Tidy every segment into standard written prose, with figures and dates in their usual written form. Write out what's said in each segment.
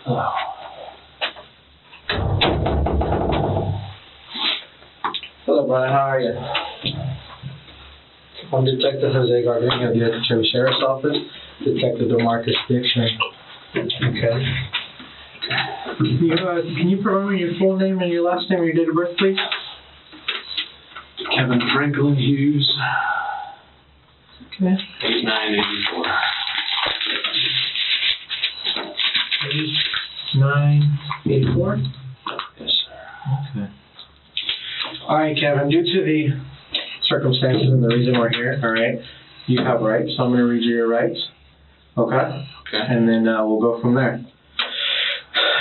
Oh. Hello, Brian. How are you? I'm Detective Jose Gardenia of the Okeechobee Sheriff's Office. Detective DeMarcus Dixon. Okay. Can you provide me your full name and your last name and your date of birth, please? Kevin Franklin Hughes. Okay. 8984. 8984? Yes, sir. Okay. All right, Kevin, due to the circumstances and the reason we're here, all right, you have rights, so I'm going to read you your rights. Okay? Okay. And then we'll go from there.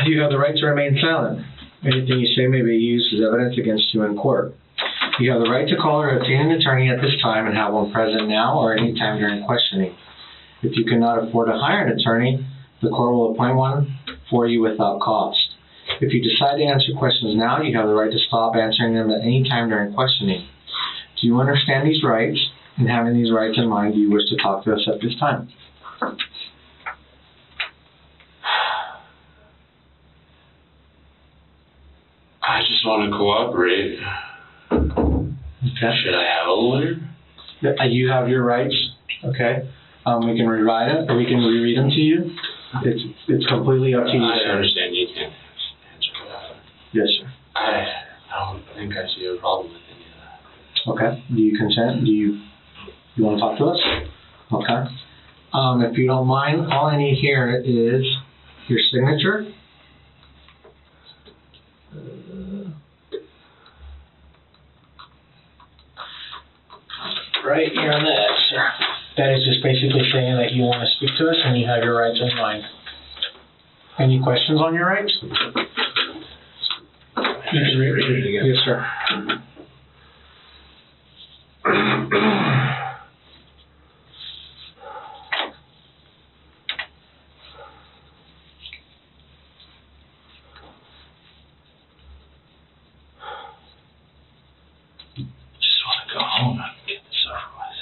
You have the right to remain silent. Anything you say may be used as evidence against you in court. You have the right to call or obtain an attorney at this time and have one present now or any time during questioning. If you cannot afford to hire an attorney, the court will appoint one for you without cost. If you decide to answer questions now, you have the right to stop answering them at any time during questioning. Do you understand these rights? And having these rights in mind, do you wish to talk to us at this time? I just want to cooperate. Okay. Should I have a lawyer? You have your rights. Okay. We can rewrite it, or we can reread them to you. It's completely up to you. I understand you can't answer that. Yes, sir. I don't think I see a problem with any of that. Okay. Do you consent? Do you want to talk to us? Okay. If you don't mind, all I need here is your signature. Right here on the X, sir. That is just basically saying that you want to speak to us and you have your rights in mind. Any questions on your rights? You can read it again. Yes, sir. Just want to go home and get this over with.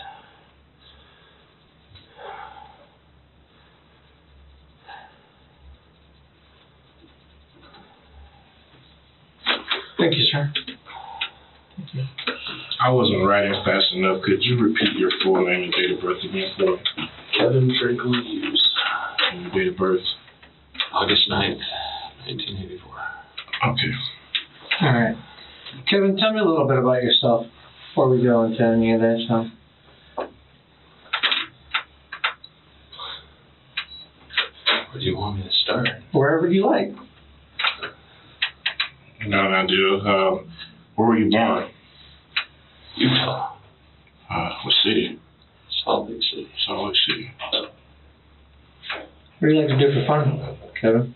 Thank you, sir. Thank you. I wasn't writing fast enough. Could you repeat your full name and date of birth again for me? Kevin Franklin Hughes. And your date of birth? August 9th, 1984. Okay. All right. Kevin, tell me a little bit about yourself before we go into any of that stuff. Where do you want me to start? Wherever you like. No, dude. Where were you born? Utah. What city? Salt Lake City. Salt Lake City. What do you like to do for fun, Kevin?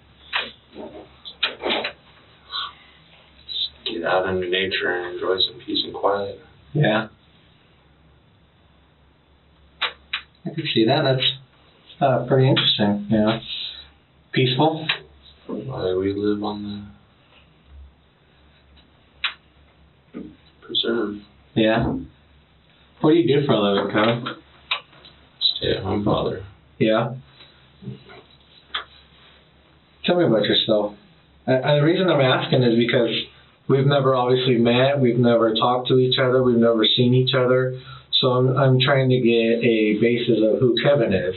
Just get out into nature and enjoy some peace and quiet. Yeah. I can see that. That's pretty interesting, you know. Peaceful. Why we live on the preserve. Yeah. What do you do for a living, Kevin? Stay-at-home father. Yeah. Tell me about yourself. And the reason I'm asking is because we've never obviously met, we've never talked to each other, we've never seen each other. So I'm trying to get a basis of who Kevin is.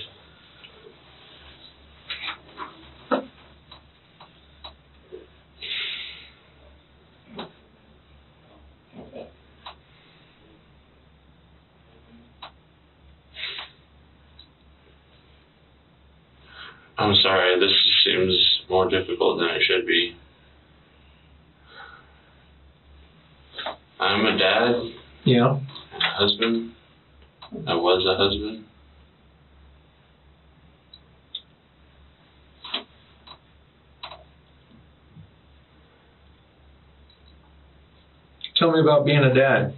I'm sorry, this seems more difficult than it should be. I'm a dad. Yeah. And a husband. I was a husband. Tell me about being a dad.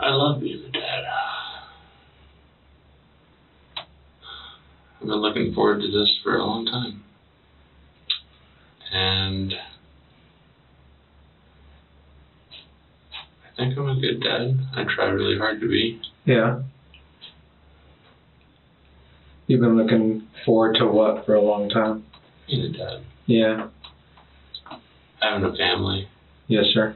I love being a dad. I've been looking forward to this for a long time. And I think I'm a good dad. I try really hard to be. Yeah. You've been looking forward to what for a long time? Being a dad. Yeah. Having a family. Yes, sir.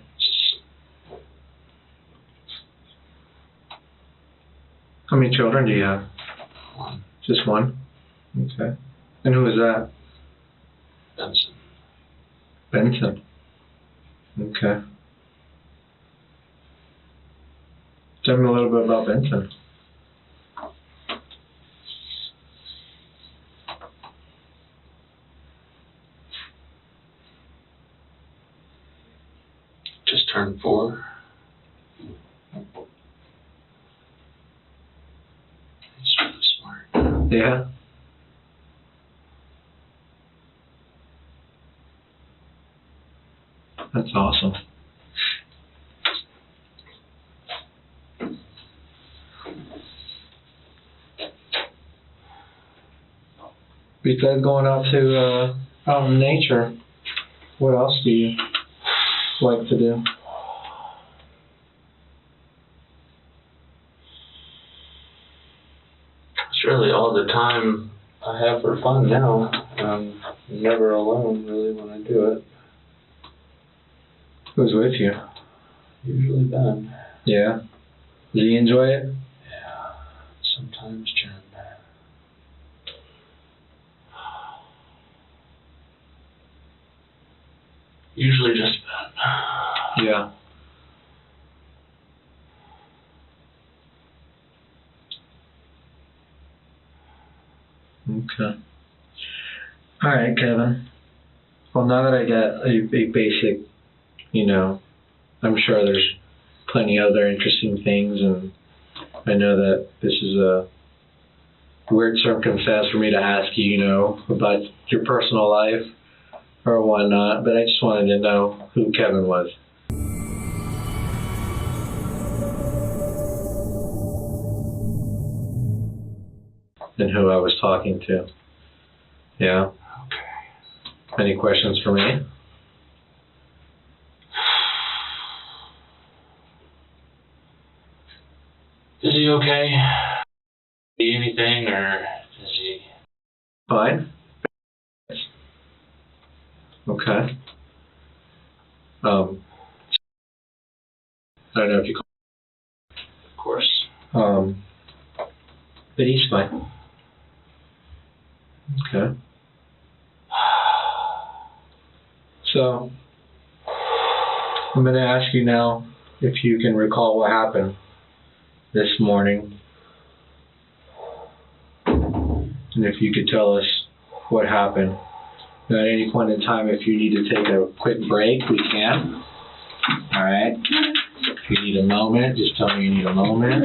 How many children do you have? One. Just one? Okay. And who is that? Benson. Benson. Okay. Tell me a little bit about Benson. Just turned 4. He's really smart. Yeah. That's awesome. Besides going out in nature, what else do you like to do? It's really all the time I have for fun now. I'm never alone really when I do it. Who's with you? Usually Ben. Yeah. Does he enjoy it? Yeah. Sometimes Jen. Usually just Ben. Yeah. Okay. All right, Kevin. Well, now that I got a basic, I'm sure there's plenty of other interesting things, and I know that this is a weird circumstance for me to ask you, about your personal life or whatnot, but I just wanted to know who Kevin was. And who I was talking to. Yeah? Okay. Any questions for me? Is he okay? See anything, or is he? Fine. Okay. I don't know if you Of course. but he's fine. Okay. So, I'm going to ask you now if you can recall what happened this morning. And if you could tell us what happened. Now, at any point in time, if you need to take a quick break, we can. Alright? If you need a moment, just tell me you need a moment.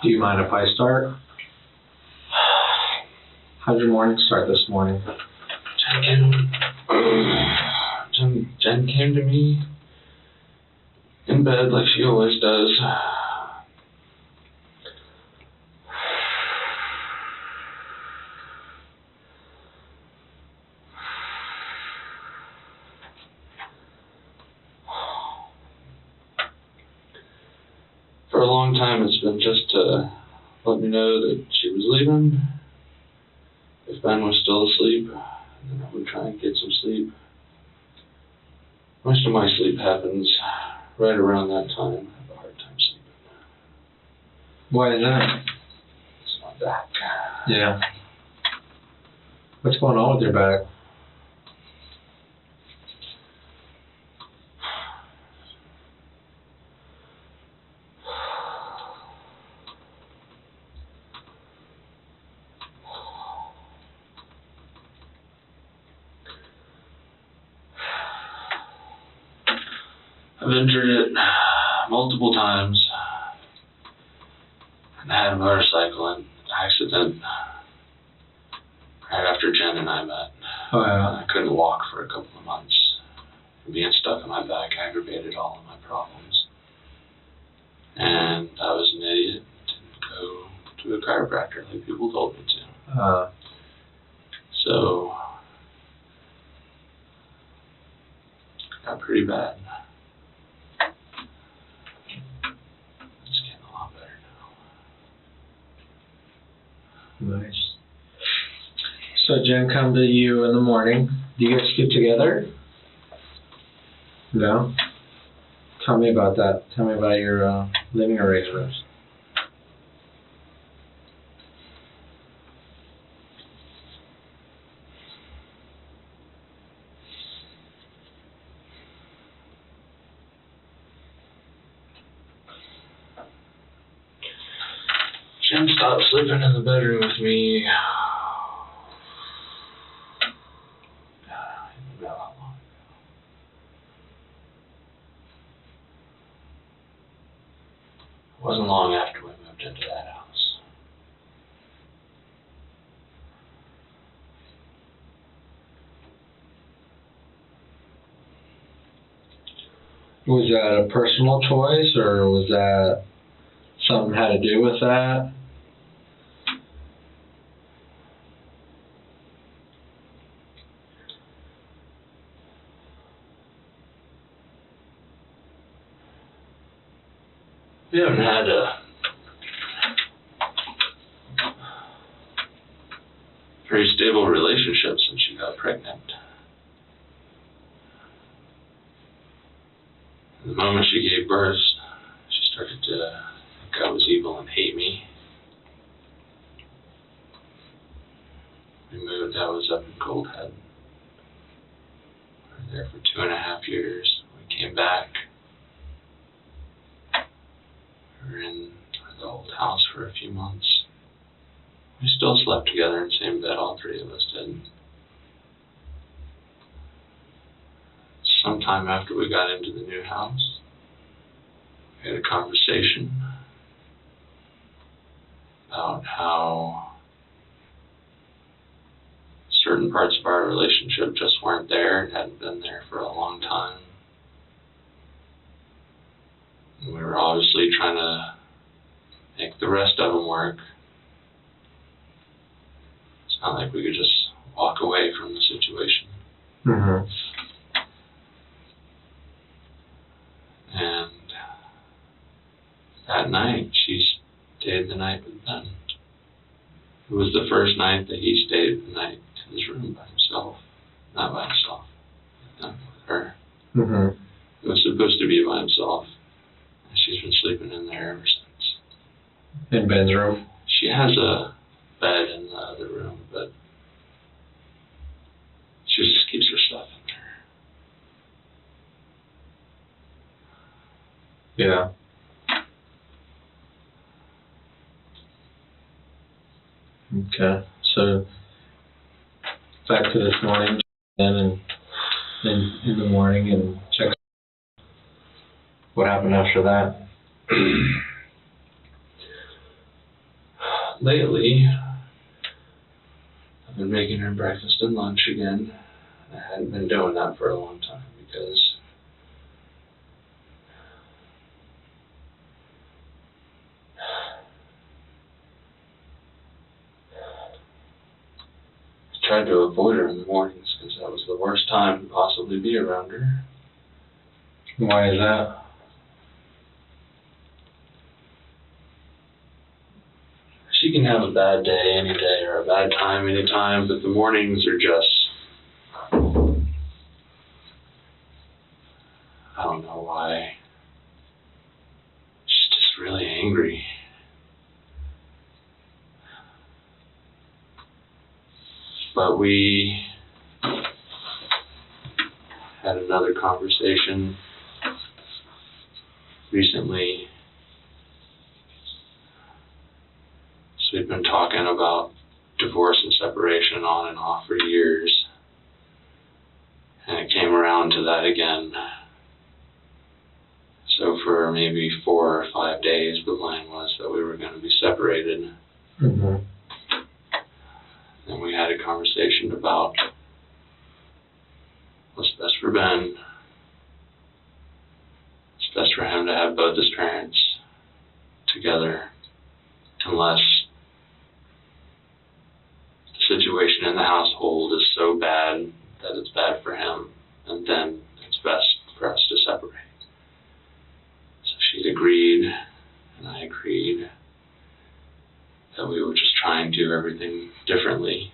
Do you mind if I start? How'd your morning start this morning? Jen came to me in bed like she always does. For a long time, it's been just to let me know that she was leaving. If Ben was still asleep, then I would try and get some sleep. Most of my sleep happens right around that time. I have a hard time sleeping. Why is that? It's my back. Yeah. What's going on with your back? I've injured it multiple times. And I had a motorcycle accident right after Jen and I met. Oh, yeah. I couldn't walk for a couple of months. Being stuck on my back aggravated all of my problems. And I was an idiot. Didn't go to a chiropractor like people told me to. So, it got pretty bad. It's getting a lot better now. Nice. So Jen come to you in the morning. Do you guys sleep together? No? Tell me about that. Tell me about your living arrangements. Jen stopped sleeping in the bedroom with me. It wasn't long after we moved into that house. Was that a personal choice, or was that something had to do with that? We haven't had a very stable relationship since she got pregnant. The moment she gave birth, she started to think I was evil and hate me. We moved, I was up in Gold Head. We were there for 2.5 years. We came back. We were in the old house for a few months. We still slept together in the same bed, all three of us did. Sometime after we got into the new house, we had a conversation about how certain parts of our relationship just weren't there and hadn't been there for a long time. And we were obviously trying to make the rest of them work. It's not like we could just walk away from the situation. Mm-hmm. And that night, she stayed the night with Ben. It was the first night that he stayed the night in his room by himself. Not by himself, not with her. Mm-hmm. It was supposed to be by himself. And she's been sleeping in there ever since. In Ben's room? She has a bed in the other room, but she just keeps her stuff in there. Yeah. Okay. So back to this morning, and then in the morning, and check what happened after that. Lately, I've been making her breakfast and lunch again. I hadn't been doing that for a long time because I tried to avoid her in the mornings because that was the worst time to possibly be around her. Why is that? She can have a bad day any day or a bad time any time, but the mornings are just I don't know why. She's just really angry. But we had another conversation recently. So we've been talking about divorce and separation on and off for years. And it came around to that again. So for maybe 4 or 5 days, the plan was that we were going to be separated. Mm-hmm. And we had a conversation about what's best for Ben. It's best for him to have both his parents together, unless the situation in the household is so bad that it's bad for him, and then it's best for us to separate. So she agreed, and I agreed, that we would just try and do everything differently.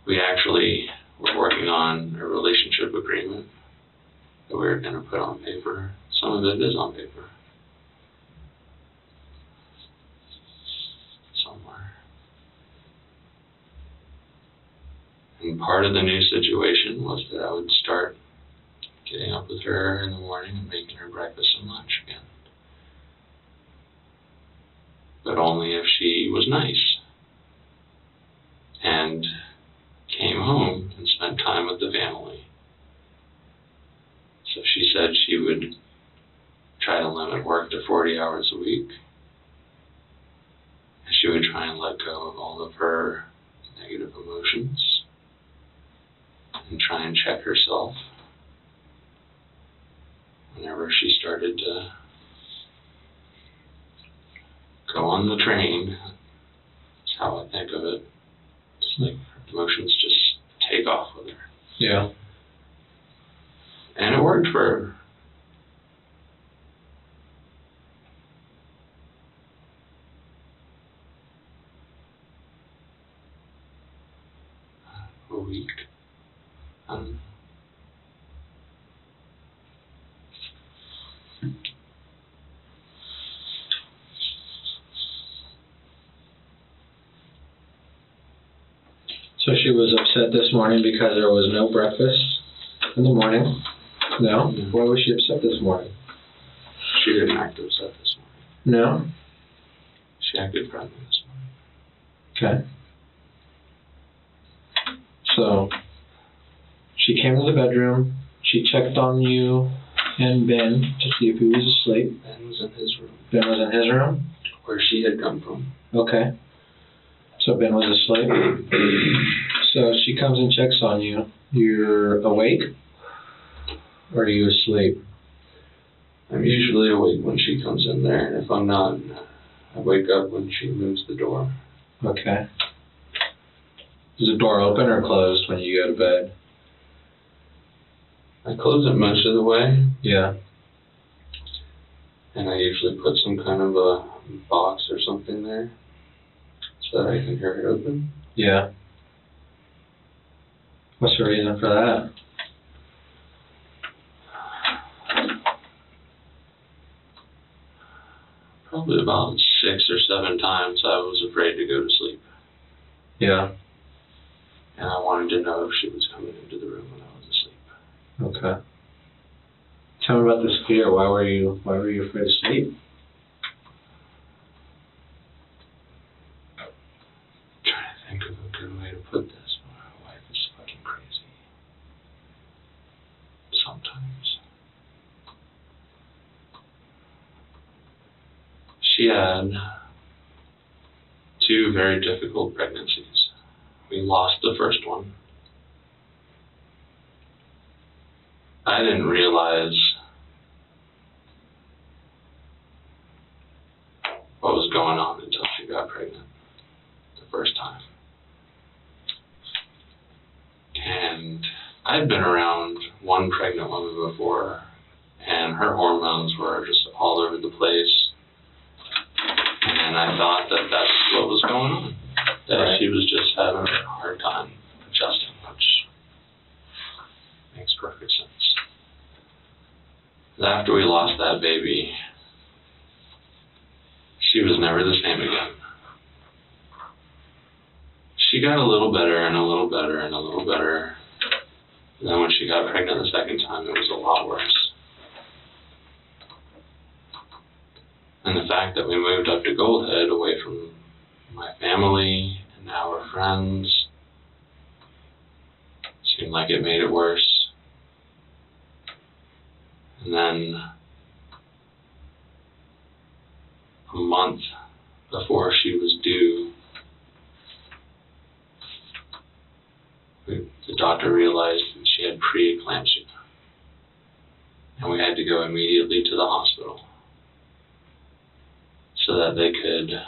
We actually were working on a relationship agreement that we were going to put on paper. Some of it is on paper. Somewhere. And part of the new situation was that I would start getting up with her in the morning and making her breakfast and lunch again. But only if she was nice and came home and spent time with the family. So she said she would try to limit work to 40 hours a week. And she would try and let go of all of her negative emotions and try and check herself whenever she started to go on the train. That's how I think of it. It's like her emotions just take off with her. Yeah. And it worked for her. A week. So she was upset this morning because there was no breakfast in the morning? No? No. Why was she upset this morning? She didn't act upset this morning. No? She acted friendly this morning. Okay. So, she came to the bedroom, she checked on you and Ben to see if he was asleep. Ben was in his room. Ben was in his room? Where she had come from. Okay. So Ben was asleep. So she comes and checks on you. You're awake? Or are you asleep? I'm usually awake when she comes in there, and if I'm not, I wake up when she moves the door. Okay. Is the door open or closed when you go to bed? I close it most of the way, Yeah. and I usually put some kind of a box or something there so that I can hear it open. Yeah. What's the reason for that? Probably about 6 or 7 times I was afraid to go to sleep. Yeah. And I wanted to know if she was coming into the room when I was asleep. Okay. Tell me about this fear. Why were you afraid to sleep? I'm trying to think of a good way to put this, but my wife is fucking crazy. Sometimes. She had 2 very difficult pregnancies. We lost the first one. I didn't realize what was going on until she got pregnant the first time. And I'd been around one pregnant woman before, and her hormones were just all over the place. And I thought that that's what was going on. That Right. she was just having a hard time adjusting, which makes perfect sense. After we lost that baby, she was never the same again. She got a little better and a little better and a little better. And then when she got pregnant the second time, it was a lot worse. And the fact that we moved up to Goldhead away from my family and our friends seemed like it made it worse. And then a month before she was due, the doctor realized that she had preeclampsia. And we had to go immediately to the hospital so that they could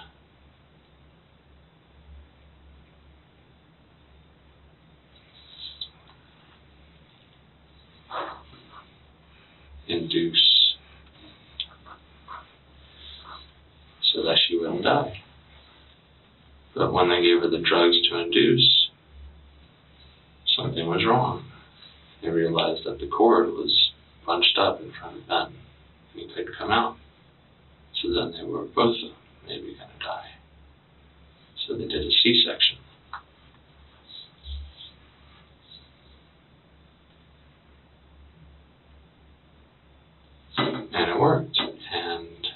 induce so that she wouldn't die. But when they gave her the drugs to induce, something was wrong. They realized that the cord was bunched up in front of Ben, and he couldn't come out. So then they were both maybe going to die. So they did a C-section. And it worked. And it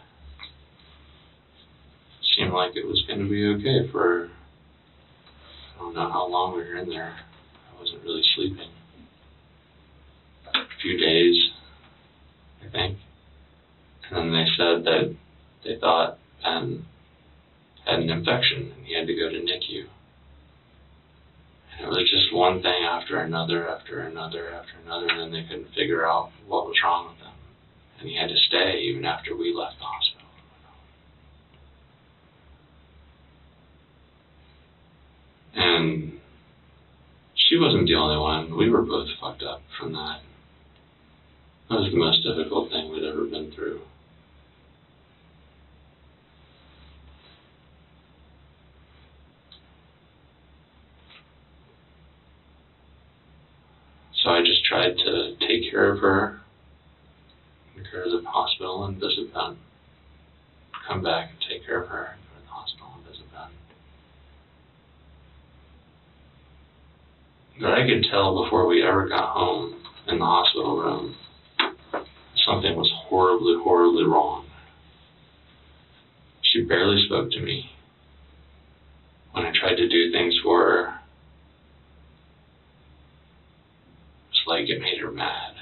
seemed like it was going to be okay for, I don't know how long we were in there. I wasn't really sleeping. A few days, I think. And then they said that they thought Ben had an infection and he had to go to NICU. And it was just one thing after another, after another, after another, and then they couldn't figure out what was wrong with him. And he had to stay even after we left the hospital. And she wasn't the only one. We were both fucked up from that. That was the most difficult thing we'd ever been through. So I just tried to take care of her, and go to the hospital and visit Ben. Come back and take care of her, and go to the hospital and visit Ben. But I could tell before we ever got home in the hospital room, something was horribly, horribly wrong. She barely spoke to me. When I tried to do things for her, it's like it made her mad.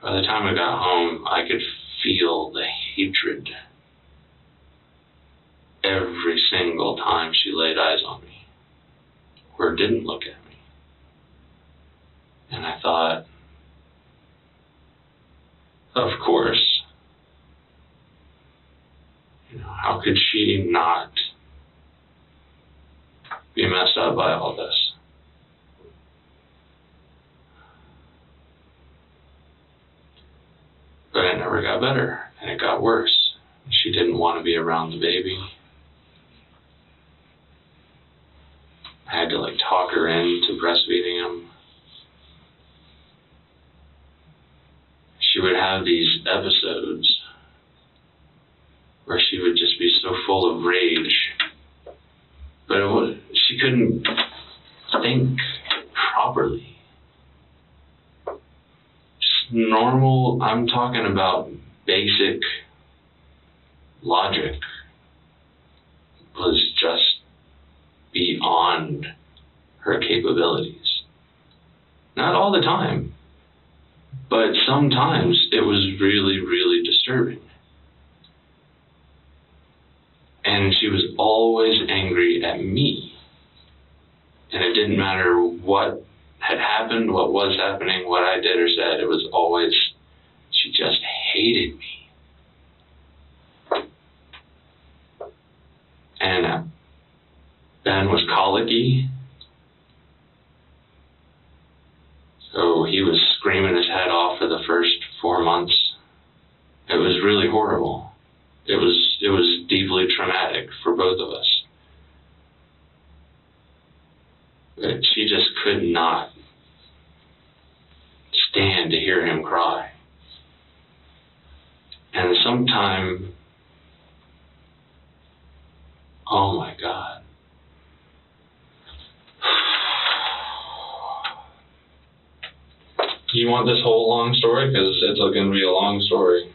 By the time I got home, I could feel the hatred every single time she laid eyes on me or didn't look at me. And I thought, of course, how could she not be messed up by all this? But it never got better, and it got worse. She didn't want to be around the baby. I had to talk her into breastfeeding him. She would have these episodes where she would just be so full of rage, but she couldn't think properly. Just normal, I'm talking about basic logic, was just beyond her capabilities. Not all the time, but sometimes it was really, really disturbing. And she was always angry at me. And it didn't matter what had happened, what was happening, what I did or said. It was always, she just hated me. And Ben was colicky. So he was screaming his head off for the first 4 months. It was really horrible. It was deeply traumatic for both of us. But she just could not stand to hear him cry. And sometime, oh my God. You want this whole long story? Because it's going to be a long story.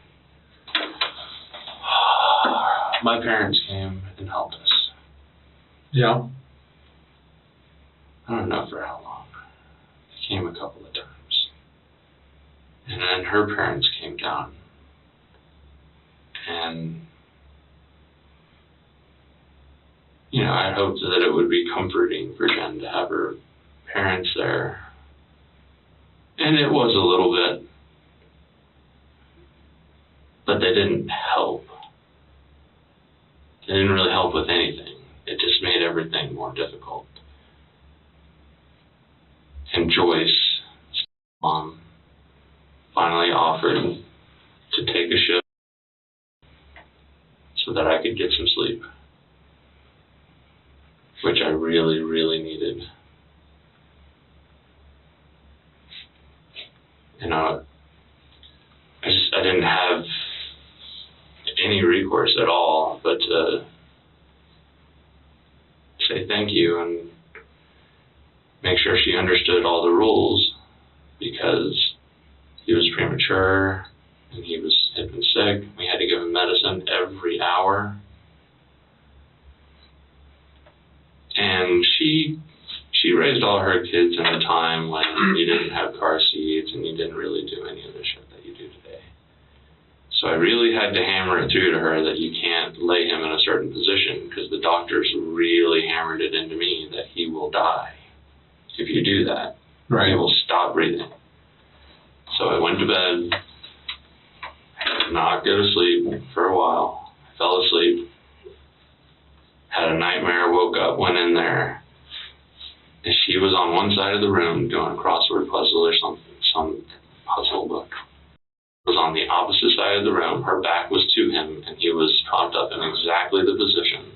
My parents came and helped us. Yeah. I don't know for how long. They came a couple of times. And then her parents came down. And, you know, I hoped that it would be comforting for Jen to have her parents there. And it was a little bit. But they didn't help. They didn't really help with anything. It just made everything more difficult. And Joyce, mom, finally offered to take a shift so that I could get some sleep, which I really, really needed. You know, I didn't have any recourse at all but to say thank you and make sure she understood all the rules, because he was premature and had been sick. We had to give him medicine every hour. And she raised all her kids in a time when you didn't have car seats and you didn't really do any of the shit that you do today. So I really had to hammer it through to her that you can't lay him in a certain position, because the doctors really hammered it into me that he will die if you do that. Right. He will stop breathing. So I went to bed. I could not go to sleep for a while. I fell asleep. Had a nightmare, woke up, went in there. And she was on one side of the room doing a crossword puzzle or some puzzle book. Was on the opposite side of the room. Her back was to him, and he was propped up in exactly the position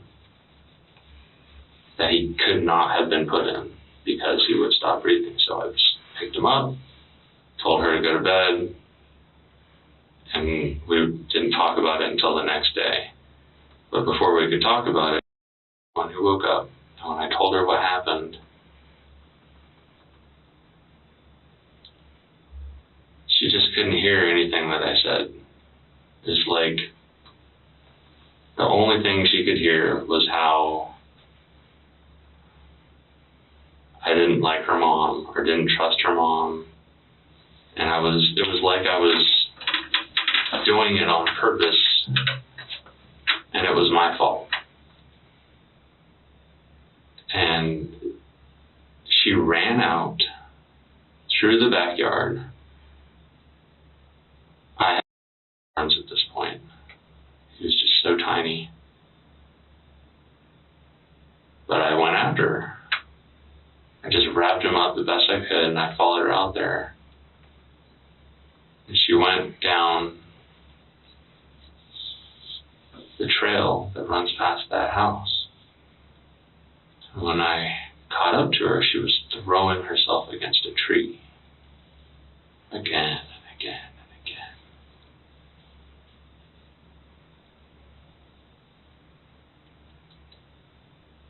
that he could not have been put in, because he would stop breathing. So I just picked him up, told her to go to bed, and we didn't talk about it until the next day. But before we could talk about it, when he woke up, and when I told her what happened, she just couldn't hear anything that I said. It's like the only thing she could hear was how I didn't like her mom or didn't trust her mom. And it was like I was doing it on purpose, and it was my fault. And she ran out through the backyard. I had arms at this point. He was just so tiny. But I went after her. I just wrapped him up the best I could, and I followed her out there. And she went down the trail that runs past that house. And when I caught up to her, she was throwing herself against a tree. Again and again and again.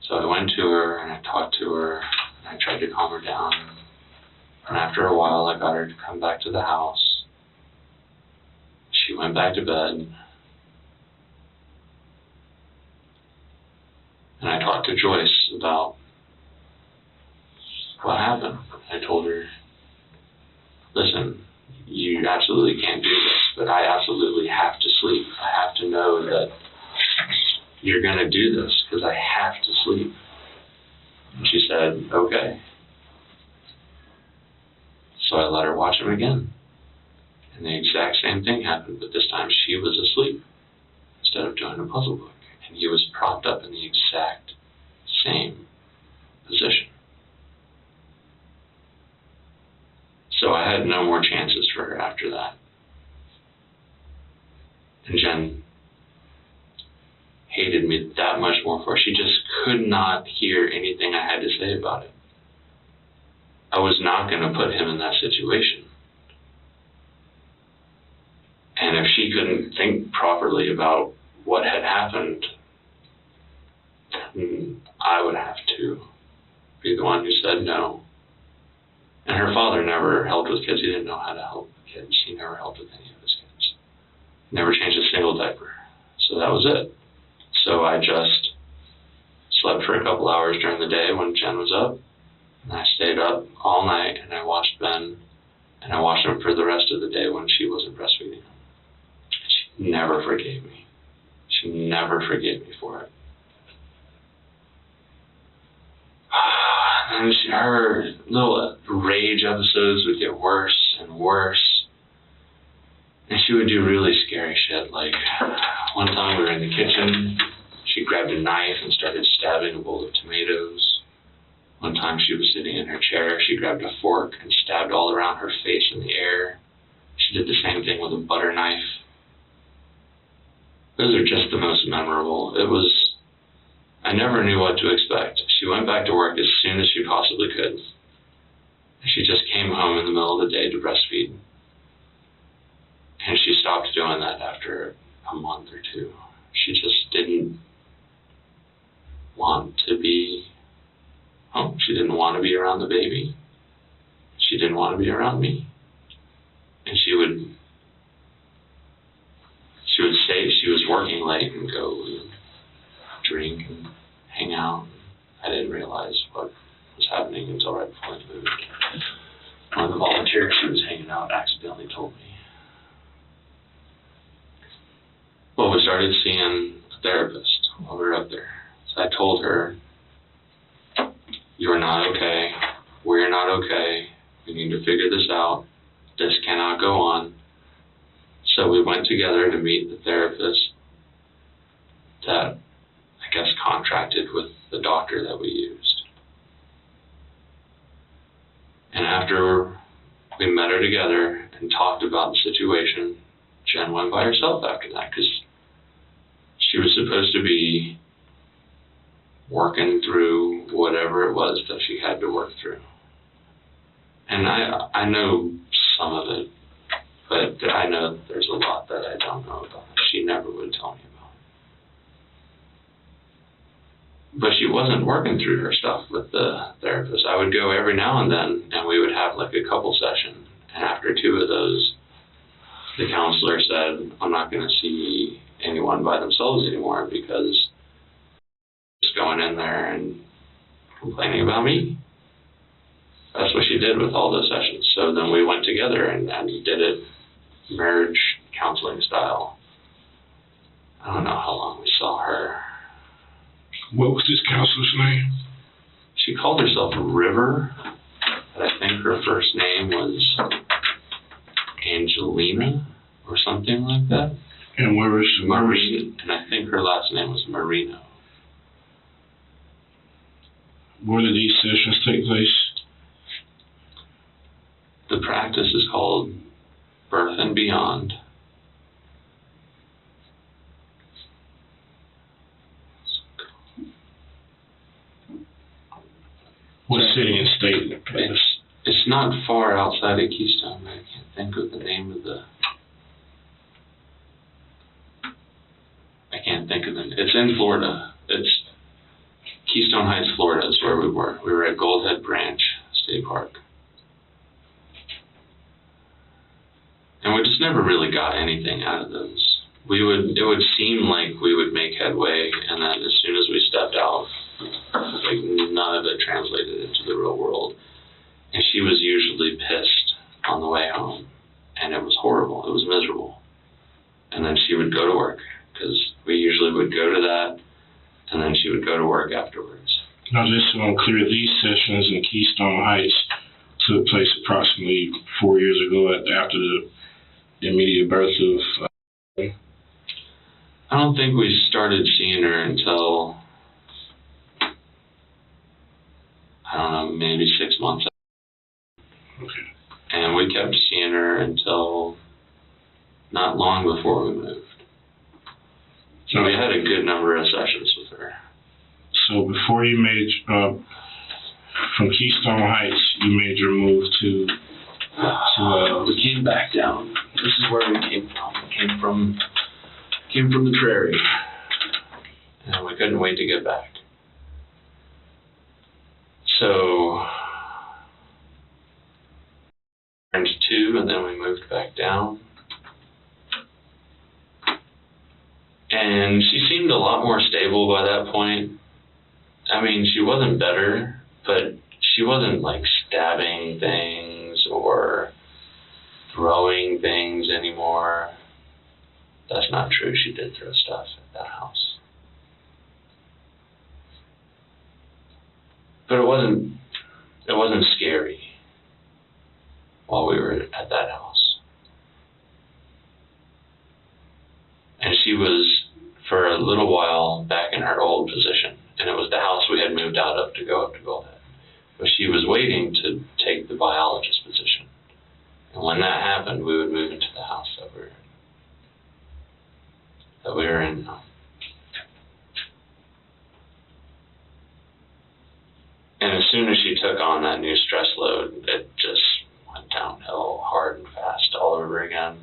So I went to her and I talked to her and I tried to calm her down. And after a while, I got her to come back to the house. She went back to bed. And I talked to Joyce about what happened. I told her, listen, you absolutely can't do this, but I absolutely have to sleep. I have to know that you're going to do this, because I have to sleep. And she said, okay. So I let her watch him again. And the exact same thing happened, but this time she was asleep instead of doing a puzzle book. And he was propped up in the exact same position. So I had no more chances for her after that. And Jen hated me that much more for it. She just could not hear anything I had to say about it. I was not going to put him in that situation. think properly about what had happened, I would have to be the one who said no. And her father never helped with kids. He didn't know how to help kids. He never helped with any of his kids. Never changed a single diaper. So that was it. So I just slept for a couple hours during the day when Jen was up. And I stayed up all night and I watched Ben. And I watched him for the rest of the day when she wasn't breastfeeding him. She never forgave me. She never forgave me for it. And her little rage episodes would get worse and worse. And she would do really scary shit. Like, one time we were in the kitchen, she grabbed a knife and started stabbing a bowl of tomatoes. One time she was sitting in her chair, she grabbed a fork and stabbed all around her face in the air. She did the same thing with a butter knife. Those are just the most memorable. I never knew what to expect. She went back to work as soon as she possibly could. She just came home in the middle of the day to breastfeed. And she stopped doing that after a month or two. She just didn't want to be home. She didn't want to be around the baby. She didn't want to be around me. And she would say she was working late and go and drink and hang out. I didn't realize what was happening until right before I moved. One of the volunteers she was hanging out accidentally told me. Well, we started seeing a therapist while we were up there. So I told her, "You're not okay. We're not okay. We need to figure this out. This cannot go on." So we went together to meet the therapist that I guess contracted with the doctor that we used. And after we met her together and talked about the situation, Jen went by herself after that because she was supposed to be working through whatever it was that she had to work through. And I know some of it, but I know there's a lot that I don't know about. She never would tell me about. But she wasn't working through her stuff with the therapist. I would go every now and then, and we would have like a couple sessions. And after 2 of those, the counselor said, "I'm not going to see anyone by themselves anymore because just going in there and complaining about me." That's what she did with all those sessions. So then we went together and did it marriage counseling style. I don't know how long we saw her. What was this counselor's name? She called herself River, but I think her first name was Angelina or something like that. And where was she? Marine, and I think her last name was Marino. Where did these sessions take place? The practice is called Birth and Beyond. What city and state? It's not far outside of Keystone. I can't think of the name of the... It's in Florida. It's Keystone Heights, Florida is where we were. We were at Goldhead Branch State Park. And we just never really got anything out of those. It would seem like we would make headway, and then as soon as we stepped out, like none of it translated into the real world. And she was usually pissed on the way home, and it was horrible. It was miserable. And then she would go to work, because we usually would go to that, and then she would go to work afterwards. Now, just so I'm clear, these sessions in Keystone Heights took place approximately 4 years ago after the immediate birth of... I don't think we started seeing her until, I don't know, maybe 6 months. Okay. And we kept seeing her until not long before we moved. So we had a good number of sessions with her. So before you made, from Keystone Heights, you made your move to we came back down. This is where we came from. We came from came from the prairie. And we couldn't wait to get back. So, turned 2, and then we moved back down. And she seemed a lot more stable by that point. I mean, she wasn't better, but she wasn't like stabbing things or throwing things anymore. That's not true. She did throw stuff at that house. But it wasn't scary while we were at that house. And she was, for a little while, back in her old position. And it was the house we had moved out of to go up to Goldhead. But she was waiting to take the biologist position. And when that happened, we would move into the house that we were in now. And as soon as she took on that new stress load, it just went downhill hard and fast all over again.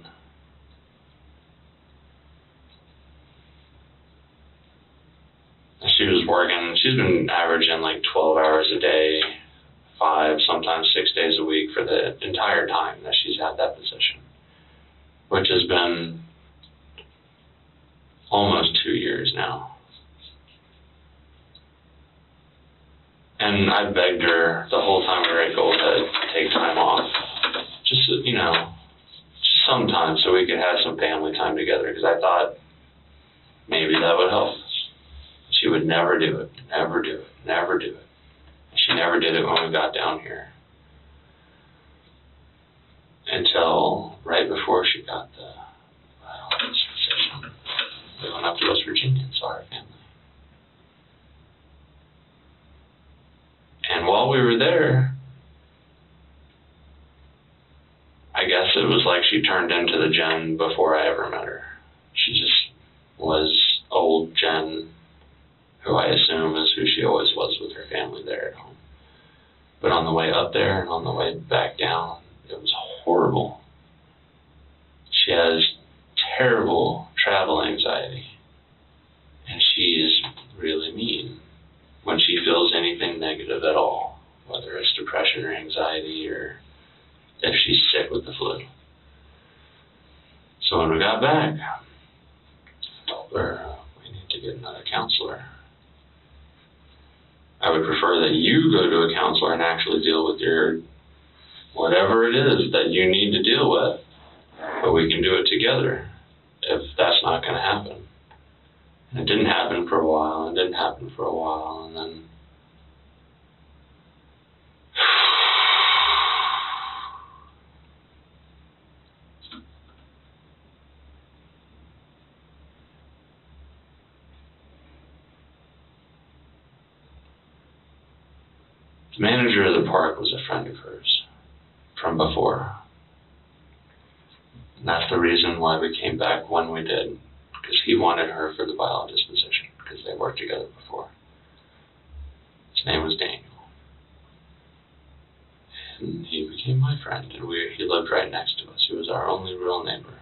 She was working, she's been averaging like 12 hours a day, 5, sometimes 6 days a week for the entire time that she's had that position, which has been almost 2 years now. And I begged her the whole time we were at Goldhead to take time off, just sometime so we could have some family time together, because I thought maybe that would help. She would never do it, never do it, never do it. She never did it when we got down here. Until right before she got the biologist position. We went up to West Virginia and saw her family. And while we were there, I guess it was like she turned into the Jen before I ever met her. She just was old Jen, who I assume is who she always was with her family there at home. But on the way up there and on the way back down, it was horrible. She has terrible travel anxiety. And she is really mean when she feels anything negative at all, whether it's depression or anxiety or if she's sick with the flu. So when we got back, I told her, we need to get another counselor. I would prefer that you go to a counselor and actually deal with your whatever it is that you need to deal with, but we can do it together if that's not going to happen. And it didn't happen for a while, and didn't happen for a while, and then the manager of the park was a friend of hers from before. And that's the reason why we came back when we did, because he wanted her for the biologist position, because they worked together before. His name was Daniel. And he became my friend, and he lived right next to us. He was our only real neighbor.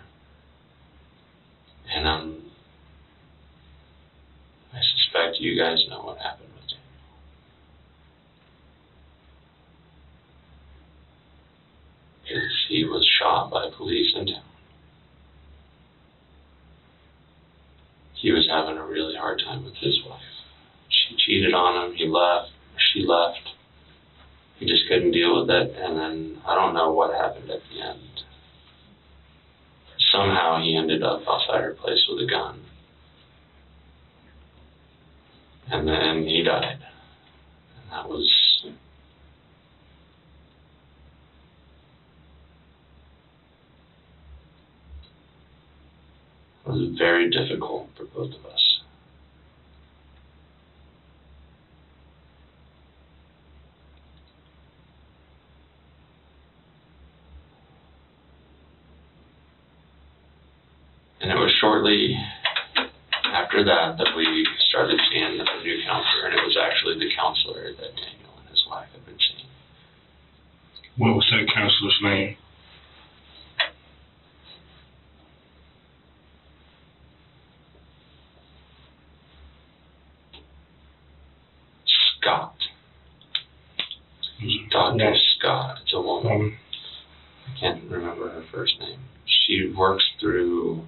And I suspect you guys know what happened with Daniel. He was shot by police in town. He was having a really hard time with his wife. She cheated on him, he left, she left. He just couldn't deal with it, and then I don't know what happened at the end. Somehow he ended up outside her place with a gun. And then he died. And that was very difficult for both of us. And it was shortly after that we started seeing a new counselor, and it was actually the counselor that Daniel and his wife had been seeing. What was that counselor's name? Scott. Dr. Scott. It's a woman. I can't remember her first name. She works through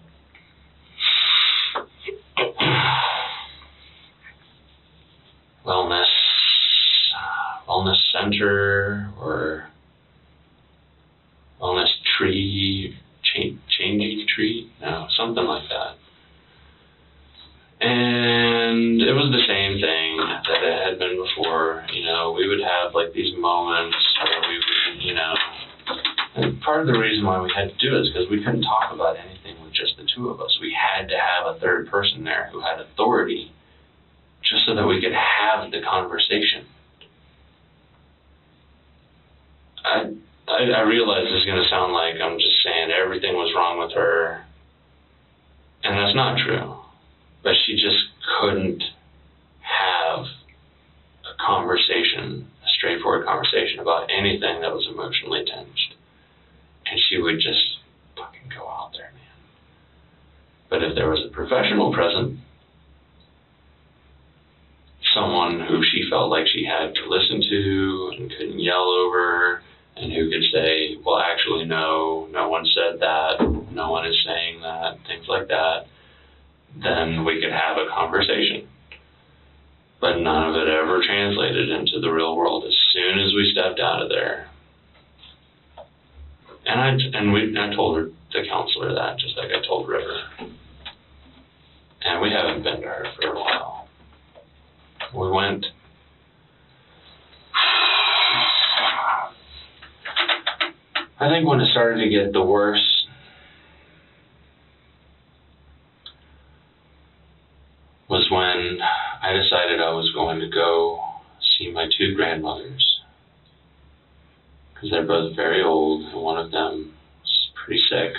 wellness center or wellness tree, changing tree? No, something like that. And it was the same thing that it had been before. You know, we would have like these moments where we would, you know, and part of the reason why we had to do it is because we couldn't talk about anything with just the two of us. We had to have a third person there who had authority just so that we could have the conversation. I realize this is going to sound like I'm just saying everything was wrong with her, and that's not true. But she just couldn't have a conversation, a straightforward conversation about anything that was emotionally tinged. And she would just fucking go out there, man. But if there was a professional present, someone who she felt like she had to listen to and couldn't yell over, and who could say, well, actually, no one said that, no one is saying that, things like that, then we could have a conversation. But none of it ever translated into the real world as soon as we stepped out of there. And I told her, the counselor, that, just like I told River. And we haven't been to her for a while. We went. I think when it started to get the worst, was when I decided I was going to go see my two grandmothers. Because they're both very old, and one of them was pretty sick.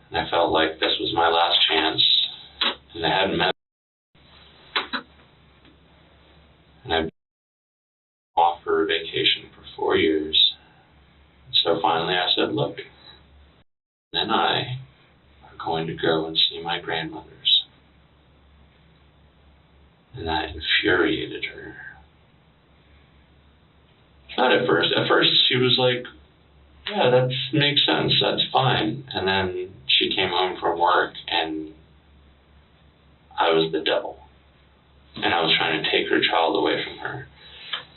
And I felt like this was my last chance, and I hadn't met them. And I've been off for a vacation for 4 years. So finally I said, look, then I are going to go and see my grandmothers. And that infuriated her. Not at first. At first she was like, yeah, that makes sense, that's fine. And then she came home from work and I was the devil. And I was trying to take her child away from her.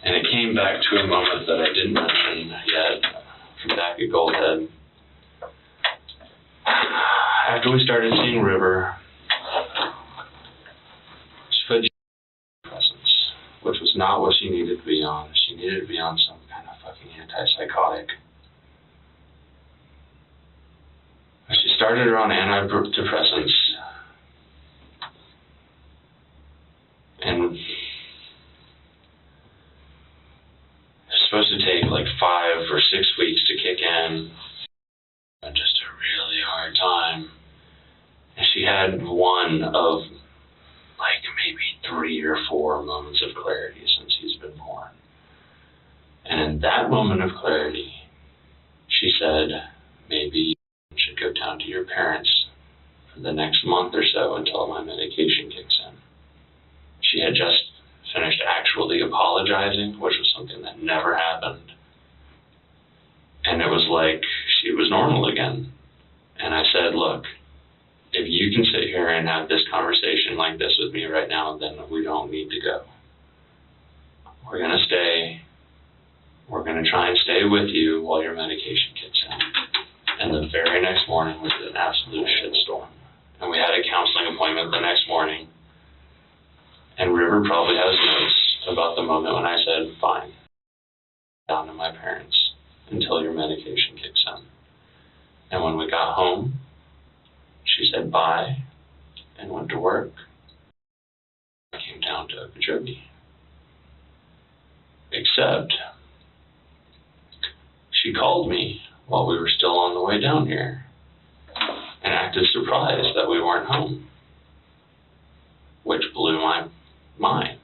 And it came back to a moment that I didn't mention yet, from back at Goldhead. After we started seeing River, she put presence, which was not what she needed to be on. She needed to be on some kind of fucking antipsychotic. She started her on antidepressants, and it's supposed to take like 5 or 6 weeks to kick in, and just a really hard time. And she had one of like maybe 3 or 4 moments of clarity since he's been born. And in that moment of clarity, she said, maybe you should go down to your parents for the next month or so until my medication kicks in. She had just finished actually apologizing, which was something that never happened. And it was like she was normal again. And I said, look, if you can sit here and have this conversation like this with me right now, then we don't need to go. We're going to stay. We're going to try and stay with you while your medication kicks in. And the very next morning was an absolute shitstorm. And we had a counseling appointment the next morning. And River probably has notes about the moment when I said, fine, down to my parents until your medication kicks in. And when we got home, she said bye and went to work. I came down to Okeechobee. Except she called me while we were still on the way down here and acted surprised that we weren't home, which blew my mind.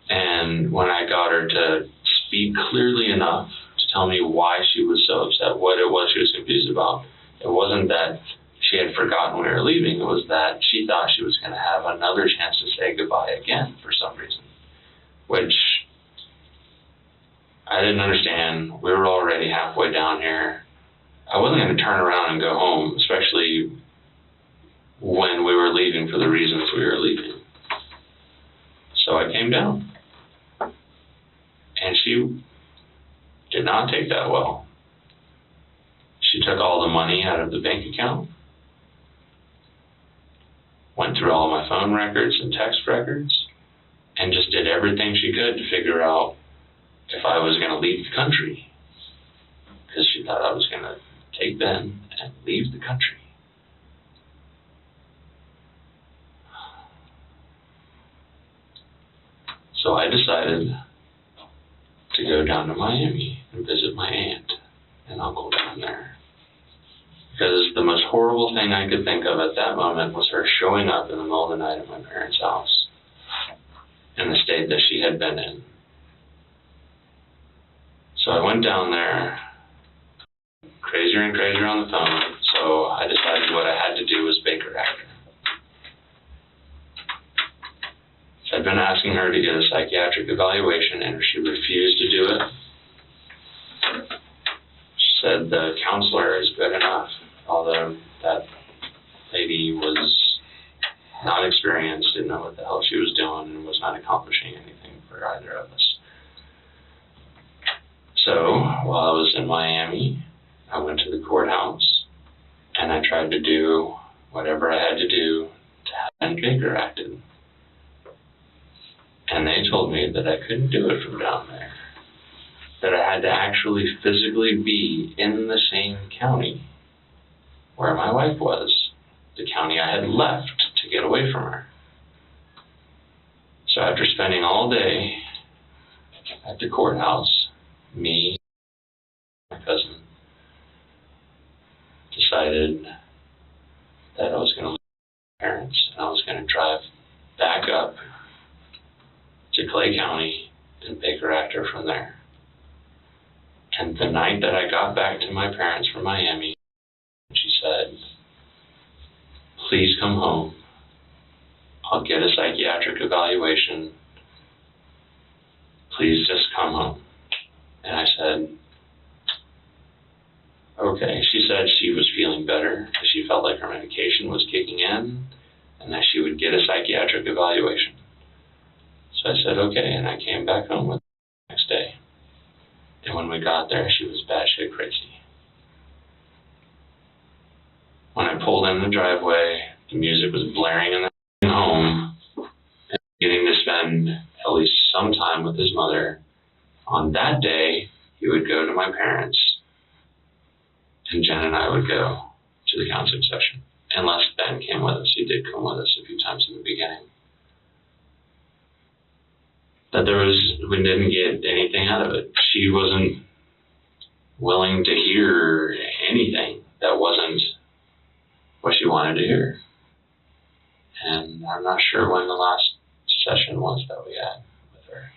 And when I got her to speak clearly enough to tell me why she was so upset, what it was she was confused about, it wasn't that she had forgotten we were leaving was that she thought she was going to have another chance to say goodbye again for some reason, which I didn't understand. We were already halfway down here. I wasn't going to turn around and go home, especially when we were leaving for the reasons we were leaving. So I came down. And she did not take that well. She took all the money out of the bank account, went through all my phone records and text records, and just did everything she could to figure out if I was going to leave the country. Because she thought I was going to take Ben and leave the country. So I decided to go down to Miami and visit my aunt and uncle down there. Because the most horrible thing I could think of at that moment was her showing up in the middle of the night at my parents' house in the state that she had been in. So I went down there, crazier and crazier on the phone, so I decided what I had to do was bake her after. So I'd been asking her to get a psychiatric evaluation, and she refused to do it. She said the counselor is good enough, although that lady was not experienced, didn't know what the hell she was doing, and was not accomplishing anything for either of us. So while I was in Miami, I went to the courthouse, and I tried to do whatever I had to do to have Baker acted. And they told me that I couldn't do it from down there, that I had to actually physically be in the same county where my wife was, the county I had left to get away from her. So after spending all day at the courthouse, me and my cousin decided that I was going to leave my parents and I was going to drive back up to Clay County and Baker Actor from there. And the night that I got back to my parents from Miami, she said, "Please come home. I'll get a psychiatric evaluation. Please just come home." And I said, okay. She said she was feeling better, that she felt like her medication was kicking in, and that she would get a psychiatric evaluation. So I said, okay, and I came back home with her the next day. And when we got there, she was batshit crazy. When I pulled in the driveway, the music was blaring in the home, and getting to spend at least some time with his mother. On that day, he would go to my parents, and Jen and I would go to the counseling session. Unless Ben came with us. He did come with us a few times in the beginning. That we didn't get anything out of it. She wasn't willing to hear anything that wasn't what she wanted to hear. And I'm not sure when the last session was that we had with her.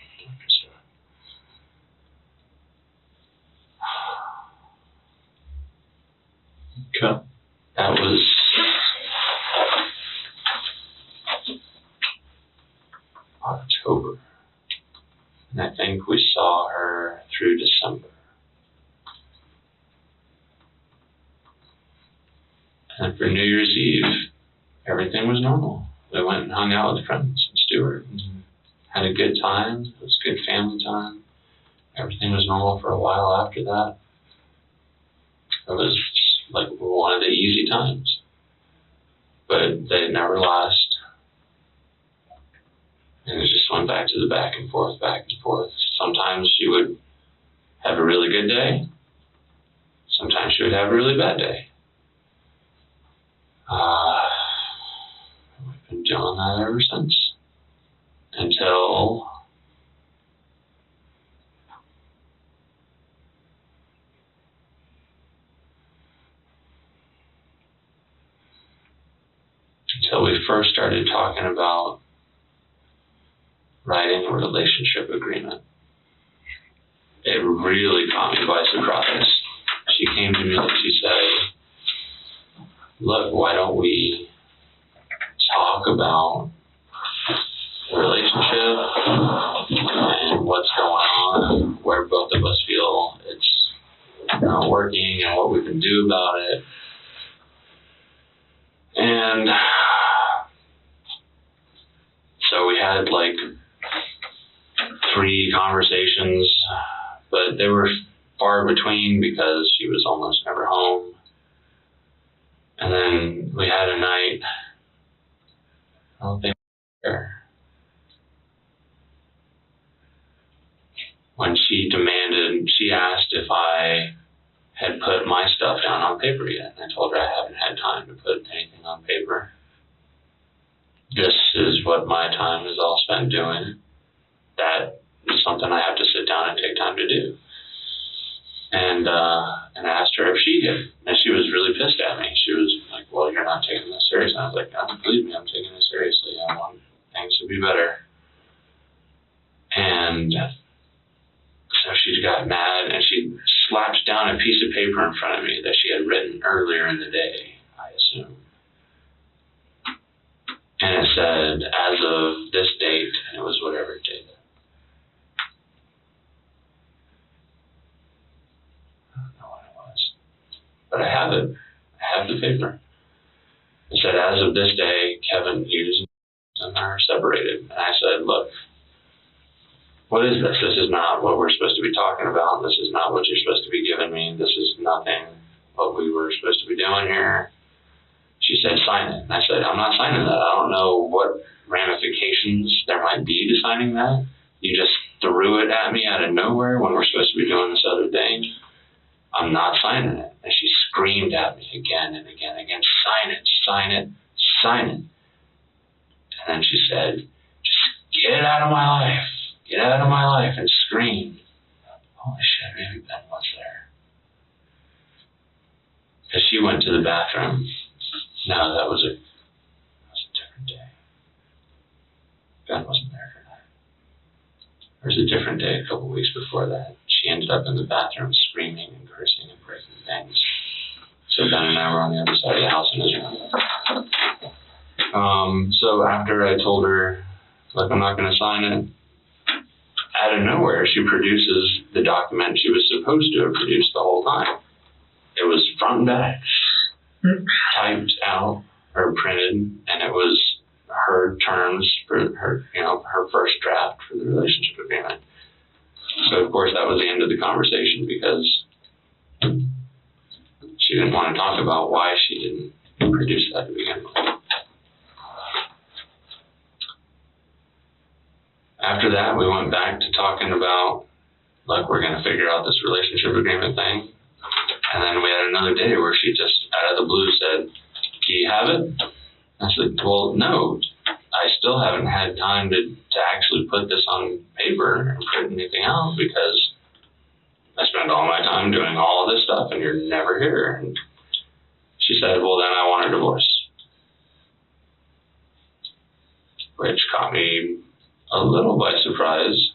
Okay. That was October. And I think we saw her through December. And for New Year's Eve, everything was normal. We went and hung out with friends in Stewart and had a good time. It was good family time. Everything was normal for a while after that. It was like one of the easy times. But they never last. And it just went back to the back and forth, back and forth. Sometimes she would have a really good day. Sometimes she would have a really bad day. We've been doing that ever since. Until we first started talking about writing a relationship agreement. It really caught me by surprise. She came to me and she said, look, why don't we talk about the relationship and what's going on, where both of us feel it's not working and what we can do about it. And so we had like 3 conversations, but they were far between because she was almost never home. And then we had a night, I don't think there, when she asked if I had put my stuff down on paper yet. And I told her I haven't had time to put anything on paper. This is what my time is all spent doing. That is something I have to sit down and take time to do. And I asked her if she had, and she was really pissed at me. She was like, well, you're not taking this seriously. And I was like, no, believe me, I'm taking this seriously. I want things to be better. And so she got mad and she slapped down a piece of paper in front of me that she had written earlier in the day, I assume. And it said, as of this date, and it was whatever date. I don't know what it was. But I have it. I have the paper. It said, as of this day, Jen Hughes and I are separated. And I said, look, what is this? This is not what we're supposed to be talking about. This is not what you're supposed to be giving me. This is nothing what we were supposed to be doing here. She said, sign it. And I said, I'm not signing that. I don't know what ramifications there might be to signing that. You just threw it at me out of nowhere when we're supposed to be doing this other thing. I'm not signing it. And she screamed at me again and again and again, sign it, sign it, sign it. And then she said, just get out of my life. Get out of my life, and screamed. Holy shit, maybe Ben was there. Because she went to the bathroom. No, that was a different day. Ben wasn't there for that. There was a different day a couple weeks before that. She ended up in the bathroom screaming and cursing and breaking things. So Ben and I were on the other side of the house in his room. So after I told her, look, I'm not going to sign it, out of nowhere, she produces the document she was supposed to have produced the whole time. It was front and back, typed out or printed, and it was her terms for her, her first draft for the relationship agreement. So of course that was the end of the conversation because she didn't want to talk about why she didn't produce that to begin with. After that, we went back to talking about, look, we're going to figure out this relationship agreement thing. And then we had another day where she just, out of the blue, said, do you have it? I said, well, no. I still haven't had time to actually put this on paper and print anything out because I spend all my time doing all of this stuff and you're never here. And she said, well, then I want a divorce. Which caught me a little by surprise.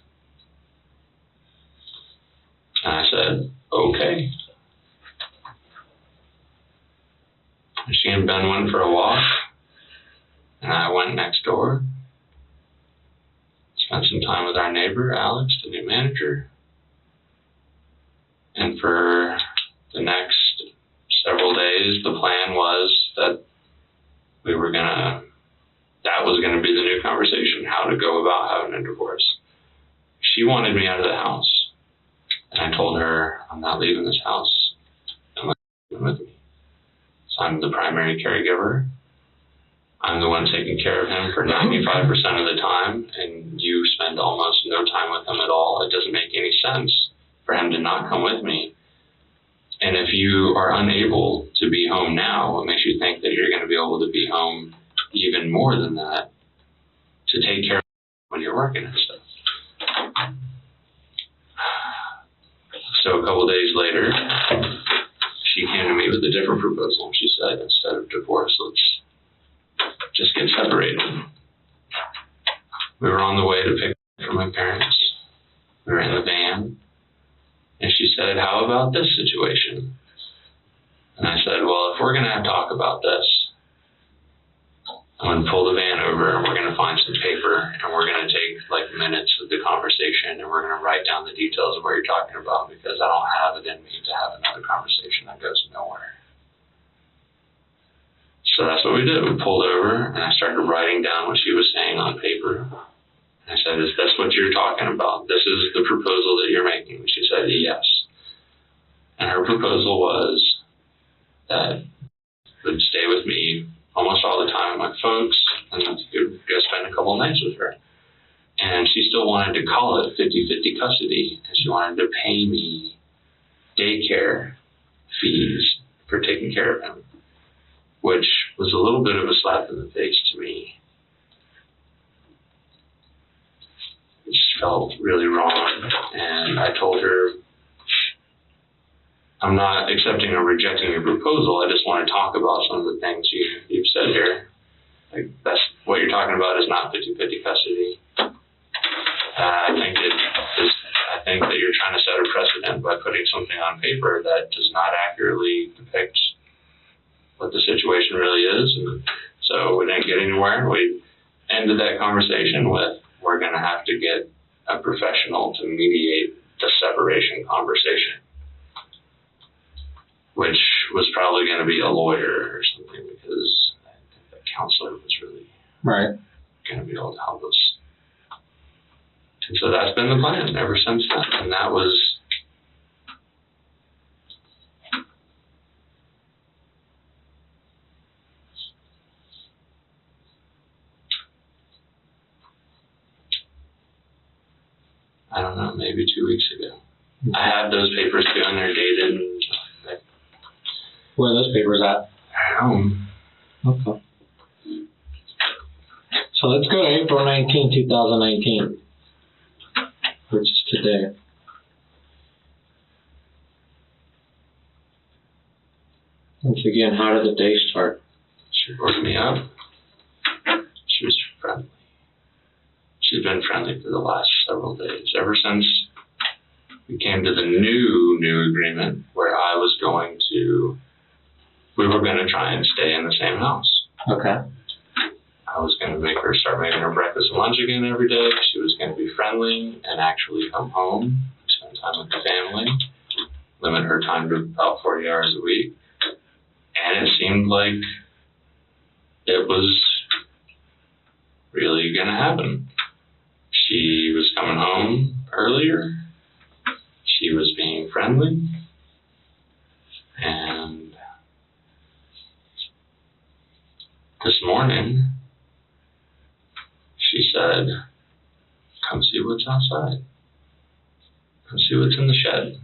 And I said, okay. And she and Ben went for a walk, and I went next door, spent some time with our neighbor, Alex, the new manager. And for the next several days, the plan was that that was going to be the new conversation, how to go about having a divorce. She wanted me out of the house. And I told her, I'm not leaving this house unless you're with me. So I'm the primary caregiver. I'm the one taking care of him for 95% of the time, and you spend almost no time with him at all. It doesn't make any sense for him to not come with me. And if you are unable to be home now, what makes you think that you're going to be able to be home even more than that to take care of when you're working and stuff? So a couple days later, she came to me with a different proposal. She said, instead of divorce, let's just get separated. We were on the way to pick up from my parents. We were in the van. And she said, how about this situation? And I said, well, if we're going to have to talk about this, I'm going to pull the van over and we're going to find some paper and we're going to take like minutes of the conversation and we're going to write down the details of what you're talking about because I don't have it in me to have another conversation that goes nowhere. So that's what we did. We pulled over and I started writing down what she was saying on paper. And I said, is this what you're talking about? This is the proposal that you're making? And she said, yes. And her proposal was that would stay with me almost all the time with my folks, and you'd go spend a couple of nights with her. And she still wanted to call it 50-50 custody, and she wanted to pay me daycare fees for taking care of him, which was a little bit of a slap in the face to me. It just felt really wrong, and I told her, I'm not accepting or rejecting your proposal. I just want to talk about some of the things you've said here. Like, that's what you're talking about is not 50-50 custody. I think that you're trying to set a precedent by putting something on paper that does not accurately depict what the situation really is. And so we didn't get anywhere. We ended that conversation with, we're going to have to get a professional to mediate the separation conversation, which was probably going to be a lawyer or something because I think the counselor was really going to be able to help us. And so that's been the plan ever since then. And that was I don't know, maybe 2 weeks ago. I have those papers too, and they're dated. And where are those papers at? Home. Okay. So let's go to April 19, 2019, which is today. Once again, how did the day start? She woke me up. She was friendly. She's been friendly for the last several days, ever since we came to the new agreement where we were going to try and stay in the same house. Okay. I was going to start making her breakfast and lunch again every day. She was going to be friendly and actually come home, spend time with the family, limit her time to about 40 hours a week. And it seemed like it was really going to happen. She was coming home earlier. She was being friendly. And this morning, she said, come see what's outside. Come see what's in the shed.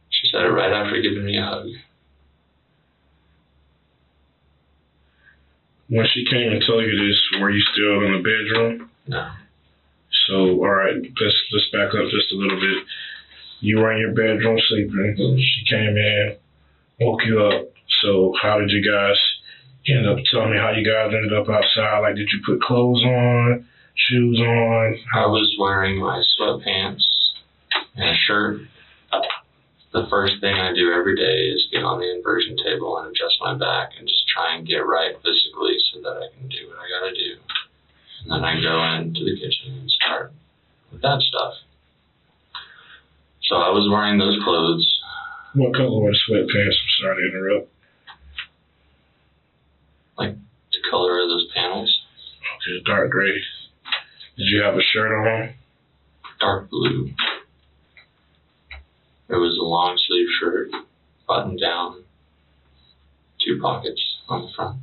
She said it right after giving me a hug. When she came and told you this, were you still in the bedroom? No. So, all right, let's back up just a little bit. You were in your bedroom sleeping. She came in, woke you up. So how did you guys end up? Tell me how you guys ended up outside. Like, did you put clothes on, shoes on? I was wearing my sweatpants and a shirt. The first thing I do every day is get on the inversion table and adjust my back and just try and get right physically so that I can do what I gotta do. And then I go into the kitchen and start with that stuff. So I was wearing those clothes. What color were the sweatpants? I'm sorry to interrupt. Like the color of those panels. Okay, dark gray. Did you have a shirt on? Dark blue. It was a long sleeve shirt, buttoned down, 2 pockets on the front.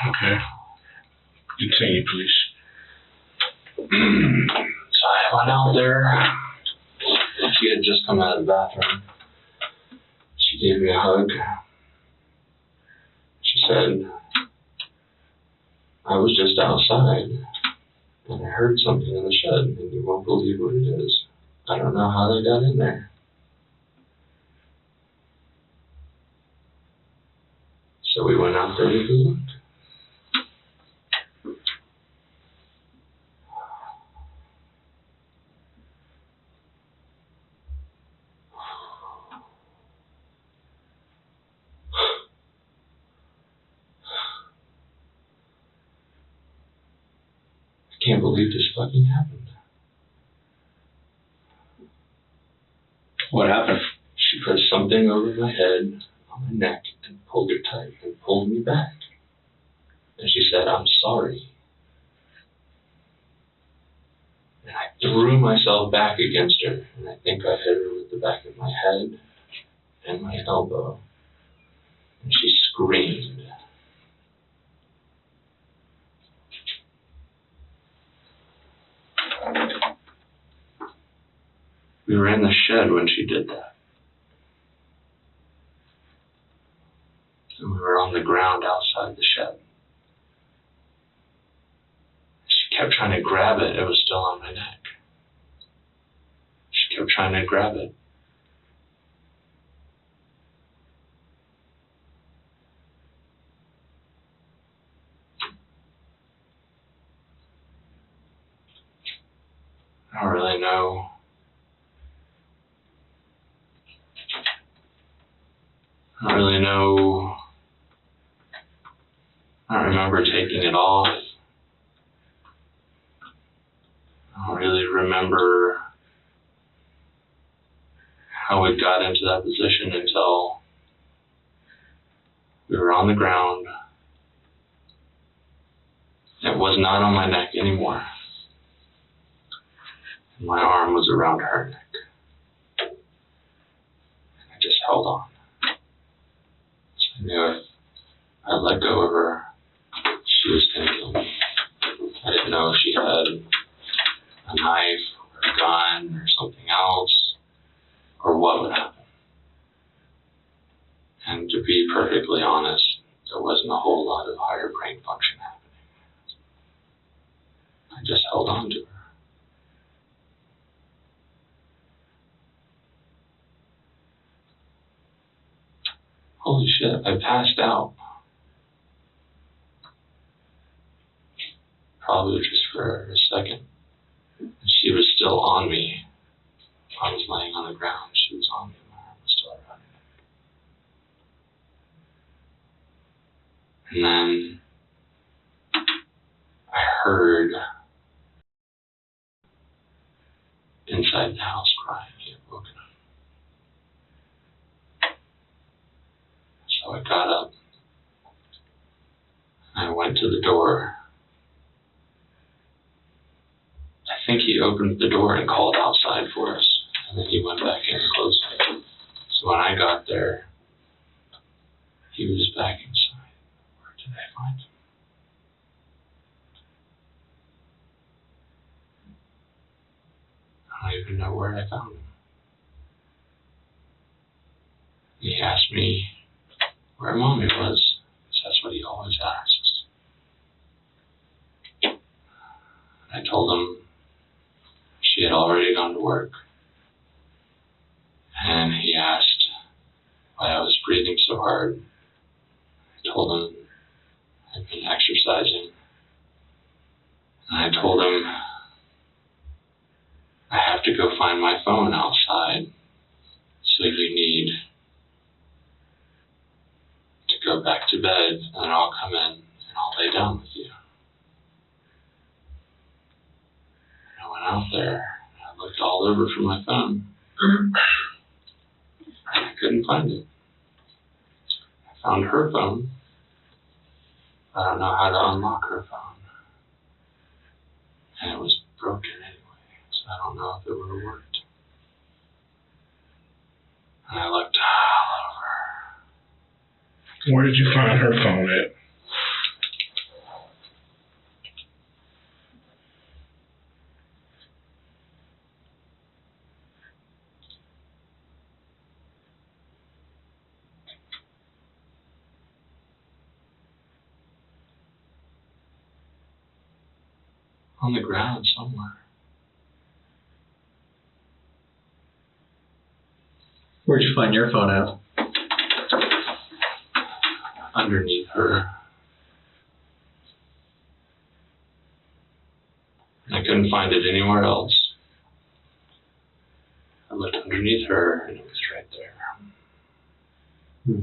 Okay. Continue, please. So I went out there. She had just come out of the bathroom. She gave me a hug. She said, I was just outside and I heard something in the shed and you won't believe what it is. I don't know how they got in there. So we went out there and we looked. can't believe this fucking happened. What happened? She put something over my head, on my neck, and pulled it tight and pulled me back. And she said, "I'm sorry." And I threw myself back against her, and I think I hit her with the back of my head and my elbow. And she screamed. We were in the shed when she did that. And we were on the ground outside the shed. She kept trying to grab it. It was still on my neck. She kept trying to grab it. I don't really know. I don't really know. I don't remember taking it off. I don't really remember how we got into that position until we were on the ground. It was not on my neck anymore. My arm was around her neck. I just held on. I knew if I let go of her, she was going to kill me. I didn't know if she had a knife or a gun or something else, or what would happen. And to be perfectly honest, there wasn't a whole lot of higher brain function happening. I just held on to her. Holy shit, I passed out. Probably just for a second. She was still on me. I was laying on the ground. She was on me. My arm was still around her. And then I heard inside the house crying. He had woken up. So I got up. I went to the door. I think he opened the door and called outside for us. And then he went back in and closed it. So when I got there, he was back inside. Where did I find him? I don't even know where I found him. He asked me where Mommy was, because that's what he always asks. I told him she had already gone to work. And he asked why I was breathing so hard. I told him I'd been exercising. And I told him I have to go find my phone outside, so you need to go back to bed, and then I'll come in and I'll lay down with you. And I went out there and I looked all over for my phone. And I couldn't find it. I found her phone. I don't know how to unlock her phone. And it was broken anyway, so I don't know if it would have worked. And I looked all over. Where did you find her phone at? On the ground somewhere. Where'd you find your phone at? Underneath her. And I couldn't find it anywhere else. I looked underneath her and it was right there.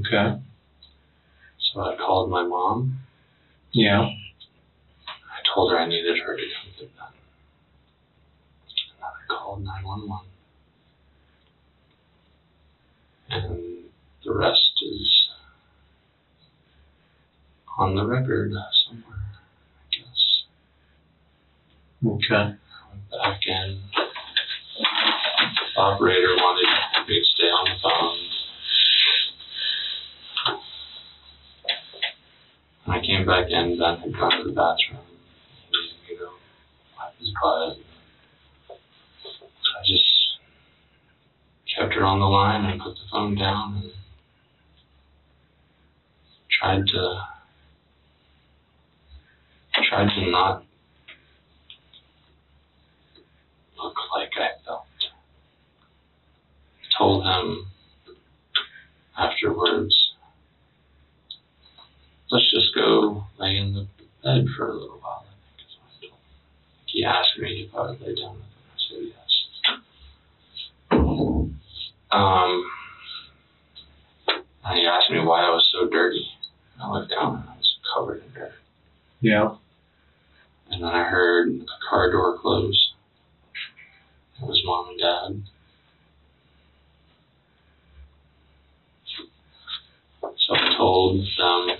Okay. So I called my mom. Yeah. I told her I needed her to come get them. And then I called 911. And the rest is on the record somewhere, I guess. Okay. I went back in. The operator wanted me to stay on the phone. When I came back in, Ben had gone to the bathroom. He needed me to wipe his butt. I just kept her on the line and put the phone down and tried to not look like I felt. I told him afterwards, let's just go lay in the bed for a little while, I think is what I told him. He asked me if I would lay down with him. I said yes. And he asked me why I was so dirty. I looked down and I was covered in dirt. Yeah. And then I heard a car door close. It was Mom and Dad. So I told them,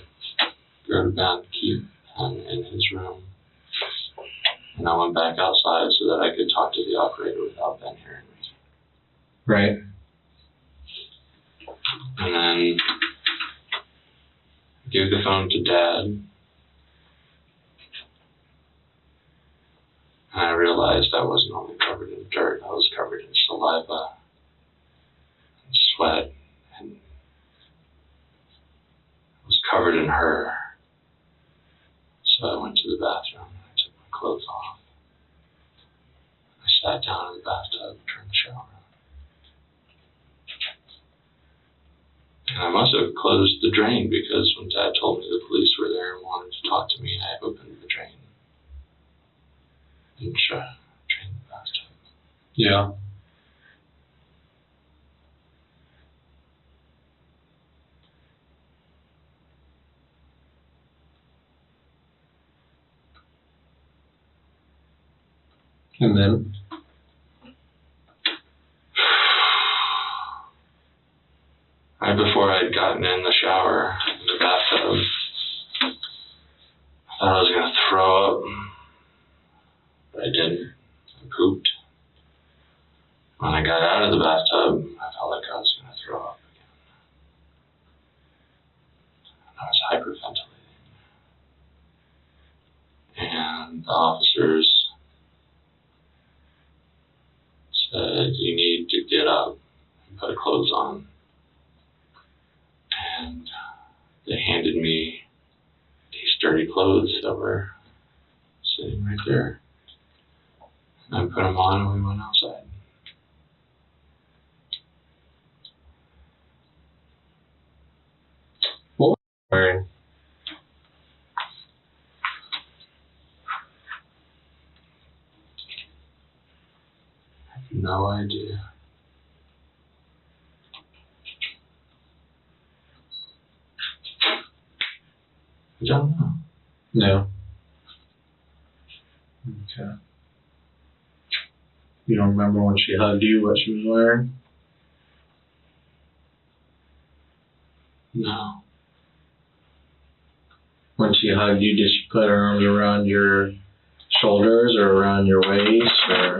go to bed, keep him in his room. And I went back outside so that I could talk to the operator without Ben hearing me. Right. And then I gave the phone to Dad. And I realized I wasn't only covered in dirt, I was covered in saliva and sweat, and I was covered in her. So I went to the bathroom and I took my clothes off. I sat down in the bathtub, turned the shower on. And I must have closed the drain because when Dad told me the police were there and wanted to talk to me, I opened the drain and drained the bathtub. Yeah. And then? Right before I'd gotten in the shower, in the bathtub, I thought I was going to throw up, but I didn't. I pooped. When I got out of the bathtub, I felt like I was going to throw up again. I was hyperventilating. And the officers said, you need to get up and put clothes on. And they handed me these dirty clothes that were sitting right there. And I put them on and we went outside. What were you wearing? I have no idea. I don't know. No. Okay. You don't remember when she hugged you, what she was wearing? No. When she hugged you, did she put her arms around your shoulders or around your waist, or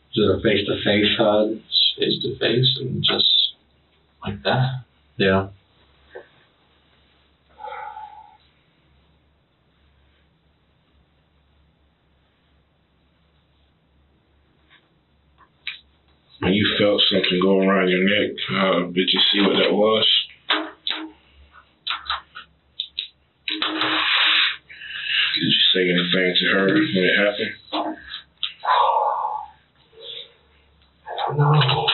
was it a face-to-face hug? Face to face and just like that. Yeah. When you felt something go around your neck, did you see what that was? Did you say anything to her when it happened? I don't know.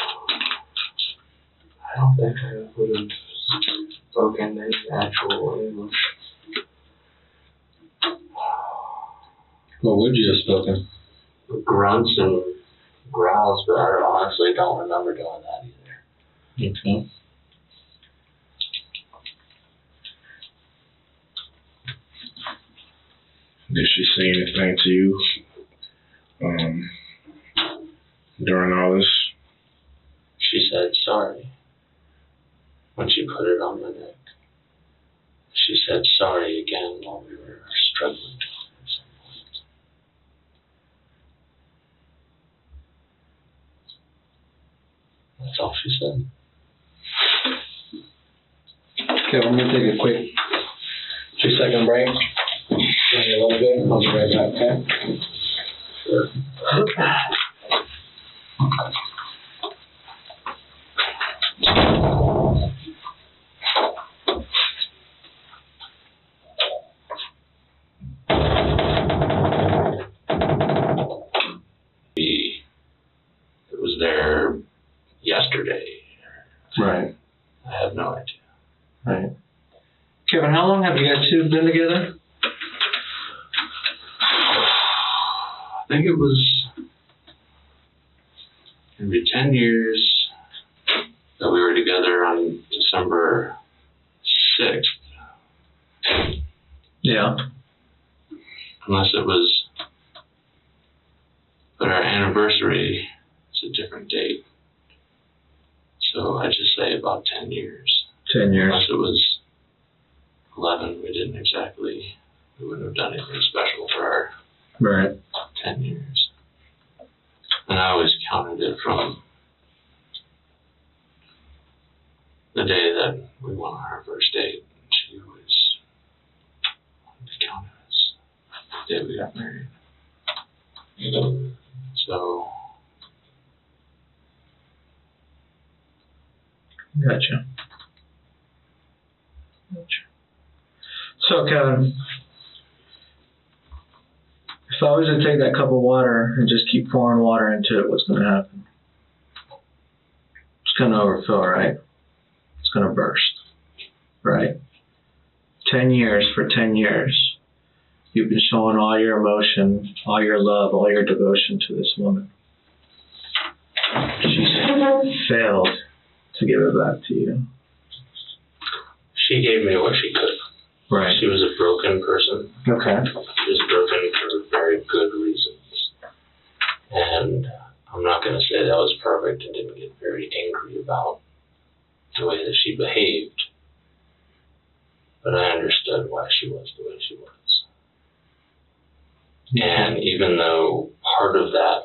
I don't think I would have spoken any actual English. What would you have spoken? Grunts and growls, but I honestly don't remember doing that either. Okay. Did she say anything to you during all this? She said sorry when she put it on my neck. She said sorry again while we were struggling at some point. That's all she said. Okay, we're gonna take a quick 2-second break. Give me a little bit, I'll be right back, okay? Sure. It was there yesterday. Right. I have no idea. Right. Kevin, how long have you guys two been together? I think it was going to be 10 years that we were together on December 6th. Yeah. Unless it was, but our anniversary is a different date. So I just say about 10 years. 10 years. Unless it was 11, we wouldn't have done anything special for our Right. 10 years. And I always counted it from the day that we went on our first date. She always wanted to count it as the day we got married. So, Gotcha. So, Kevin, if I was to take that cup of water and just keep pouring water into it, what's going to happen? It's going to overfill, right? It's going to burst, right? 10 years, for 10 years, you've been showing all your emotion, all your love, all your devotion to this woman. She's failed to give it back to you. she gave me what she could. Right. She was a broken person. Okay. She was broken for very good reasons. And I'm not going to say that was perfect and didn't get very angry about the way that she behaved. But I understood why she was the way she was. And even though part of that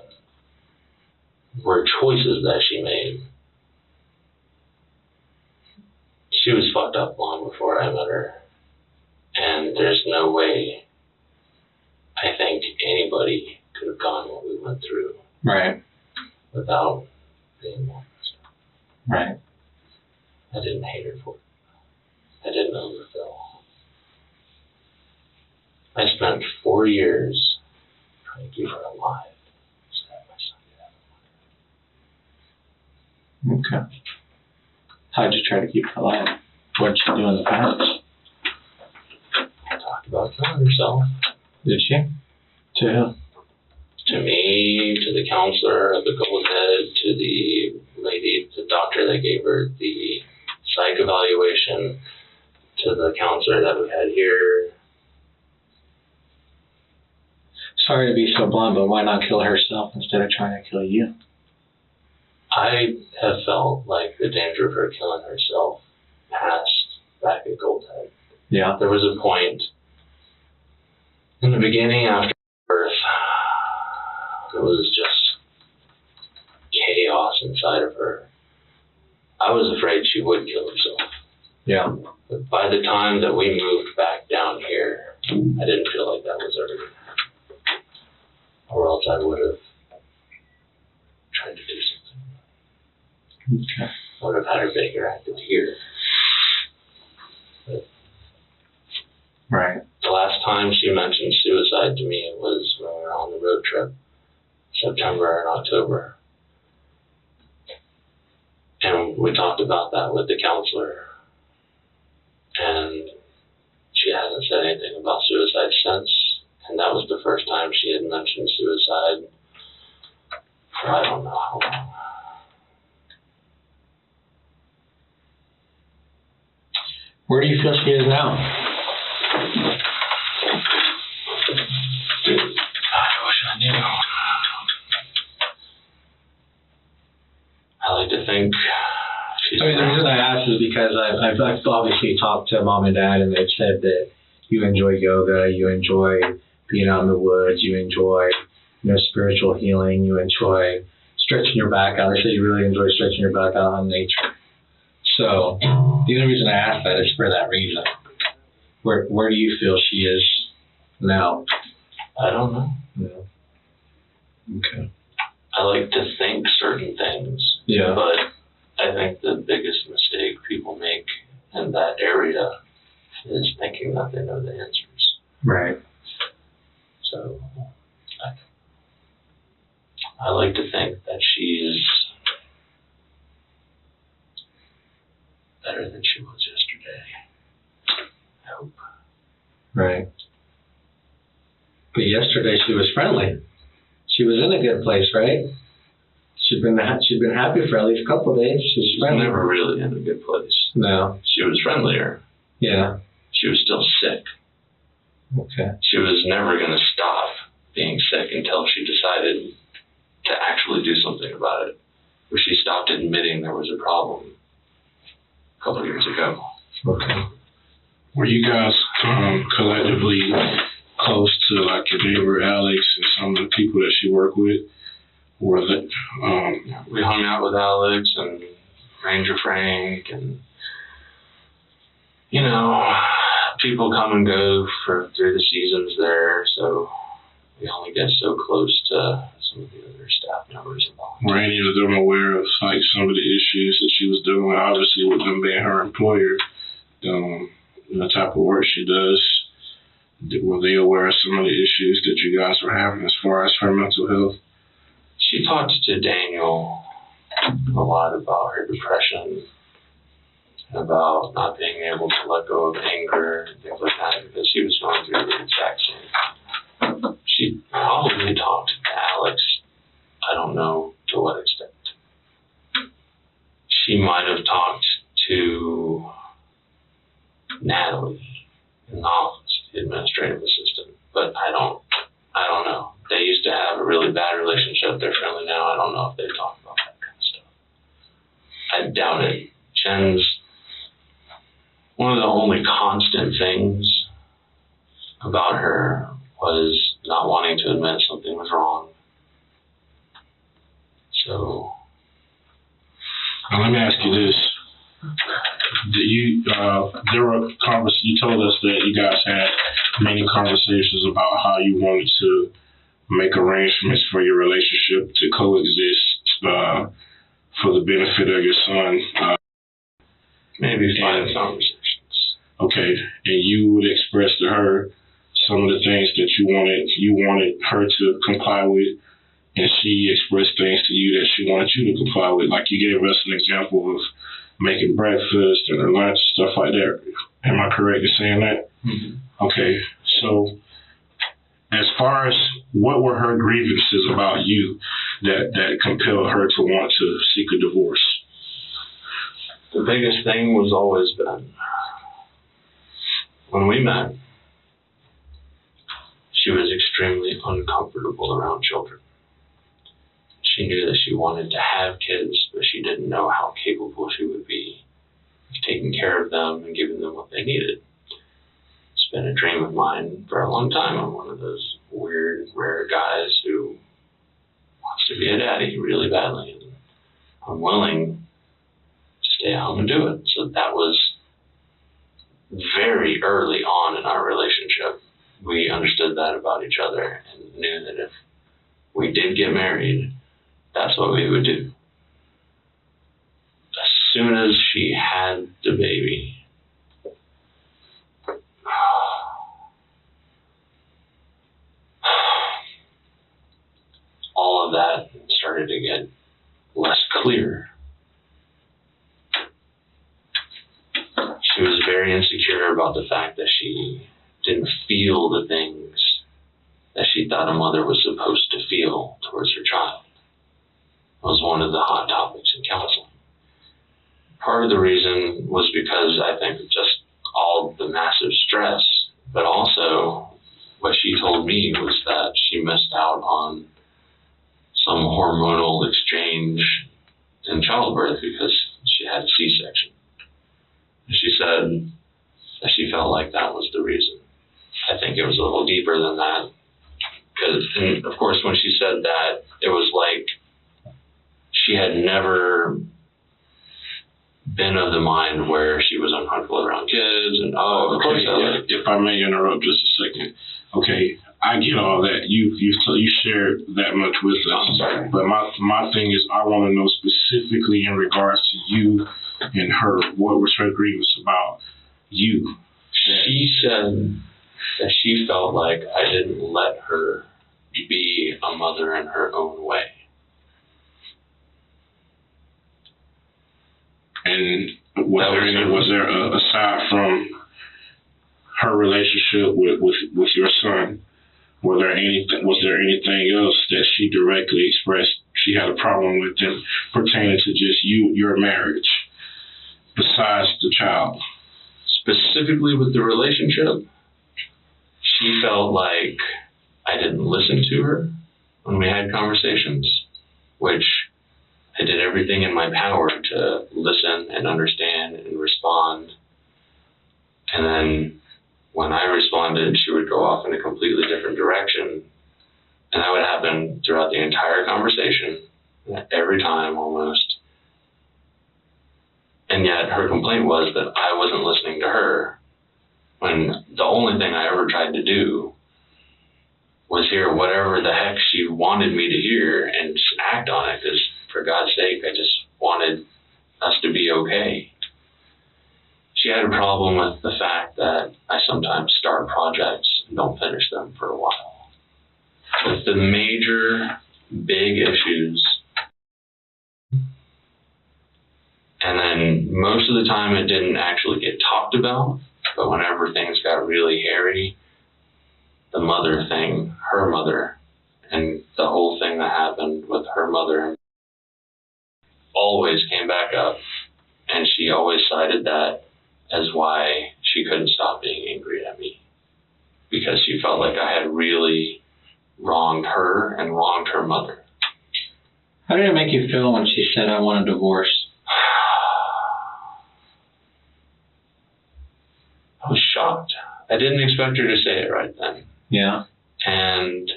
were choices that she made, she was fucked up long before I met her. And there's no way I think anybody could have gone what we went through. Right. Without being more messed up. Right. I didn't hate her for it. I didn't overfill. I spent 4 years trying to keep her alive. So that my son could have her. Okay. How'd you try to keep her alive? What'd she do in the past? I talked about killing herself. Did she? To who? To me, to the counselor at the Gold Head, to the lady, the doctor that gave her the psych evaluation, to the counselor that we had here. Sorry to be so blunt, but why not kill herself instead of trying to kill you? I have felt like the danger of her killing herself passed back at Gold Head. Yeah. There was a point in the beginning after birth, it was just chaos inside of her. I was afraid she would kill herself. Yeah. But by the time that we moved back down here, I didn't feel like that was ever going to happen. Or else I would have tried to do something. Okay. I would have had her bigger acted here. But Right. the last time she mentioned suicide to me was when we were on the road trip, September and October. And we talked about that with the counselor. And she hasn't said anything about suicide since. And that was the first time she had mentioned suicide for I don't know how long. Where do you feel she is now? I wish I knew. I like to think she's... I mean, the reason I asked is because I've obviously talked to mom and dad, and they've said that you enjoy yoga, you enjoy being out in the woods, you enjoy, spiritual healing, you enjoy stretching your back out. They say you really enjoy stretching your back out on nature. So the only reason I asked that is for that reason. Where do you feel she is now? I don't know. No. Okay. I like to think certain things. Yeah. But I think the biggest mistake people make in that area is thinking that they know the answers. Right. So I like to think that she's better than she was yesterday. I hope. Right. But yesterday she was friendly. She was in a good place, right? She'd been happy for at least a couple of days. She was friendly. Never really in a good place. No. She was friendlier. Yeah. She was still sick. Okay. She was never going to stop being sick until she decided to actually do something about it. Where she stopped admitting there was a problem a couple of years ago. Okay. Were you guys collectively close to like your neighbor Alex and some of the people that she worked with? Or that we hung out with Alex and Ranger Frank, and people come and go through the seasons there, so we only get so close to some of the other staff members involved. were any of them aware of like some of the issues that she was doing? Obviously, with them being her employer, the type of work she does. Were they aware of some of the issues that you guys were having as far as her mental health? She talked to Daniel a lot about her depression, about not being able to let go of anger and things like that, because she was going through the exact same. She probably talked to Alex, I don't know to what extent. She might have talked to Natalie in the office, the administrative assistant, but I don't know. They used to have a really bad relationship. They're friendly now. I don't know if they talk about that kind of stuff. I doubt it. Jen's one of the only constant things about her was not wanting to admit something was wrong. So let me ask you this. You told us that you guys had many conversations about how you wanted to make arrangements for your relationship to coexist for the benefit of your son. Maybe 5 conversations. Okay, and you would express to her some of the things that you wanted her to comply with, and she expressed things to you that she wanted you to comply with. Like you gave us an example of making breakfast and her lunch, stuff like that. Am I correct in saying that? Mm-hmm. Okay, so as far as what were her grievances about you that compelled her to want to seek a divorce? The biggest thing was always been, when we met, she was extremely uncomfortable around children. She knew that she wanted to have kids, but she didn't know how capable she would be of taking care of them and giving them what they needed. It's been a dream of mine for a long time. I'm one of those weird, rare guys who wants to be a daddy really badly, and I'm willing to stay home and do it. So that was very early on in our relationship. We understood that about each other and knew that if we did get married, that's what we would do. As soon as she had the baby, all of that started to get less clear. She was very insecure about the fact that she didn't feel the things that she thought a mother was supposed to feel towards her child. It was one of the hot topics in counseling. Part of the reason was because I think of just all the massive stress, but also what she told me was that she missed out on some hormonal exchange in childbirth because she had a C-section. She said that she felt like that was the reason. I think it was a little deeper than that. And of course, when she said that, it was like she had never been of the mind where she was uncomfortable around kids and If I may interrupt just a second. Okay, I get all that. You shared that much with us. I'm sorry. But my thing is, I want to know specifically in regards to you and her, what was her grievance about you? She said that she felt like I didn't let her be a mother in her own way. And was there aside from her relationship with your son, was there anything else that she directly expressed she had a problem with them pertaining to just your marriage besides the child? Specifically with the relationship, she felt like I didn't listen to her when we had conversations, which I did everything in my power to listen and understand and respond. And then when I responded, she would go off in a completely different direction. And that would happen throughout the entire conversation, every time almost. And yet her complaint was that I wasn't listening to her, when the only thing I ever tried to do was hear whatever the heck she wanted me to hear and just act on it, because for God's sake, I just wanted us to be okay. She had a problem with the fact that I sometimes start projects and don't finish them for a while. With the major, big issues, and then most of the time it didn't actually get talked about, but whenever things got really hairy, the mother thing, her mother, and the whole thing that happened with her mother always came back up, and she always cited that as why she couldn't stop being angry at me, because she felt like I had really wronged her and wronged her mother. How did it make you feel when she said, "I want a divorce"? I was shocked. I didn't expect her to say it right then. Yeah. And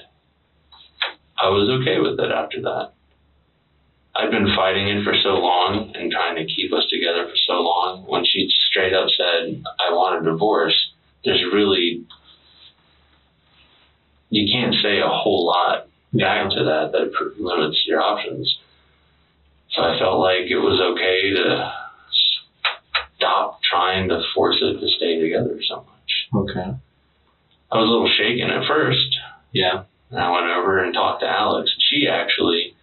I was okay with it after that. I'd been fighting it for so long and trying to keep us together for so long. When she straight up said, "I want a divorce," there's really, you can't say a whole lot back to that limits your options. So I felt like it was okay to stop trying to force it to stay together so much. Okay. I was a little shaken at first. Yeah. And I went over and talked to Alex. She actually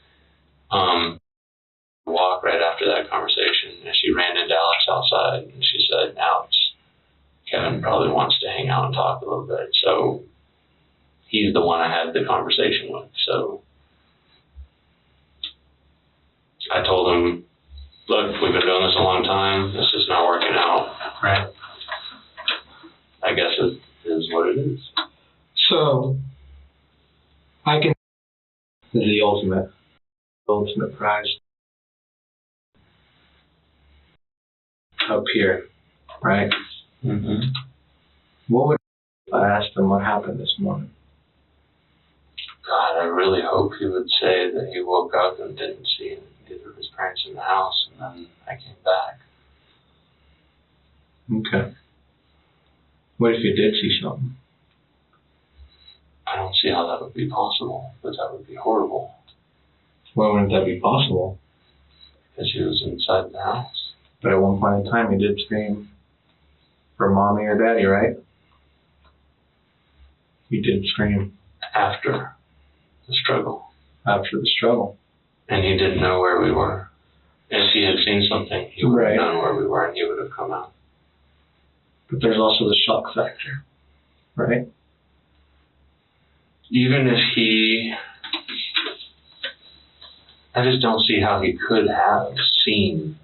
walked right after that conversation, and she ran into Alex outside, and she said, "Alex, Kevin probably wants to hang out and talk a little bit." So he's the one I had the conversation with. So I told him, "Look, we've been doing this a long time. This is not working out." Right. I guess it is what it is. So, I can the ultimate prize up here, right? Mm-hmm. What would if I asked him what happened this morning? God, I really hope he would say that he woke up and didn't see either of his parents in the house, and then I came back. Okay. What if you did see something? I don't see how that would be possible, but that would be horrible. Why wouldn't that be possible? Because he was inside the house. But at one point in time, he did scream for mommy or daddy, right? He did scream. After the struggle. After the struggle. And he didn't know where we were. If he had seen something, he would Right. have known where we were, and he would have come out. But there's also the shock factor, right? Even if I just don't see how he could have seen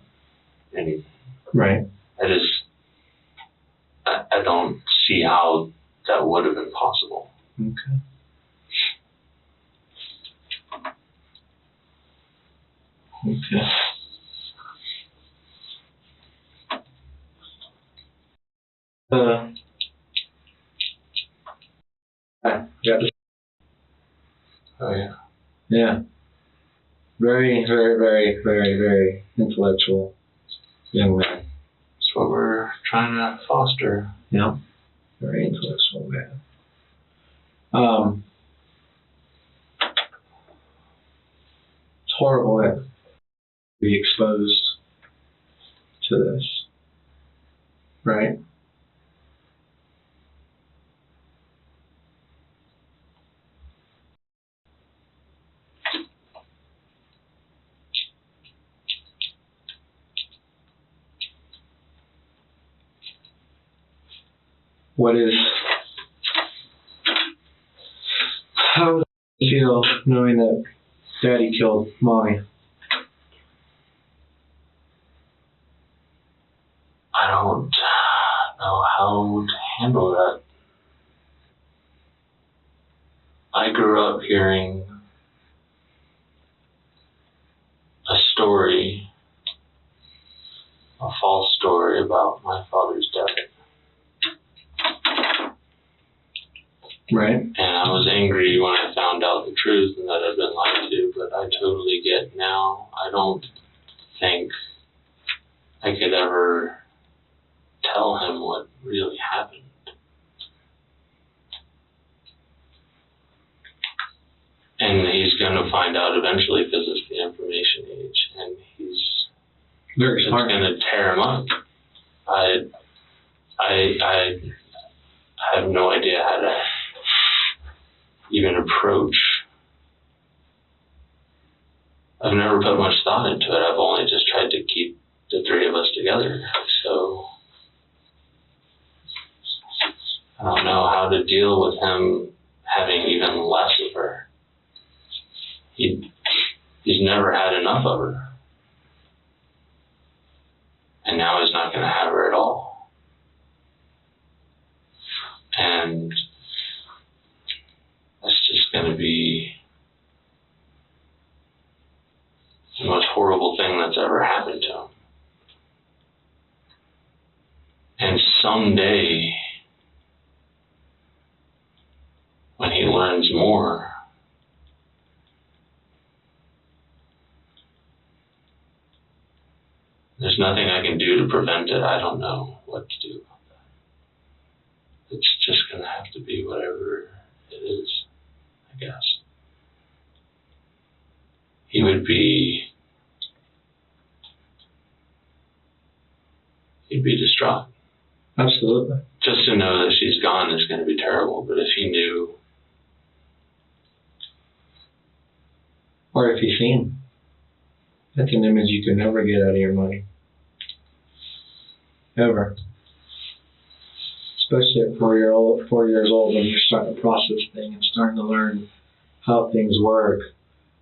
anything. Right. I don't see how that would have been possible. Okay. Got this. Oh yeah. Yeah. Very, very, very, very, very intellectual young man. That's what we're trying to foster. Yeah. Very intellectual man. It's horrible to be exposed to this, right? How does it feel knowing that Daddy killed Mommy? I don't know how to handle that. I grew up hearing a story, a false story about my father's death. Right. And I was angry when I found out the truth and that I'd been lied to, but I totally get now. I don't think I could ever tell him what really happened. And he's going to find out eventually because it's the information age, and Very it's smart. going to tear him up. I have no idea how to even approach. I've never put much thought into it. I've only just tried to keep the three of us together. So I don't know how to deal with him having even less of her. He's never had enough of her. And now he's not going to have her at all. And that's just going to be the most horrible thing that's ever happened to him. And someday, when he learns more, there's nothing I can do to prevent it. I don't know what to do about that. It's just going to have to be whatever it is, I guess. He'd be distraught. Absolutely. Just to know that she's gone is going to be terrible, but if he knew. Or if he's seen. That's an image you can never get out of your mind. Ever. Especially at 4 years old when you're starting to process things and starting to learn how things work,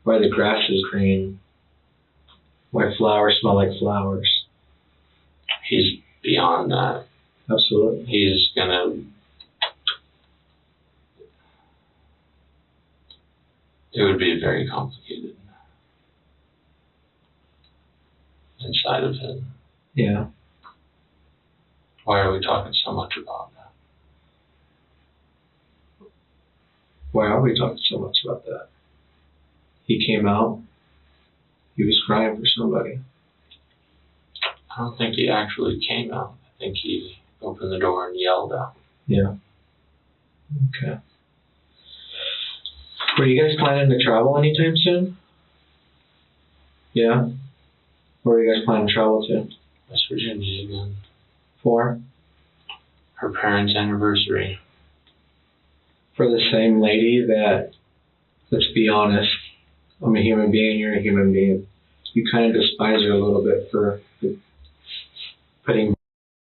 why the grass is green, why flowers smell like flowers. He's beyond that. Absolutely. He's gonna. It would be very complicated inside of him. Yeah. Why are we talking so much about that? Why are we talking so much about that? He came out. He was crying for somebody. I don't think he actually came out. I think he opened the door and yelled out. Yeah. Okay. Were you guys planning to travel anytime soon? Yeah? Where are you guys planning to travel to? West Virginia again. For? Her parents' anniversary. For the same lady that, let's be honest, I'm a human being, you're a human being. You kind of despise her a little bit for putting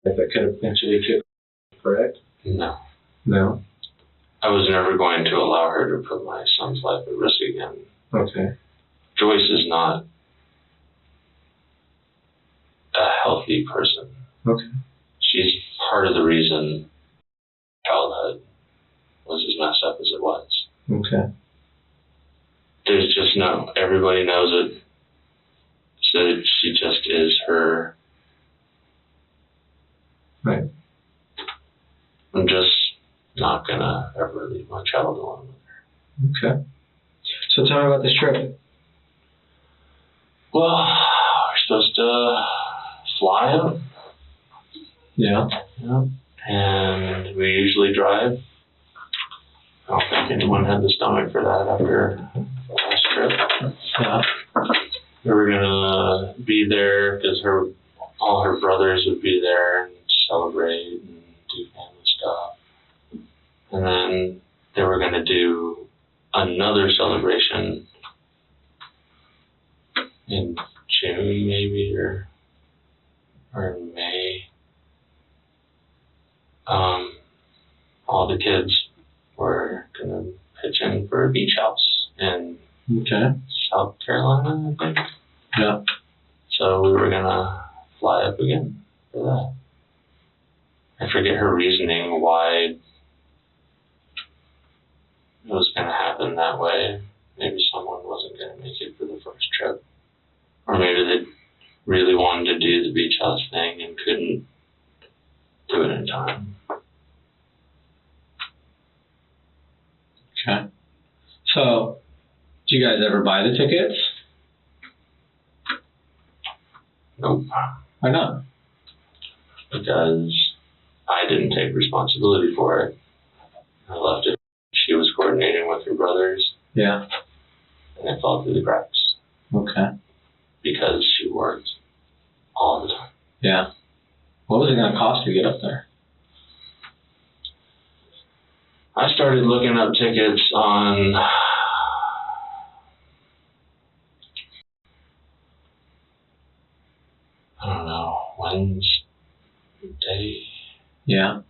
that could eventually kill her, correct? No. No? I was never going to allow her to put my son's life at risk again. Okay. Joyce is not a healthy person. Okay. She's part of the reason childhood was as messed up as it was. Okay. There's just everybody knows it. So she just is her. Right. I'm just not gonna ever leave my child alone with her. Okay. So tell me about this trip. Well, we're supposed to fly up. Yeah. Yeah. And we usually drive. I don't think anyone had the stomach for that after the last trip. Yeah. We were gonna be there because all her brothers would be there and celebrate and do family stuff. And then they were gonna do another celebration in June maybe or in May. All the kids were gonna pitch in for a beach house in Okay. South Carolina, I think. Yeah. So we were gonna fly up again for that. I forget her reasoning why it was gonna happen that way. Maybe someone wasn't gonna make it for the first trip. Or maybe they really wanted to do the beach house thing and couldn't do it in time. Okay. So, do you guys ever buy the tickets? Nope. Why not? Because I didn't take responsibility for it. I left it. She was coordinating with her brothers, Yeah. and it fell through the cracks Okay. because she worked all the time. Yeah. What was it going to cost to get up there? I started looking up tickets on I don't know, Wednesday, Yeah.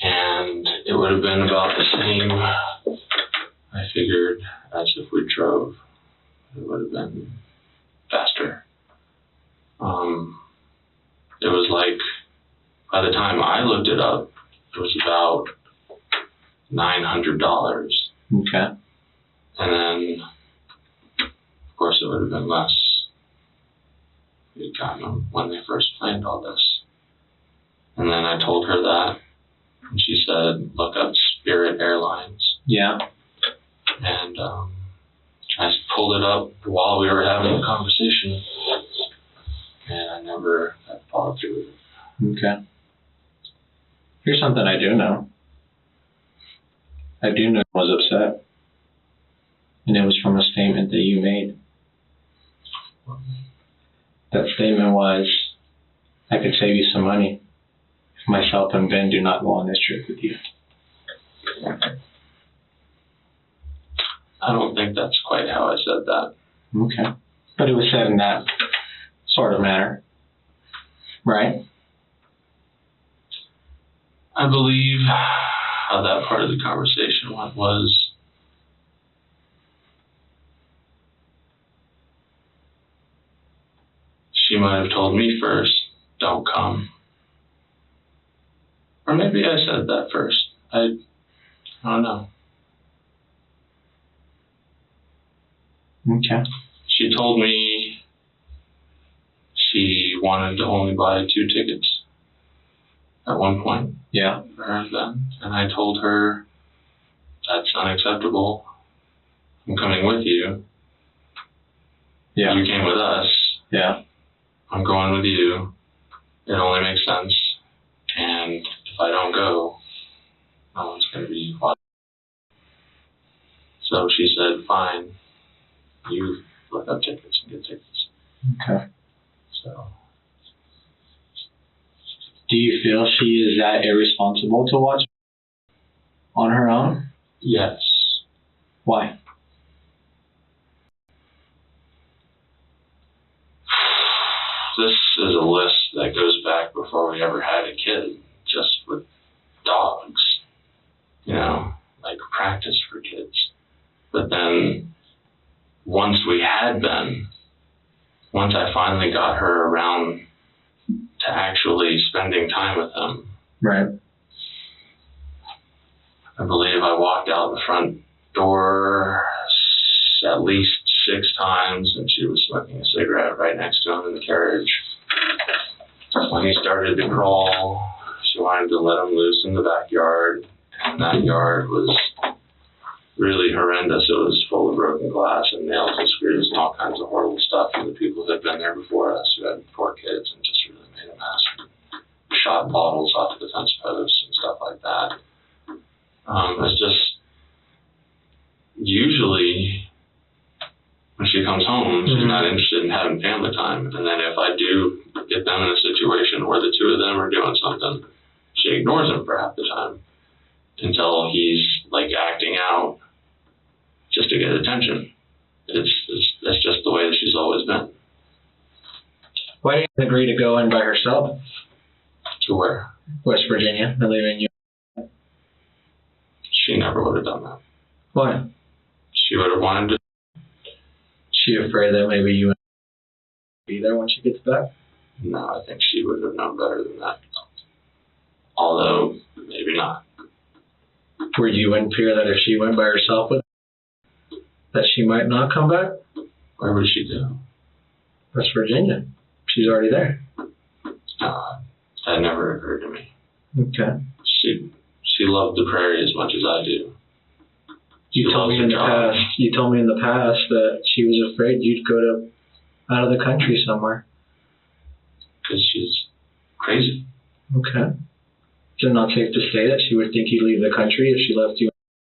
and it would have been about the same, I figured, as if we drove. It would have been faster. It was like, by the time I looked it up, it was about $900. Okay. And then, of course, it would have been less. We had gotten them when they first planned all this. And then I told her that, and she said, look up Spirit Airlines. Yeah. And I pulled it up while we were having the conversation, and I never had followed through with it. Okay. Here's something I do know. I do know I was upset. And it was from a statement that you made. That statement was, I could save you some money if myself and Ben do not go on this trip with you. I don't think that's quite how I said that. Okay. But it was said in that sort of manner. Right? I believe how that part of the conversation went was, she might have told me first, don't come. Or maybe I said that first. I don't know. Okay. She told me she wanted to only buy 2 tickets at one point. Yeah. For her and Ben. And I told her, that's unacceptable. I'm coming with you. Yeah. You came with us. Yeah. I'm going with you. It only makes sense. And if I don't go, no one's going to be watching. So she said, fine. You look up tickets and get tickets. Okay. So. Do you feel she is that irresponsible to watch on her own? Yes. Why? This is a list that goes back before we ever had a kid, just with dogs. You know, like practice for kids. But then, once we had Ben, once I finally got her around to actually spending time with him, Right. I believe I walked out the front door at least 6 times, and she was smoking a cigarette right next to him in the carriage. When he started to crawl, she wanted to let him loose in the backyard, and that yard was really horrendous. It was full of broken glass and nails and screws and all kinds of horrible stuff from the people who had been there before us, who had 4 kids and just really made a mess. Shot bottles off the fence posts and stuff like that. It's just, usually when she comes home, she's not interested in having family time. And then if I do get them in a situation where the 2 of them are doing something, she ignores him for half the time until he's like acting out just to get attention. That's just the way that she's always been. Why didn't you agree to go in by herself? To where? West Virginia, and leaving you? She never would have done that. Why? She would have wanted to. She afraid that maybe you would be there when she gets back? No, I think she would have known better than that. Although, maybe not. Were you in fear that if she went by herself with that she might not come back? Where would she go? West Virginia. She's already there. No, that never occurred to me. Okay. She loved the prairie as much as I do. You told me in the past that she was afraid you'd go out of the country somewhere. Because she's crazy. Okay. Is it not safe to say that she would think you'd leave the country if she left you?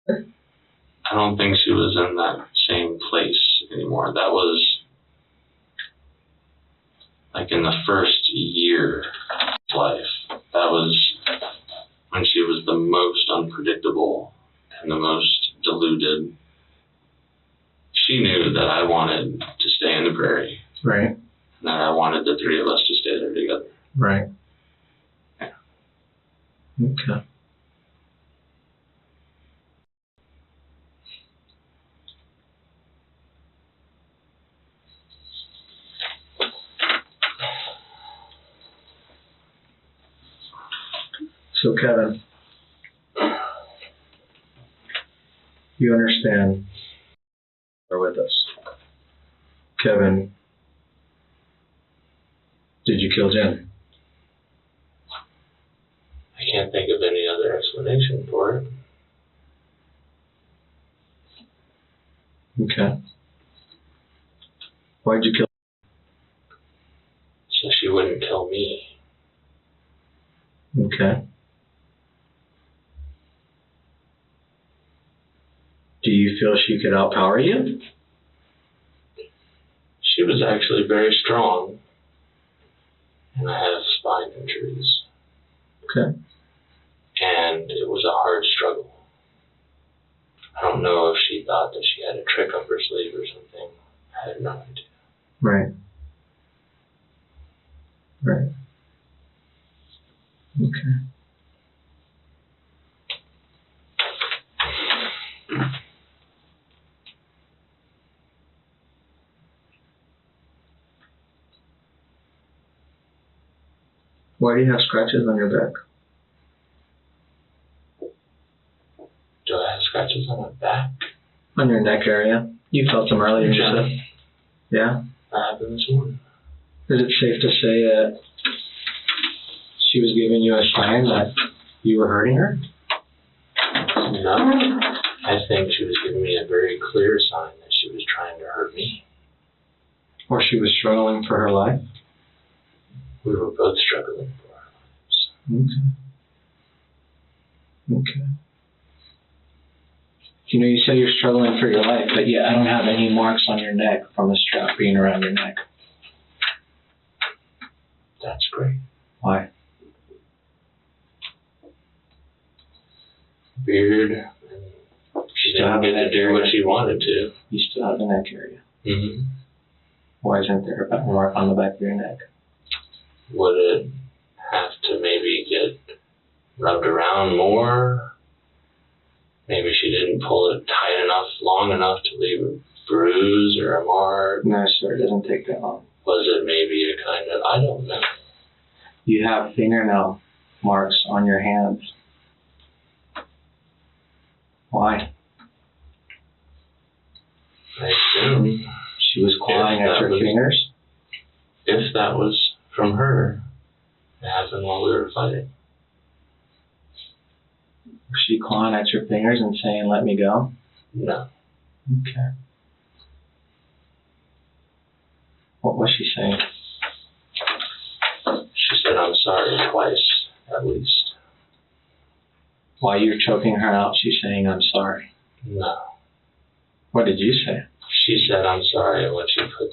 I don't think she was in that same place anymore. That was like in the first year of life. That was when she was the most unpredictable and the most deluded. She knew that I wanted to stay in the prairie. Right. And that I wanted the 3 of us to stay there together. Right. Yeah. Okay. So Kevin, you understand, you're with us. Kevin, did you kill Jen? I can't think of any other explanation for it. Okay. Why'd you kill her? So she wouldn't kill me. Okay. Do you feel she could outpower you? She was actually very strong, and I have spine injuries. Okay. And it was a hard struggle. I don't know if she thought that she had a trick up her sleeve or something. I have no idea. Right. Right. Okay. Why do you have scratches on your back? Do I have scratches on my back? On your neck area. You felt them earlier, you Yeah. said. Yeah? That happened this morning. Is it safe to say that she was giving you a sign that you were hurting her? No. I think she was giving me a very clear sign that she was trying to hurt me. Or she was struggling for her life? We were both struggling for our lives. Okay. Okay. You know, you say you're struggling for your life, but yet I don't have any marks on your neck from the strap being around your neck. That's great. Why? Weird. She didn't get to do what she wanted to. You still have the neck area. Mm-hmm. Why isn't there a mark on the back of your neck? Would it have to maybe get rubbed around more? Maybe she didn't pull it tight enough, long enough to leave a bruise or a mark. No, sir, it doesn't take that long. Was it maybe a kind of, I don't know. You have fingernail marks on your hands. Why? I assume She was clawing at your fingers? If that was from her, it happened while we were fighting. Was she clawing at your fingers and saying, let me go? No. Okay. What was she saying? She said, I'm sorry twice, at least. While you're choking her out, she's saying, I'm sorry. No. What did you say? She said, I'm sorry when she put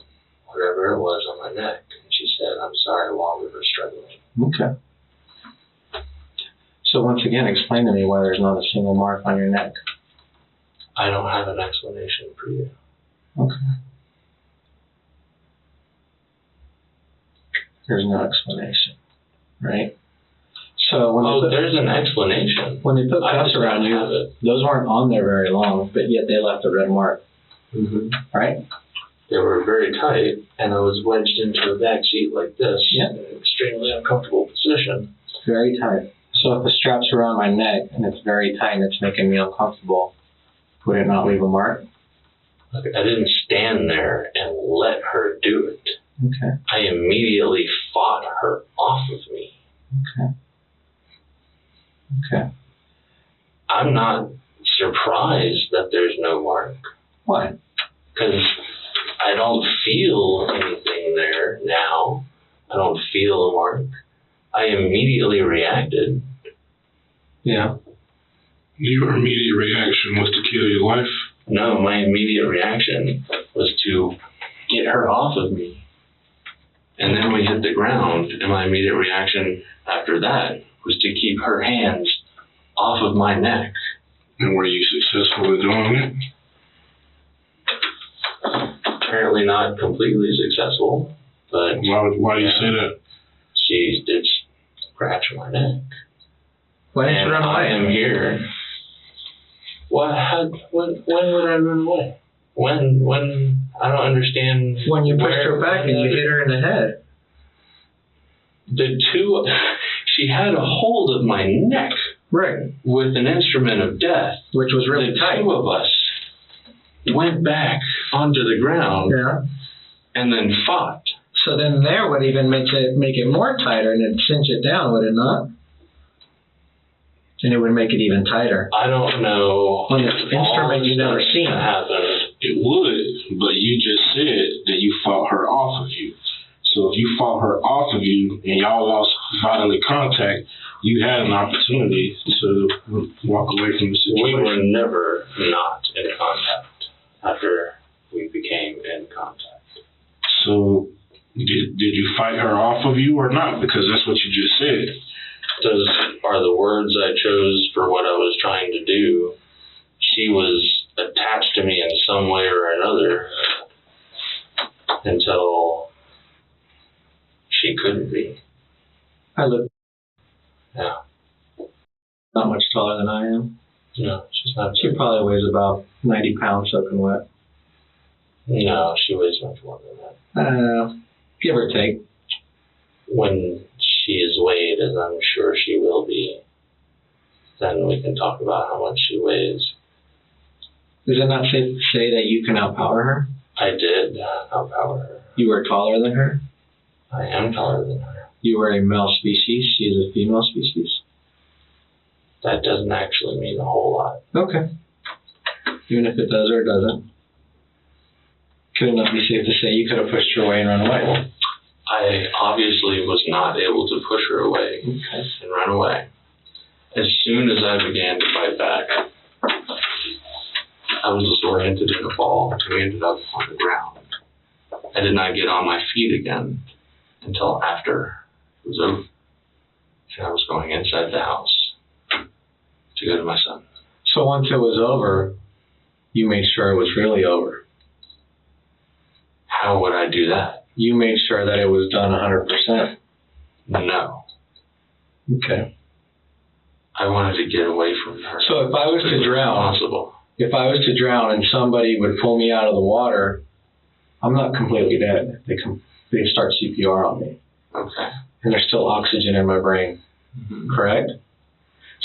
whatever it was on my neck. And she said, I'm sorry while we were struggling. Okay. So once again, explain to me why there's not a single mark on your neck. I don't have an explanation for you. Okay. There's no explanation, right? So when there's an explanation. When they put cuffs around you, those weren't on there very long, but yet they left a red mark. Mm-hmm. Right? They were very tight, and I was wedged into a back seat like this, yeah, in an extremely uncomfortable position. Very tight. So if the strap's around my neck and it's very tight and it's making me uncomfortable, would it not leave a mark? I didn't stand there and let her do it. Okay. I immediately fought her off of me. Okay. Okay. I'm not surprised that there's no mark. Why? Because I don't feel anything there now. I don't feel a mark. I immediately reacted. Yeah. Your immediate reaction was to kill your wife? No, my immediate reaction was to get her off of me. And then we hit the ground, and my immediate reaction after that was to keep her hands off of my neck. And were you successful at doing it? Apparently not completely successful, but... Why do you say that? She did scratch my neck. Why didn't you run away? I am here. When would I run away? When I don't understand. When you pushed her back and you hit her in the head. She had a hold of my neck. Right. With an instrument of death. Which was really tight. The two of us went back onto the ground. Yeah. And then fought. So then there would even make it more tighter and it'd cinch it down, would it not? And it would make it even tighter. I don't know. On this instrument you've never seen. Happened. It would, but you just said that you fought her off of you. So if you fought her off of you and y'all lost bodily contact, you had an opportunity to walk away from the situation. We were never not in contact after we became in contact. So did you fight her off of you or not? Because that's what you just said. Those are the words I chose for what I was trying to do. She was attached to me in some way or another until she couldn't be. I look. Yeah. Not much taller than I am. No, she's not. She probably weighs about 90 pounds soaking wet. No, she weighs much more than that. Give or take. When she is weighed, as I'm sure she will be, then we can talk about how much she weighs. Is it not safe to say that you can outpower her? I did outpower her. You were taller than her? I am taller than her. You were a male species, she is a female species? That doesn't actually mean a whole lot. Okay. Even if it does or it doesn't. Could it not be safe to say you could have pushed her away and run away? I obviously was not able to push her away and run away. As soon as I began to fight back, I was disoriented in a fall and we ended up on the ground. I did not get on my feet again until after it was over. And I was going inside the house to go to my son. So once it was over, you made sure it was really over? How would I do that? You made sure that it was done 100%? No. Okay. I wanted to get away from her. So if I was to drown, and somebody would pull me out of the water, I'm not completely dead. They start CPR on me. Okay. And there's still oxygen in my brain. Mm-hmm. Correct?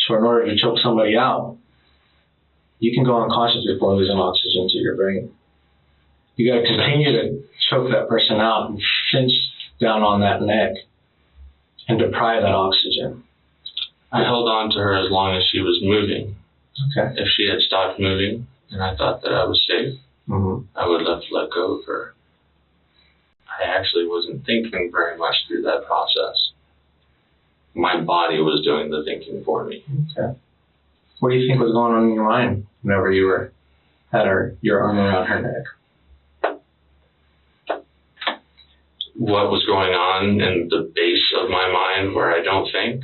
So in order to choke somebody out, you can go unconscious before losing oxygen to your brain. You got to continue to choke that person out and cinch down on that neck and deprive that oxygen. I held on to her as long as she was moving. Okay. If she had stopped moving and I thought that I was safe, I would have let go of her. I actually wasn't thinking very much through that process. My body was doing the thinking for me. Okay. What do you think was going on in your mind whenever you had your arm around her neck? What was going on in the base of my mind where I don't think?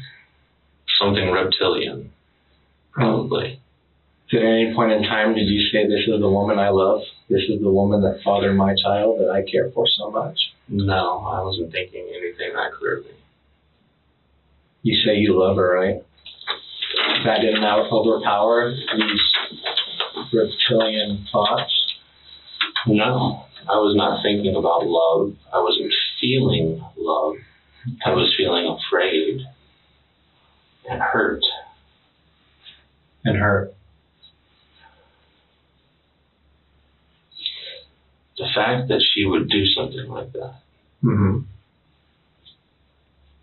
Something reptilian, probably. At any point in time, did you say, this is the woman I love? This is the woman that fathered my child that I care for so much? No, I wasn't thinking anything that clearly. You say you love her, right? That didn't overpower these reptilian thoughts? No, I was not thinking about love. I wasn't feeling love. I was feeling afraid and hurt. And hurt. The fact that she would do something like that. Mm-hmm.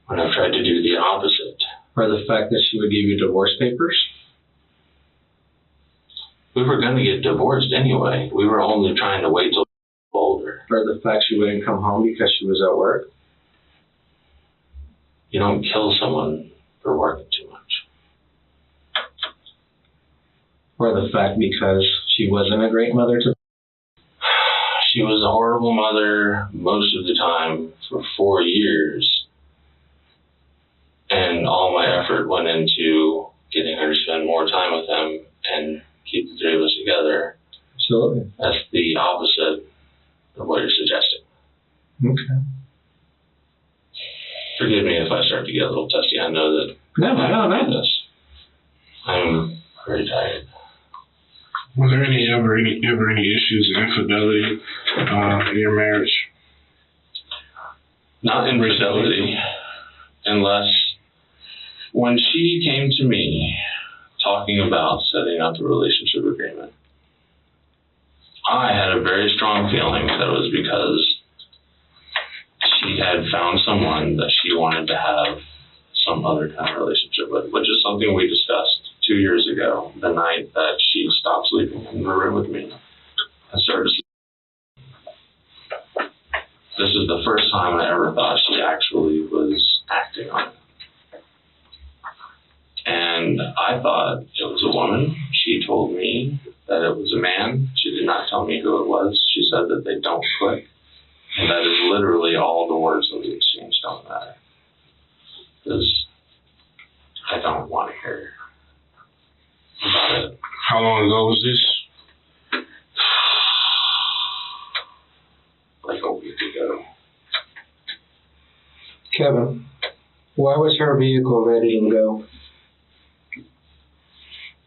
When I've tried to do the opposite. Or the fact that she would give you divorce papers? We were going to get divorced anyway. We were only trying to wait till we were older. Or the fact she wouldn't come home because she was at work? You don't kill someone for working too much. Or the fact because she wasn't a great mother to... She was a horrible mother most of the time for 4 years. And all my effort went into getting her to spend more time with him and keep the three of us together. Absolutely. That's the opposite of what you're suggesting. Okay. Forgive me if I start to get a little testy. I know that. No. This. I'm very tired. Was there ever any issues of infidelity in your marriage? Not infidelity, unless when she came to me talking about setting up the relationship agreement, I had a very strong feeling that it was because she had found someone that she wanted to have some other kind of relationship with, which is something we discussed 2 years ago, the night that she stopped sleeping in the room with me and started sleeping. This is the first time I ever thought she actually was acting on it. And I thought it was a woman. She told me that it was a man. She did not tell me who it was. She said that they don't click. And that is literally all the words that we exchanged don't matter. Because I don't want to hear about it. How long ago was this? Like a week ago. Kevin, why was her vehicle ready to go?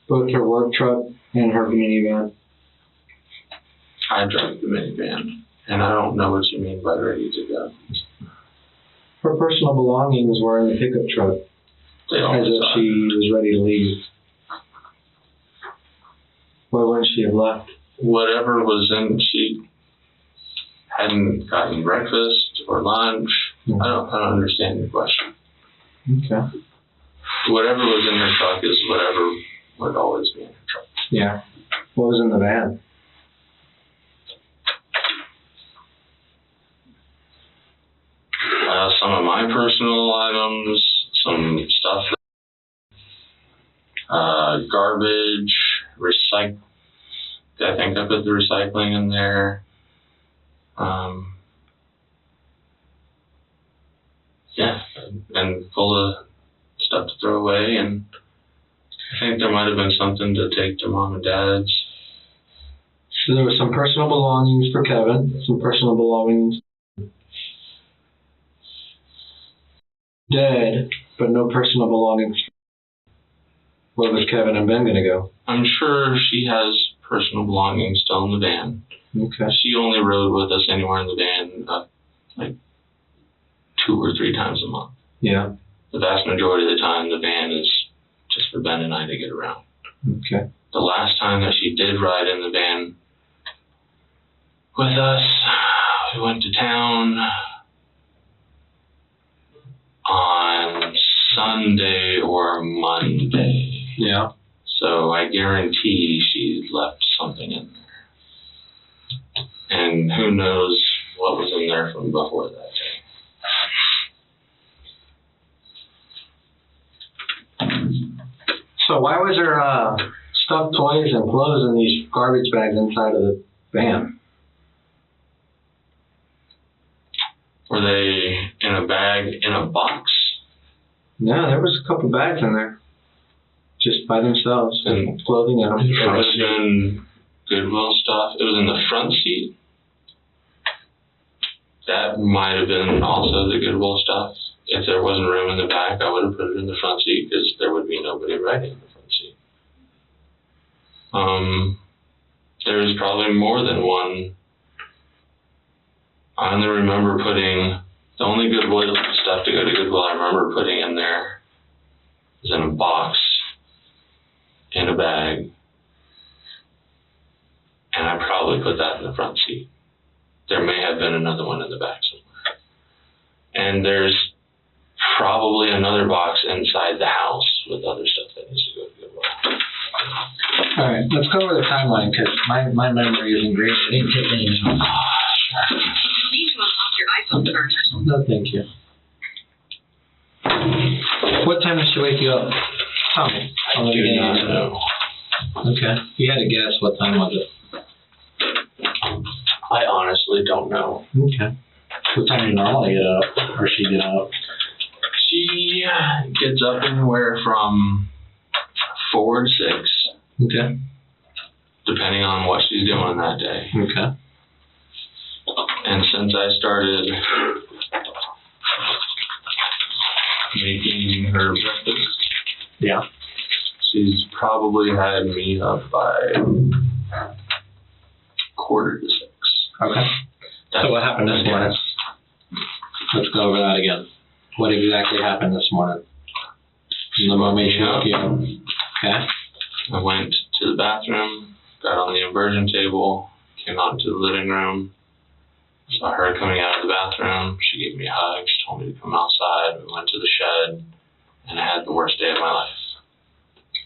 Both her work truck and her minivan. I drive the minivan, and I don't know what you mean by ready to go. Her personal belongings were in the pickup truck, They as always if are. she was ready to leave. Why wouldn't she have left? Whatever was in, she hadn't gotten breakfast or lunch. I don't understand your question. Okay. Whatever was in her truck is whatever would always be in her truck. Yeah. What was in the van? Some of my personal items, some stuff, garbage, I think I put the recycling in there. Yeah, and full of stuff to throw away, and I think there might have been something to take to mom and dad's. So there were some personal belongings for Kevin, some personal belongings. Dead, but no personal belongings. Where was Kevin and Ben going to go? I'm sure she has personal belongings still in the van. Okay. She only rode with us anywhere in the van like 2 or 3 times a month. Yeah. The vast majority of the time, the van is just for Ben and I to get around. Okay. The last time that she did ride in the van with us. We went to town on Sunday or Monday. Yeah. So I guarantee she left something in there. And who knows what was in there from before that day. So why was there stuffed toys and clothes in these garbage bags inside of the van? Were they in a bag, in a box? No, there was a couple bags in there. Just by themselves, and clothing in them. It was in Goodwill stuff. It was in the front seat. That might have been also the Goodwill stuff. If there wasn't room in the back, I would have put it in the front seat because there would be nobody riding in the front seat. There was probably more than one. I only remember putting, the only Goodwill stuff to go to Goodwill I remember putting in there was in a box, in a bag, and I probably put that in the front seat. There may have been another one in the back somewhere. And there's probably another box inside the house with other stuff that needs to go to Goodwill. All right, let's go over the timeline because my memory isn't great. I didn't take any notes. Sure. You'll need to unlock your iPhone first. No, thank you. What time did she wake you up? Tell me. I do not know. Okay. You had to guess. What time was it? I honestly don't know. Okay. What time do you normally get up, or she get up? She gets up anywhere from 4 to 6, Okay. depending on what she's doing that day. Okay. And since I started making her breakfast, Yeah. she's probably had me up by 5:45. Okay. So what happened this morning? Let's go over that again. What exactly happened this morning? The moment she woke you up. Okay. I went to the bathroom, got on the inversion table, came out into the living room, saw her coming out of the bathroom. She gave me a hug. She told me to come outside. We went to the shed, and I had the worst day of my life.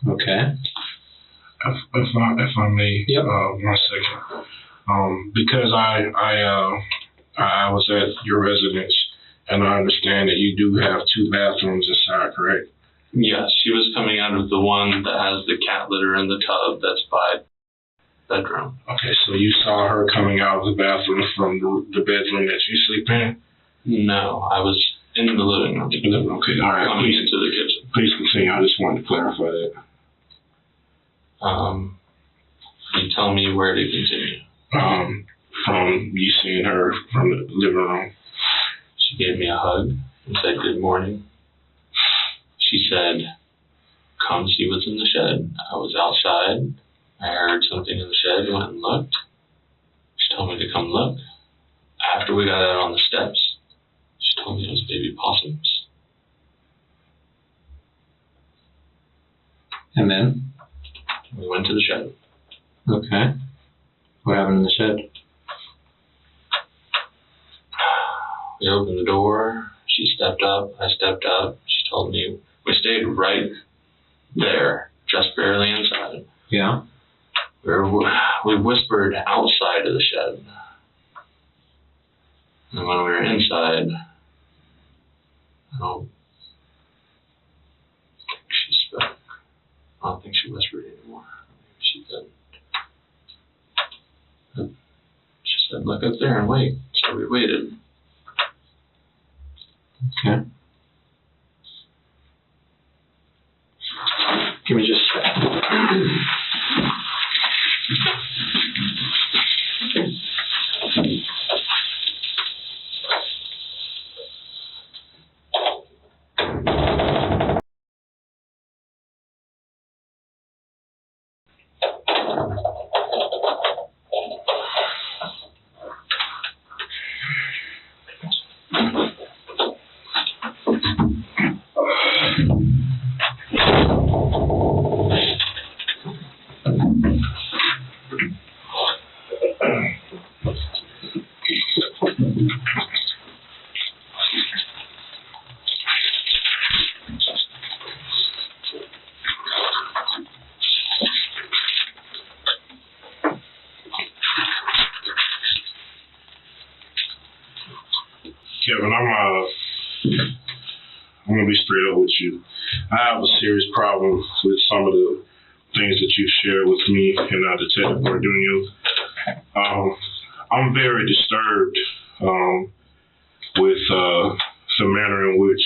Okay. If I may, Yep. 1 second. Because I was at your residence, and I understand that you do have 2 bathrooms inside, correct? Yes, she was coming out of the one that has the cat litter in the tub that's by the bedroom. Okay, so you saw her coming out of the bathroom from the bedroom that you sleep in? No, I was in the living room. Okay, all right. Coming into the kitchen. Please continue. I just wanted to clarify that. You tell me where to continue. From you seeing her from the living room. She gave me a hug and said good morning. She said, come see what's in the shed. I was outside. I heard something in the shed, went and looked. She told me to come look. After we got out on the steps, she told me it was baby possums. And then? We went to the shed. Okay. What happened in the shed? We opened the door. She stepped up. I stepped up. She told me, we stayed right there, just barely inside. Yeah. We whispered outside of the shed. And when we were inside, I don't think she spoke. I don't think she whispered anymore. Maybe she did. She said, look up there and wait. So we waited. Okay. Give me just a second. Kevin, I'm gonna be straight up with you. I have a serious problem with some of the things that you've shared with me and Detective Gordonio. I'm very disturbed with the manner in which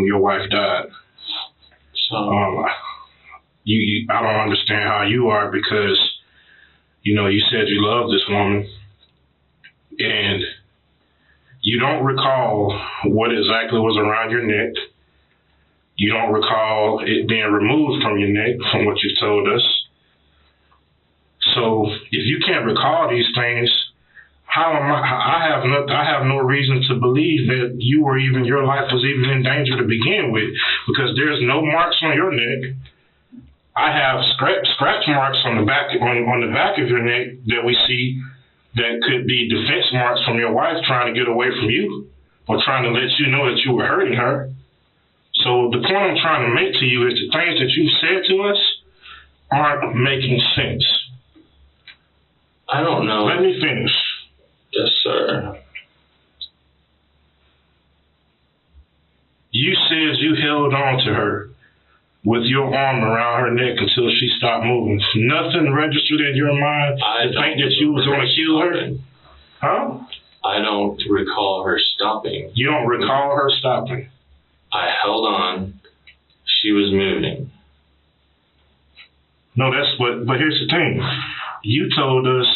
your wife died. So, I don't understand how you are because, you said you love this woman and you don't recall what exactly was around your neck. You don't recall it being removed from your neck from what you've told us. So if you can't recall these things, I have no reason to believe that your life was even in danger to begin with, because there's no marks on your neck. I have scratch marks on the back of your neck that we see that could be defense marks from your wife trying to get away from you or trying to let you know that you were hurting her. So the point I'm trying to make to you is the things that you said to us aren't making sense. I don't know. Let me finish. Yes, sir. You said you held on to her with your arm around her neck until she stopped moving. Nothing registered in your mind to think that you was going to kill her? Huh? I don't recall her stopping. You don't recall her stopping? I held on. She was moving. No, but here's the thing. You told us,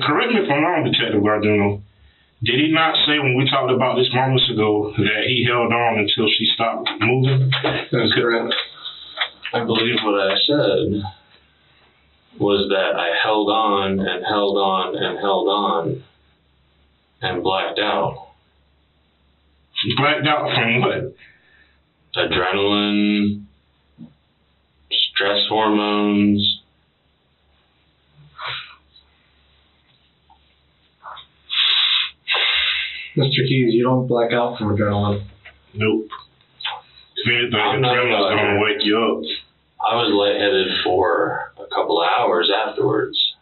correct me if I'm wrong, Detective Gardino, did he not say when we talked about this moments ago that he held on until she stopped moving? That's correct. I believe what I said was that I held on and held on and held on and blacked out. Blacked out from what? Adrenaline, stress hormones. Mr. Hughes, you don't black out from adrenaline. Nope. If anything, adrenaline's gonna wake you up. I was lightheaded for a couple of hours afterwards.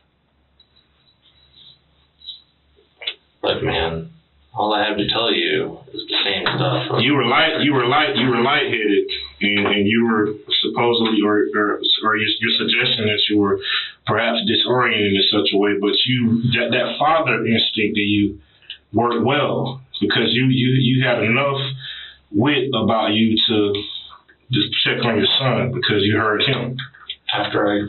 But man, all I have to tell you is the same stuff. You were lightheaded, and you were supposedly, or you're suggesting that you were perhaps disoriented in such a way, but that father instinct that you worked well, because you had enough wit about you to just check on your son because you heard him. After I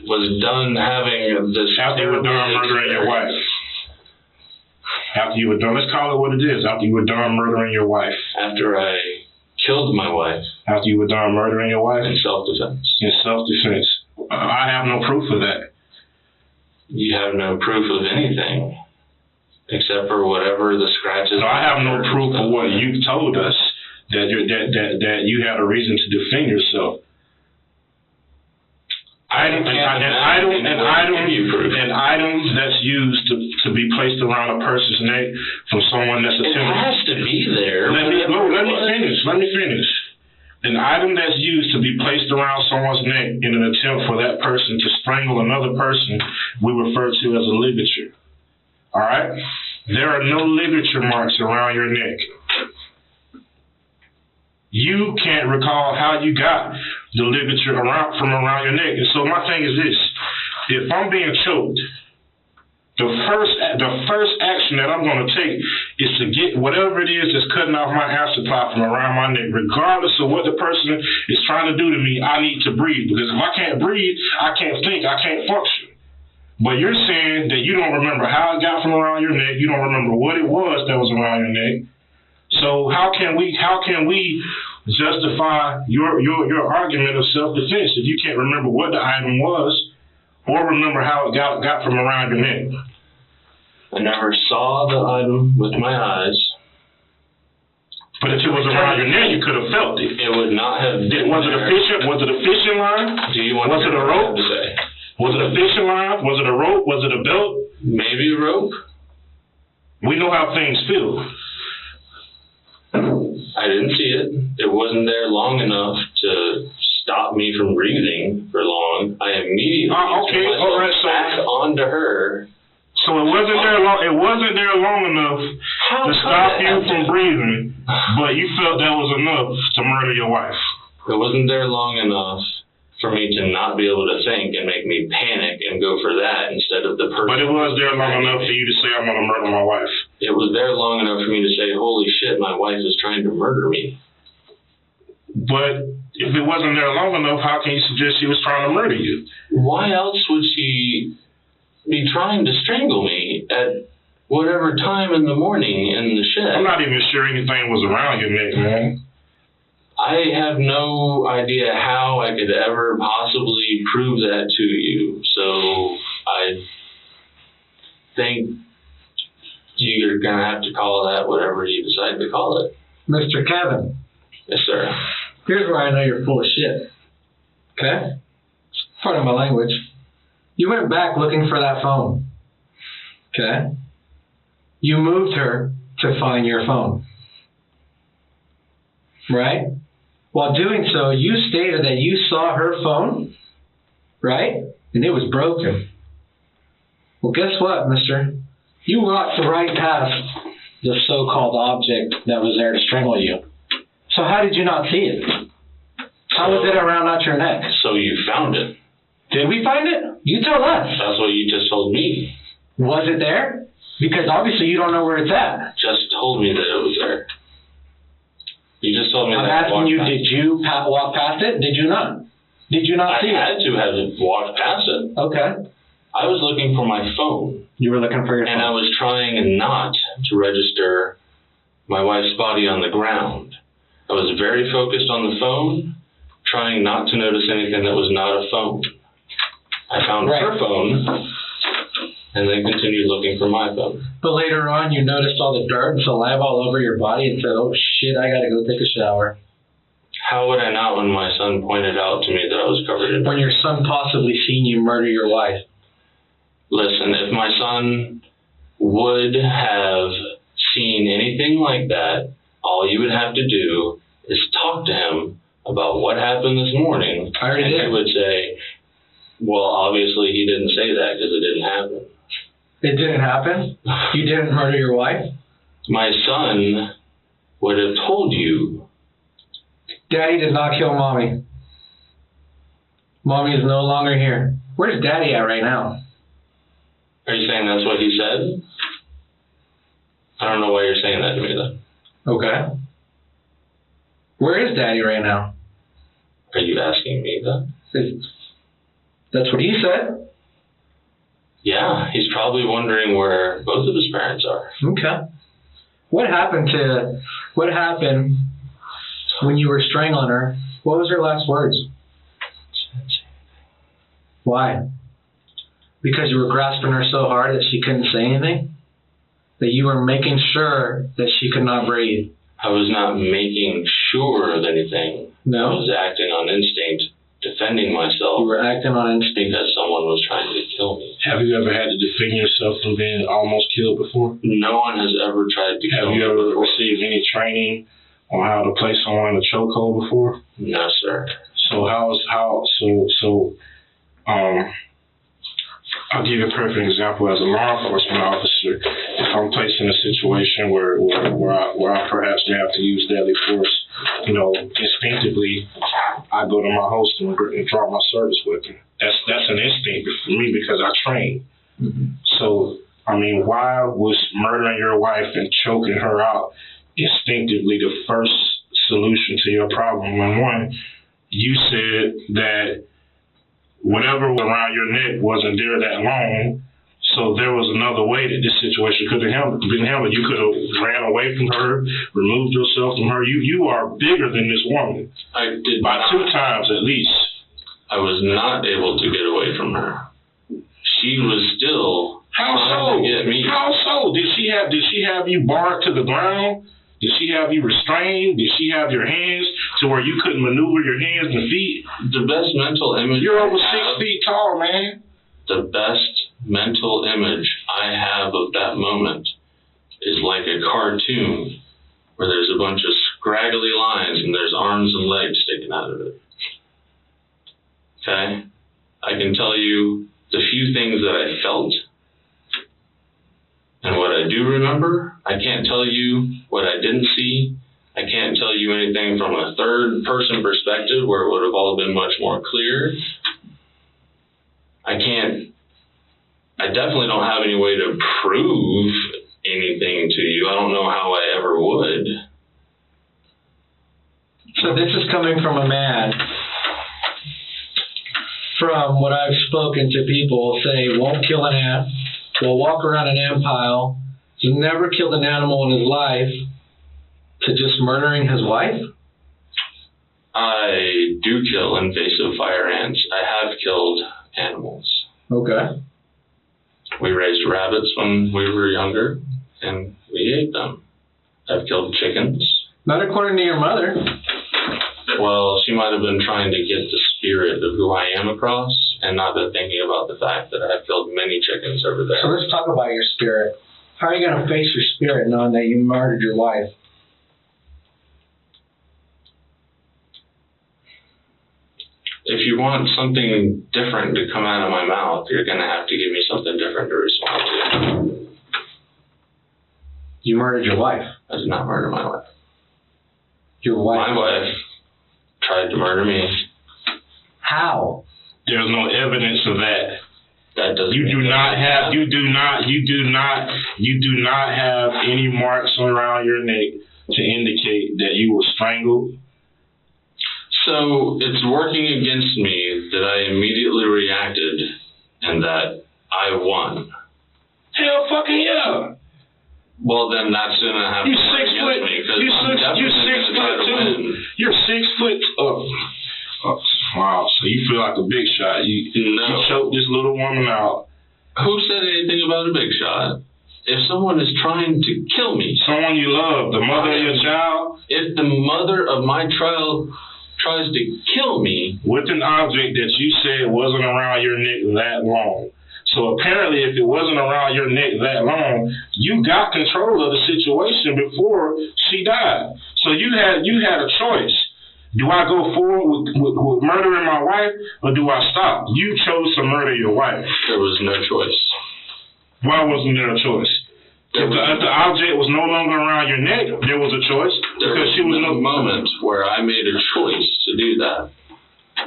was done having this... After you were done murdering your wife. After you were done, let's call it what it is. After you were done murdering your wife. After I killed my wife. After you were done murdering your wife? In self-defense. In self-defense. I have no proof of that. You have no proof of anything. Except for whatever the scratches... No, I have no proof of what you told us. That you had a reason to defend yourself. An item that's used to be placed around a person's neck from someone that's attempting. It has to be there. Let me finish. An item that's used to be placed around someone's neck in an attempt for that person to strangle another person, we refer to as a ligature. All right? There are no ligature marks around your neck. You can't recall how you got the ligature from around your neck. And so my thing is this. If I'm being choked, the first action that I'm going to take is to get whatever it is that's cutting off my air supply from around my neck. Regardless of what the person is trying to do to me, I need to breathe. Because if I can't breathe, I can't think, I can't function. But you're saying that you don't remember how it got from around your neck. You don't remember what it was that was around your neck. So how can we justify your argument of self-defense if you can't remember what the item was or remember how it got from around your neck? I never saw the item with my eyes. But if it was around your neck, you could have felt it. It would not have been Was it a fishing line? Do you want was it a rope? Was it a fishing line? Was it a rope? Was it a belt? Maybe a rope. We know how things feel. I didn't see it. It wasn't there long enough to stop me from breathing for long. I immediately Okay, threw myself all right, so back onto her. So it wasn't there long. It wasn't there long enough to stop you from breathing, but you felt that was enough to murder your wife. It wasn't there long enough for me to not be able to think and make me panic and go for that instead of the person. But it was there long enough for you to say, I'm going to murder my wife. It was there long enough for me to say, holy shit, my wife is trying to murder me. But if it wasn't there long enough, how can you suggest she was trying to murder you? Why else would she be trying to strangle me at whatever time in the morning in the shed? I'm not even sure anything was around your neck, man. I have no idea how I could ever possibly prove that to you. So I think you're going to have to call that whatever you decide to call it. Mr. Kevin. Yes, sir. Here's where I know you're full of shit. Okay? Pardon my language. You went back looking for that phone. Okay? You moved her to find your phone. Right? While doing so, you stated that you saw her phone, right? And it was broken. Well, guess what, mister? You walked right past the so-called object that was there to strangle you. So how did you not see it? How was it around at your neck? So you found it. Did we find it? You tell us. That's what you just told me. Was it there? Because obviously you don't know where it's at. Just told me that it was there. You just told me I'm that. asking you, did you walk past it? Did you not? Did you not see it? I had to have walked past it. Okay. I was looking for my phone. You were looking for your phone. And I was trying not to register my wife's body on the ground. I was very focused on the phone, trying not to notice anything that was not a phone. I found her phone, and then continued looking for my phone. But later on, you noticed all the dirt and saliva all over your body and said, oh shit, I gotta go take a shower. How would I not when my son pointed out to me that I was covered in dirt? When your son possibly seen you murder your wife. Listen, if my son would have seen anything like that, all you would have to do is talk to him about what happened this morning. I already did. He would say, well, obviously he didn't say that because it didn't happen. It didn't happen? You didn't murder your wife? My son would have told you. Daddy did not kill Mommy. Mommy is no longer here. Where's Daddy at right now? Are you saying that's what he said? I don't know why you're saying that to me then. Okay. Where is Daddy right now? Are you asking me then? That's what he said. Yeah, he's probably wondering where both of his parents are. Okay. What happened when you were strangling her? What was her last words? Why? Because you were grasping her so hard that she couldn't say anything? That you were making sure that she could not breathe? I was not making sure of anything. No? I was acting on instinct, defending myself. You were acting on instinct. Because someone was trying to kill me. Have you ever had to defend yourself from being almost killed before? No one has ever tried to kill me. Have you ever received any training on how to place someone in a chokehold before? No, sir. So I'll give you a perfect example. As a law enforcement officer, if I'm placed in a situation where I perhaps may have to use deadly force, instinctively, I go to my holster and draw my service weapon. That's an instinct for me because I train. Mm-hmm. So, why was murdering your wife and choking her out instinctively the first solution to your problem? When one, you said that whatever was around your neck wasn't there that long, so there was another way that this situation could have been handled. You could have ran away from her, removed yourself from her. You are bigger than this woman. I did by not. 2 times at least. I was not able to get away from her. She was still trying to get me. How so? Did she have you barred to the ground? Did she have you restrained? Did she have your hands to where you couldn't maneuver your hands and feet? The best mental image. You're over 6 feet tall, man. the best mental image I have of that moment is like a cartoon where there's a bunch of scraggly lines and there's arms and legs sticking out of it. Okay? I can tell you the few things that I felt and what I do remember. I can't tell you what I didn't see. I can't tell you anything from a third person perspective where it would have all been much more clear. I definitely don't have any way to prove anything to you. I don't know how I ever would. So this is coming from a man, from what I've spoken to people, say won't kill an ant, will walk around an ant pile, has never killed an animal in his life, to just murdering his wife? I do kill invasive fire ants. I have killed animals. Okay. We raised rabbits when we were younger, and we ate them. I've killed chickens. Not according to your mother. Well, she might have been trying to get the spirit of who I am across, and not been thinking about the fact that I've killed many chickens over there. So let's talk about your spirit. How are you going to face your spirit knowing that you murdered your wife? If you want something different to come out of my mouth, you're going to have to give me something different to respond to. You murdered your wife. I did not murder my wife. Your wife? My wife tried to murder me. How? There's no evidence of that. That doesn't. You do not have any marks around your neck to indicate that you were strangled. So it's working against me that I immediately reacted and that I won. Hell fucking yeah. Well, then that's going to have to work against me because You're 6 foot two. You're 6 foot. Wow. So you feel like a big shot. You choked this little woman out. Who said anything about a big shot? If someone is trying to kill me, someone you love, the mother of your child. If the mother of my child tries to kill me with an object that you said wasn't around your neck that long. So apparently if it wasn't around your neck that long, you got control of the situation before she died. So you had a choice. Do I go forward with murdering my wife or do I stop? You chose to murder your wife. There was no choice. Why wasn't there a choice? If the object was no longer around your neck, there was a choice. There was no moment where I made a choice to do that.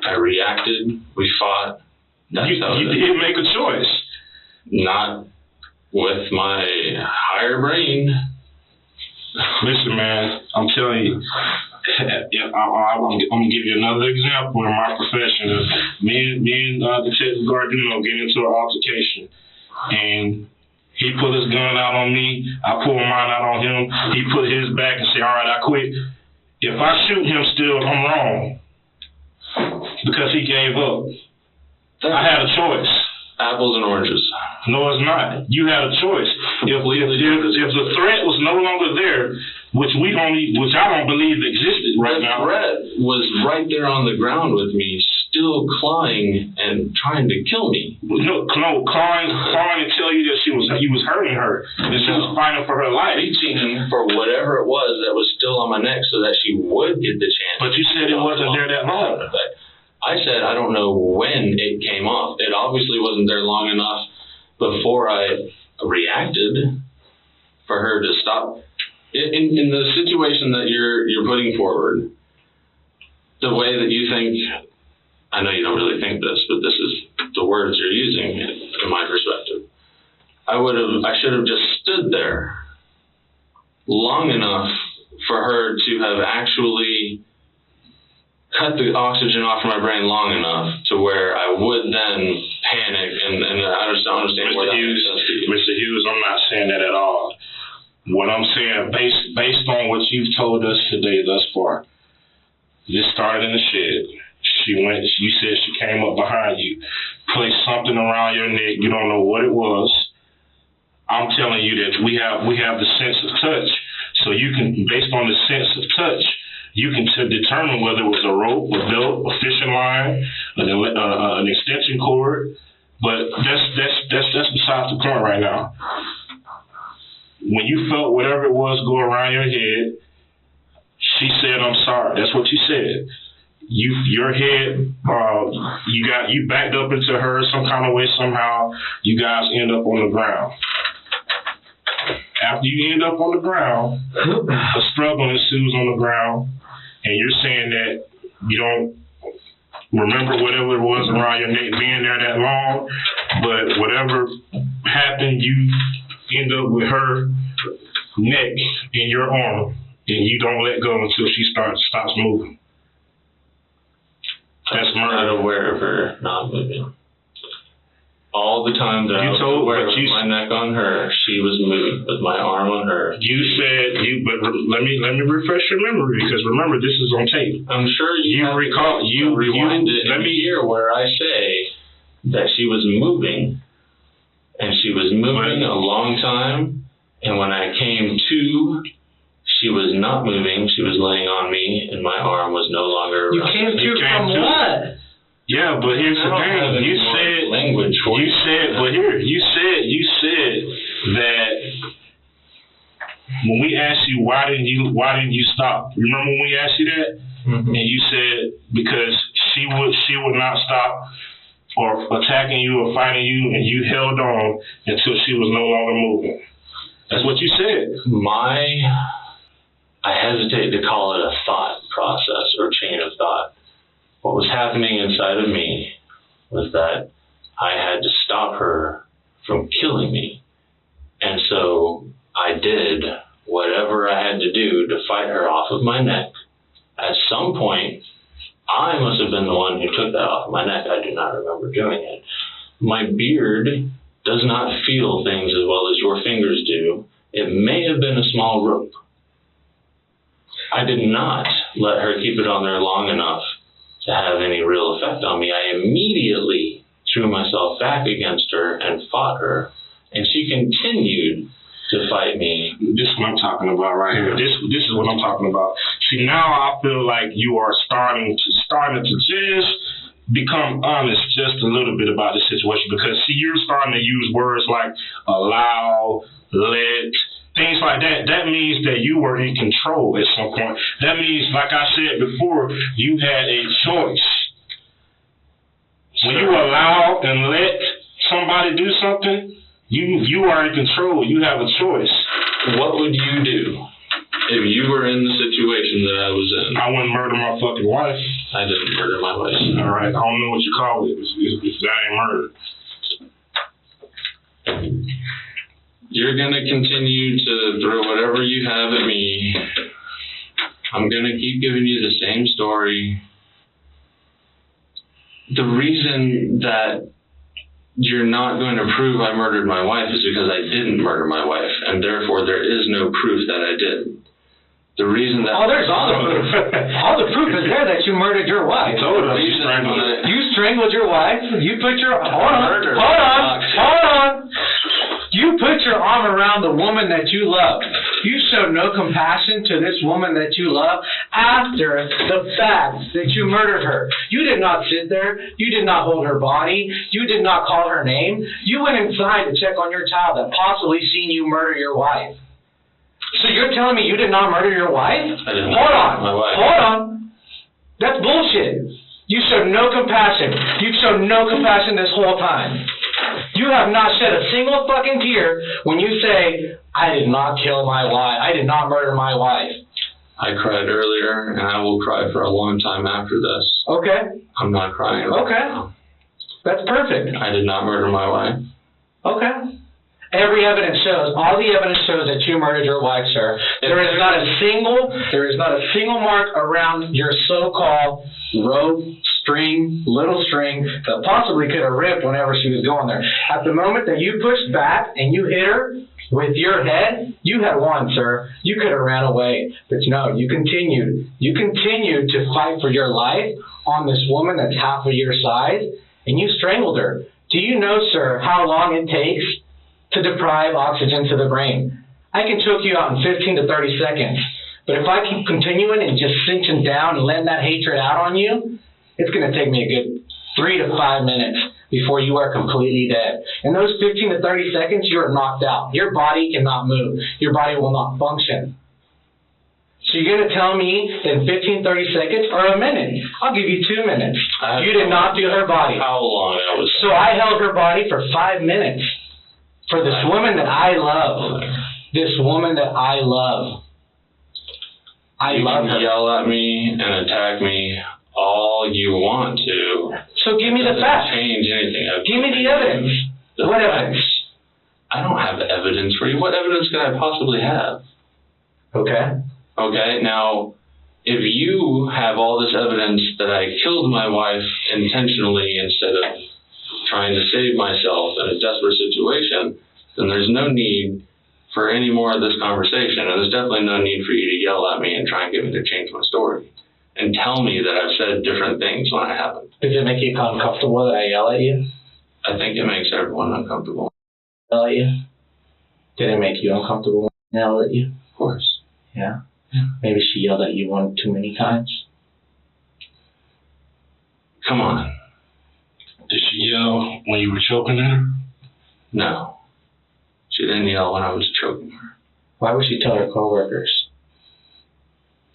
I reacted. We fought. You did make a choice. Not with my higher brain. Listen, man, I'm telling you. I'm gonna give you another example in my profession. Me and Detective Garduno get into an altercation, and he put his gun out on me. I pulled mine out on him. He put his back and said, "All right, I quit." If I shoot him still, I'm wrong because he gave up. I had a choice. Apples and oranges. No, it's not. You had a choice. If the threat was no longer there, which I don't believe existed right now. The threat was right there on the ground with me, still clawing and trying to kill me. No, clawing to tell you that he was hurting her, that she was fighting for her life. Reaching for whatever it was that was still on my neck so that she would get the chance. But you said it wasn't there that long. I said I don't know when it came off. It obviously wasn't there long enough before I reacted for her to stop. In the situation that you're putting forward, the way that you think, I know you don't really think this, but this is the words you're using in my perspective. I should have just stood there long enough for her to have actually cut the oxygen off my brain long enough to where I would then panic and I just don't understand where that makes sense to you. Mr. Hughes, I'm not saying that at all. What I'm saying, based on what you've told us today thus far, this started in the shed. You said she came up behind you, placed something around your neck. You don't know what it was. I'm telling you that we have the sense of touch. So you can, based on the sense of touch, you can determine whether it was a rope, a belt, a fishing line, an extension cord. But that's beside the point right now. When you felt whatever it was go around your head, she said, "I'm sorry." That's what you said. Your head, you backed up into her some kind of way somehow. You guys end up on the ground. After you end up on the ground, a struggle ensues on the ground, and you're saying that you don't remember whatever it was around your neck being there that long, but whatever happened, you end up with her neck in your arm, and you don't let go until she stops moving. That's murder. I'm not aware of her not moving. All the time that I was aware of my neck on her, she was moving with my arm on her. You said but let me refresh your memory, because remember, this is on tape. I'm sure you recall. You rewind it. Let me hear where I say that she was moving, and she was moving a long time. And when I came to, she was not moving. She was laying on me, and my arm was no longer around. You came to from what? Yeah, but here's the thing. You said that when we asked you why didn't you stop? Remember when we asked you that? Mm-hmm. And you said because she would not stop or attacking you or fighting you, and you held on until she was no longer moving. That's what you said. I hesitate to call it a thought process or chain of thought. What was happening inside of me was that I had to stop her from killing me. And so I did whatever I had to do to fight her off of my neck. At some point, I must have been the one who took that off of my neck. I do not remember doing it. My beard does not feel things as well as your fingers do. It may have been a small rope. I did not let her keep it on there long enough to have any real effect on me. I immediately threw myself back against her and fought her, and she continued to fight me. This is what I'm talking about right here. This is what I'm talking about. See, now I feel like you are starting to just become honest just a little bit about the situation, because see, you're starting to use words like allow, let, things like that. That means that you were in control at some point. That means, like I said before, you had a choice. When you allow and let somebody do something, you are in control. You have a choice. What would you do if you were in the situation that I was in? I wouldn't murder my fucking wife. I didn't murder my wife. All right. I don't know what you call it if that ain't murder. You're going to continue to throw whatever you have at me. I'm going to keep giving you the same story. The reason that you're not going to prove I murdered my wife is because I didn't murder my wife, and therefore there is no proof that I did. The reason that... Oh, there's all the proof. All the proof is there that you murdered your wife. You strangled your wife. You put your... Hold on. You put your arm around the woman that you love. You showed no compassion to this woman that you love after the fact that you murdered her. You did not sit there. You did not hold her body. You did not call her name. You went inside to check on your child that possibly seen you murder your wife. So you're telling me you did not murder your wife? I didn't murder my wife. Hold on. That's bullshit. You showed no compassion. You showed no compassion this whole time. You have not shed a single fucking tear when you say, I did not kill my wife. I did not murder my wife. I cried earlier, and I will cry for a long time after this. Okay. I'm not crying right now. That's perfect. I did not murder my wife. Okay. Every evidence shows, all the evidence shows that you murdered your wife, sir. There is not a single mark around your so-called rope, string, little string that possibly could have ripped whenever she was going there. At the moment that you pushed back and you hit her with your head, you had won, sir. You could have ran away. But no, you continued. You continued to fight for your life on this woman that's half of your size, and you strangled her. Do you know, sir, how long it takes to deprive oxygen to the brain? I can choke you out in 15 to 30 seconds. But if I keep continuing and just cinching down and letting that hatred out on you, it's going to take me a good 3 to 5 minutes before you are completely dead. In those 15 to 30 seconds, you are knocked out. Your body cannot move. Your body will not function. So you're going to tell me in 15, 30 seconds or a minute? I'll give you 2 minutes. You did not do her body. How long I was? So I held her body for 5 minutes for this woman that I love. This woman that I love. I love her. You can yell at me and attack me all you want to. So give me the facts. Change anything. Give me the evidence. What evidence? I don't have evidence for you. What evidence could I possibly have? Okay. Okay, now, if you have all this evidence that I killed my wife intentionally instead of trying to save myself in a desperate situation, then there's no need for any more of this conversation. And there's definitely no need for you to yell at me and try and get me to change my story and tell me that I've said different things when I haven't. Does it make you uncomfortable that I yell at you? I think it makes everyone uncomfortable. Yell at you? Did it make you uncomfortable when I yell at you? Of course. Yeah? Yeah. Maybe she yelled at you one too many times. Come on. Did she yell when you were choking her? No. She didn't yell when I was choking her. Why would she tell her coworkers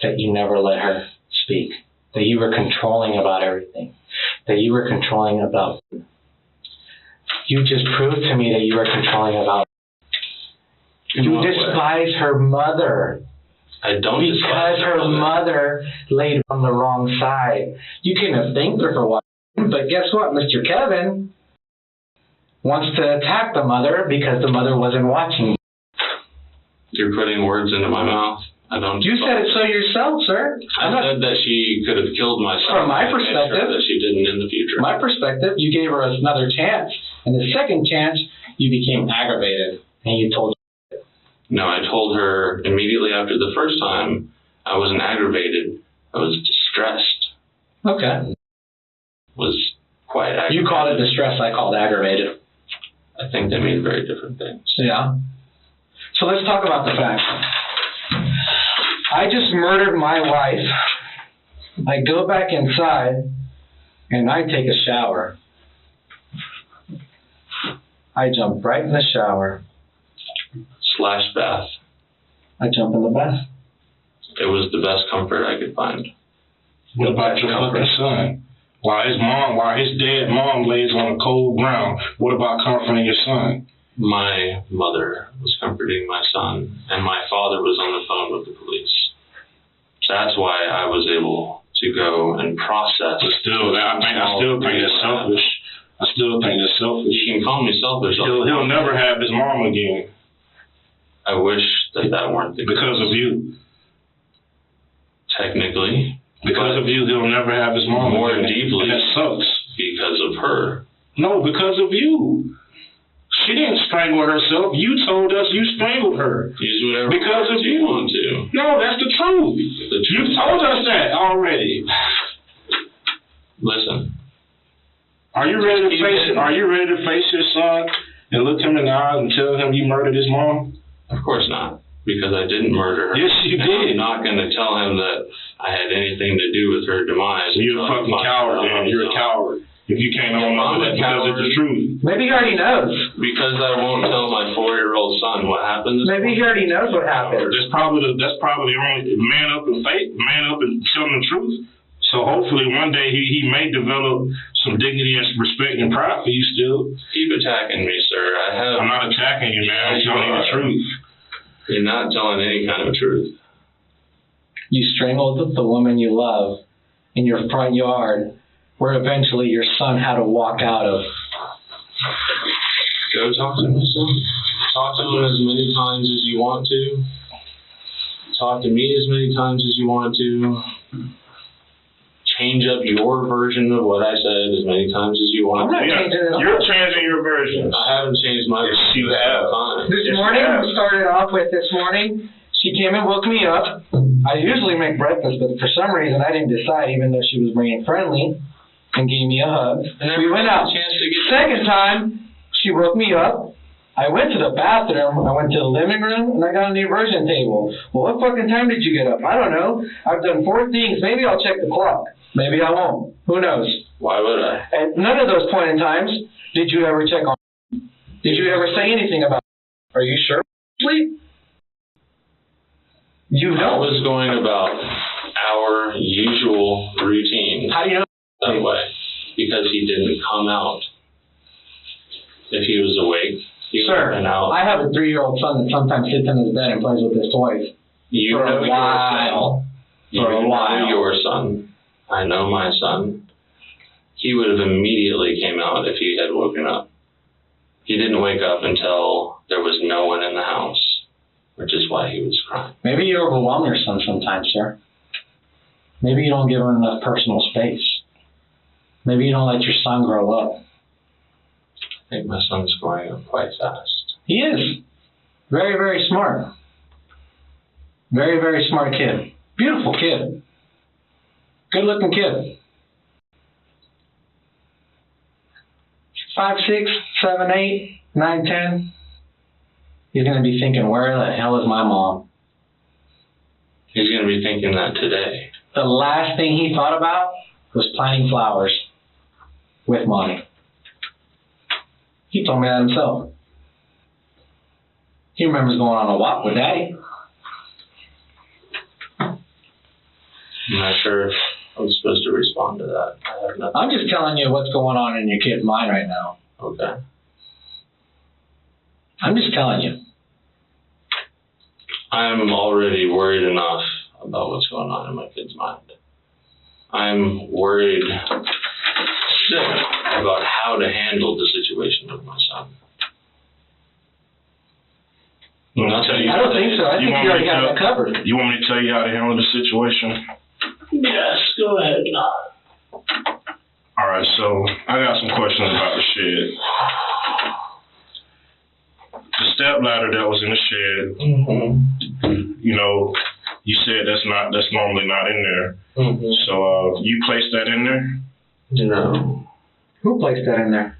that you never let her speak? That you were controlling about everything? That you were controlling about... You just proved to me that you were controlling about... You despise her mother. I don't because her mother laid on the wrong side. You can have thanked her for what, but guess what? Mr. Kevin wants to attack the mother because the mother wasn't watching. You're putting words into my mouth. I don't. You said it so yourself, sir. I said that she could have killed my son. From my perspective, that she didn't in the future. My perspective, you gave her another chance, and the second chance, you became aggravated, and you told. No, I told her immediately after the first time I wasn't aggravated. I was distressed. Okay. Was quite aggravated. You called it distress, I called aggravated. I think they mean very different things. Yeah. So let's talk about the facts. I just murdered my wife. I go back inside and I take a shower. I jump right in the shower. / bath. I jump in the bath. It was the best comfort I could find. What about your fucking son? While his dead mom lays on a cold ground, what about comforting your son? My mother was comforting my son, and my father was on the phone with the police. That's why I was able to go and process. But still, I still think that's selfish. I still think that's selfish. You can call me selfish. He'll never have his mom again. I wish that weren't the case. Because of you. Technically. Because of you, he'll never have his mom more again. Deeply. And that sucks. Because of her. No, because of you. She didn't strangle herself. You told us you strangled her. Use whatever because of you want to. No, that's the truth. You told us that already. Listen. Are you ready to face your son and look him in the eyes and tell him you murdered his mom? Of course not. Because I didn't murder her. Yes, you did. I'm not going to tell him that I had anything to do with her demise. You're a fucking coward, man. You're a coward. If you can't own up to that because it's the truth. Maybe he already knows. Because I won't tell my 4-year-old son what happened. Maybe he already knows what happened. That's probably the only man up in faith, man up and telling the truth. So hopefully one day he may develop some dignity and respect and pride for you still. Keep attacking me, sir. I'm not attacking you, man. I'm telling you the truth. You're not telling any kind of truth. You strangled the woman you love in your front yard, where eventually your son had to walk out of. Go talk to my son. Talk to him as many times as you want to. Talk to me as many times as you want to. Change up your version of what I said as many times as you want to. You're changing your version. I haven't changed my version. You have. This morning, we started off with this morning. She came and woke me up. I usually make breakfast, but for some reason I didn't decide, even though she was being friendly, and gave me a hug. And then we went out. Chance to get Second time, she woke me up. I went to the bathroom, I went to the living room, and I got on the inversion table. Well, what fucking time did you get up? I don't know. I've done 4 things. Maybe I'll check the clock. Maybe I won't. Who knows? Why would I? At none of those point in times did you ever check on. Did you ever say anything about it? Are you sure? Sleep? You I know. was going about our usual routine How do you know? that way because he didn't come out. If he was awake, he would have Sir, been out. I have a 3-year-old son that sometimes sits in his bed and plays with his toys. You For know a your while. son. You For a know while. your son. I know my son. He would have immediately came out if he had woken up. He didn't wake up until there was no one in the house, which is why he was crying. Maybe you overwhelm your son sometimes, sir. Maybe you don't give him enough personal space. Maybe you don't let your son grow up. I think my son's growing up quite fast. He is. Very, very smart. Very, very smart kid. Beautiful kid. Good looking kid. 5, 6, 7, 8, 9, 10. He's going to be thinking, where the hell is my mom? He's going to be thinking that today. The last thing he thought about was planting flowers with Monty. He told me that himself. He remembers going on a walk with Daddy. I'm not sure if I'm supposed to respond to that. I have nothing. I'm just telling you what's going on in your kid's mind right now. Okay. I'm just telling you. I'm already worried enough about what's going on in my kid's mind. I'm worried sick about how to handle the situation with my son. Let me tell you. I don't think so. I think you already have that covered. You want me to tell you how to handle the situation? Yes, go ahead. All right, so I got some questions about the shed. The step ladder that was in the shed, you know, you said that's normally not in there. So you placed that in there? No. Who placed that in there?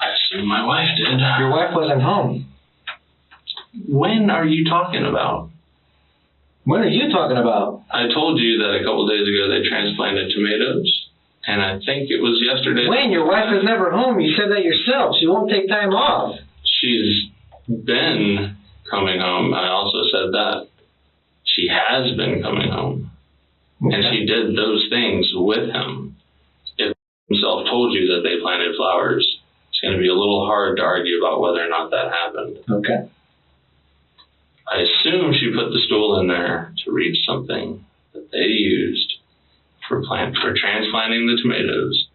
I assume my wife did. Your wife wasn't home. When are you talking about? What are you talking about? I told you that a couple days ago they transplanted tomatoes, and I think it was yesterday. Wayne, your wife is never home. You said that yourself. She won't take time off. She's been coming home. I also said that. She has been coming home. And she did those things with him. If himself told you that they planted flowers, it's going to be a little hard to argue about whether or not that happened. Okay. I assume she put the stool in there to reach something that they used for transplanting the tomatoes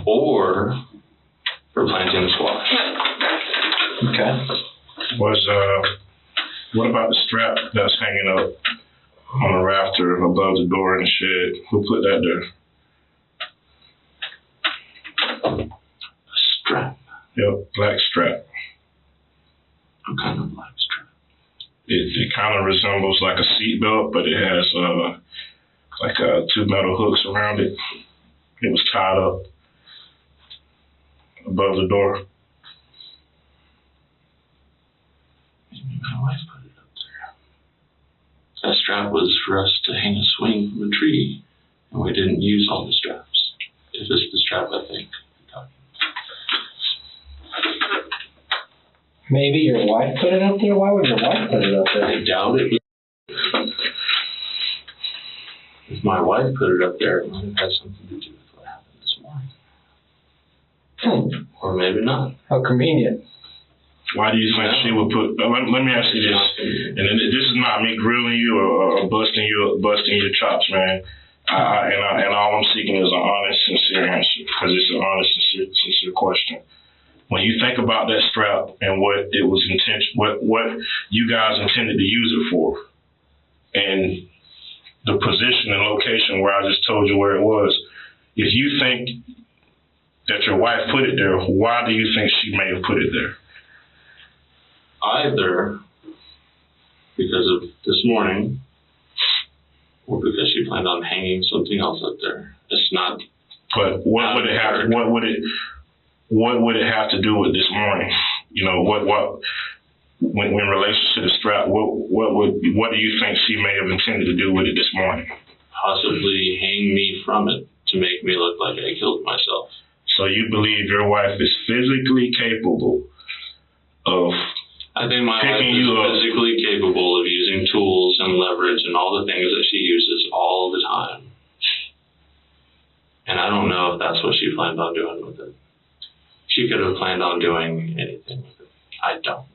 or for planting the squash. Okay. What about the strap that's hanging up on the rafter above the door in the shed? Who put that there? A strap. Yep, black strap. What kind of black strap? It kind of resembles like a seat belt, but it has like 2 metal hooks around it. It was tied up above the door. Maybe my wife put it up there. That strap was for us to hang a swing from a tree, and we didn't use all the straps. If it's the strap, I think. Maybe your wife put it up there? Why would your wife put it up there? I doubt it. If my wife put it up there, it might have had something to do with what happened this morning. Or maybe not. How convenient. Why do you think she would put? Let me ask you this, and this is not me grilling you or busting your chops, man. And all I'm seeking is an honest, sincere answer, because it's an honest, sincere question. When you think about that strap and what it was what you guys intended to use it for, and the position and location where I just told you where it was, if you think that your wife put it there, why do you think she may have put it there? Either because of this morning, or because she planned on hanging something else up there. It's not. But what would it have to do with this morning? you know, when in relation to the strap, what do you think she may have intended to do with it this morning? Possibly hang me from it to make me look like I killed myself. So you believe your wife is physically capable of I think my wife picking is you up? physically capable of using tools and leverage and all the things that she uses all the time. And I don't know if that's what she planned on doing with it. She could have planned on doing anything with it. I don't know.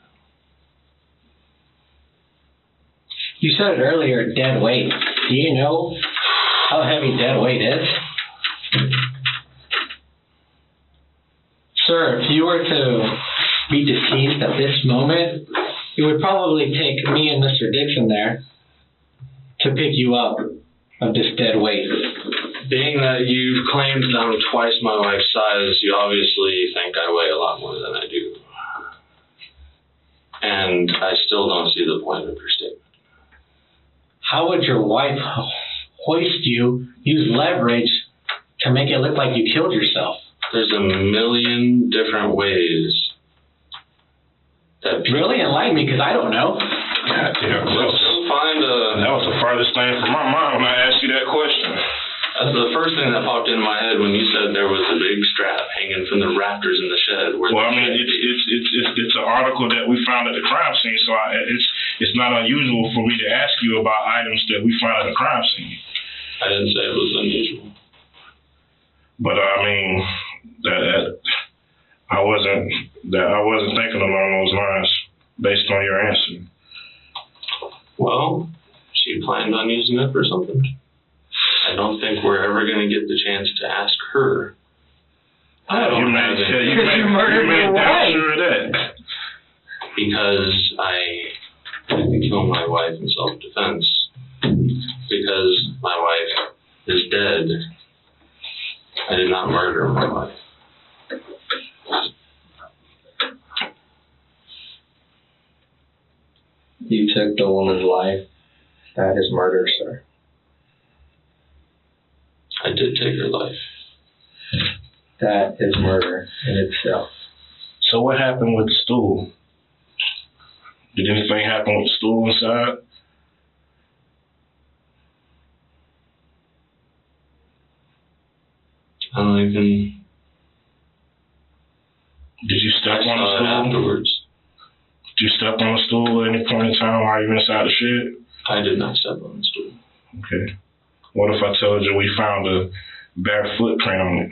You said it earlier, dead weight. Do you know how heavy dead weight is? Sir, if you were to be deceased at this moment, it would probably take me and Mr. Dixon there to pick you up of this dead weight. Being that you've claimed that I'm twice my wife's size, you obviously think I weigh a lot more than I do. And I still don't see the point of your statement. How would your wife hoist you, use leverage to make it look like you killed yourself? There's a million different ways that people... Really? Enlighten me, because I don't know. God damn, That was the farthest thing from my mind when I asked you that question. That's the first thing that popped into my head when you said there was a big strap hanging from the rafters in the shed. Well, I mean, it's an article that we found at the crime scene, so it's not unusual for me to ask you about items that we found at the crime scene. I didn't say it was unusual. But I mean, I wasn't thinking along those lines based on your answer. Well, she planned on using it for something. I don't think we're ever going to get the chance to ask her. You murdered your wife. Sure of that. Because I didn't kill my wife in self-defense. Because my wife is dead. I did not murder my wife. You took the woman's life. That is murder, sir. I did take her life. That is murder in itself. So what happened with the stool? Did anything happen with the stool inside? I don't even... Did you step on the saw stool? it afterwards. Did you step on the stool at any point in time while you were inside the shed? I did not step on the stool. Okay. What if I told you we found a bare footprint on it?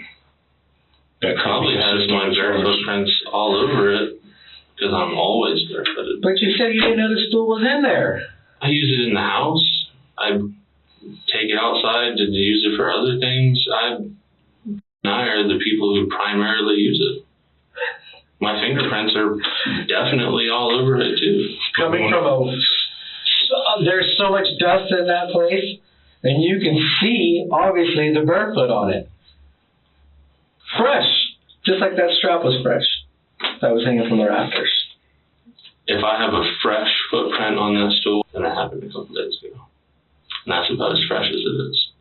That Probably has my bare footprints all over it, because I'm always barefooted. But you said you didn't know the stool was in there. I use it in the house. I take it outside to use it for other things. I are the people who primarily use it. My fingerprints are definitely all over it too. Coming from there's so much dust in that place, and you can see, obviously, the barefoot on it. Fresh. Just like that strap was fresh. That was hanging from the rafters. If I have a fresh footprint on that stool, then it happened a couple days ago. And that's about as fresh as it is.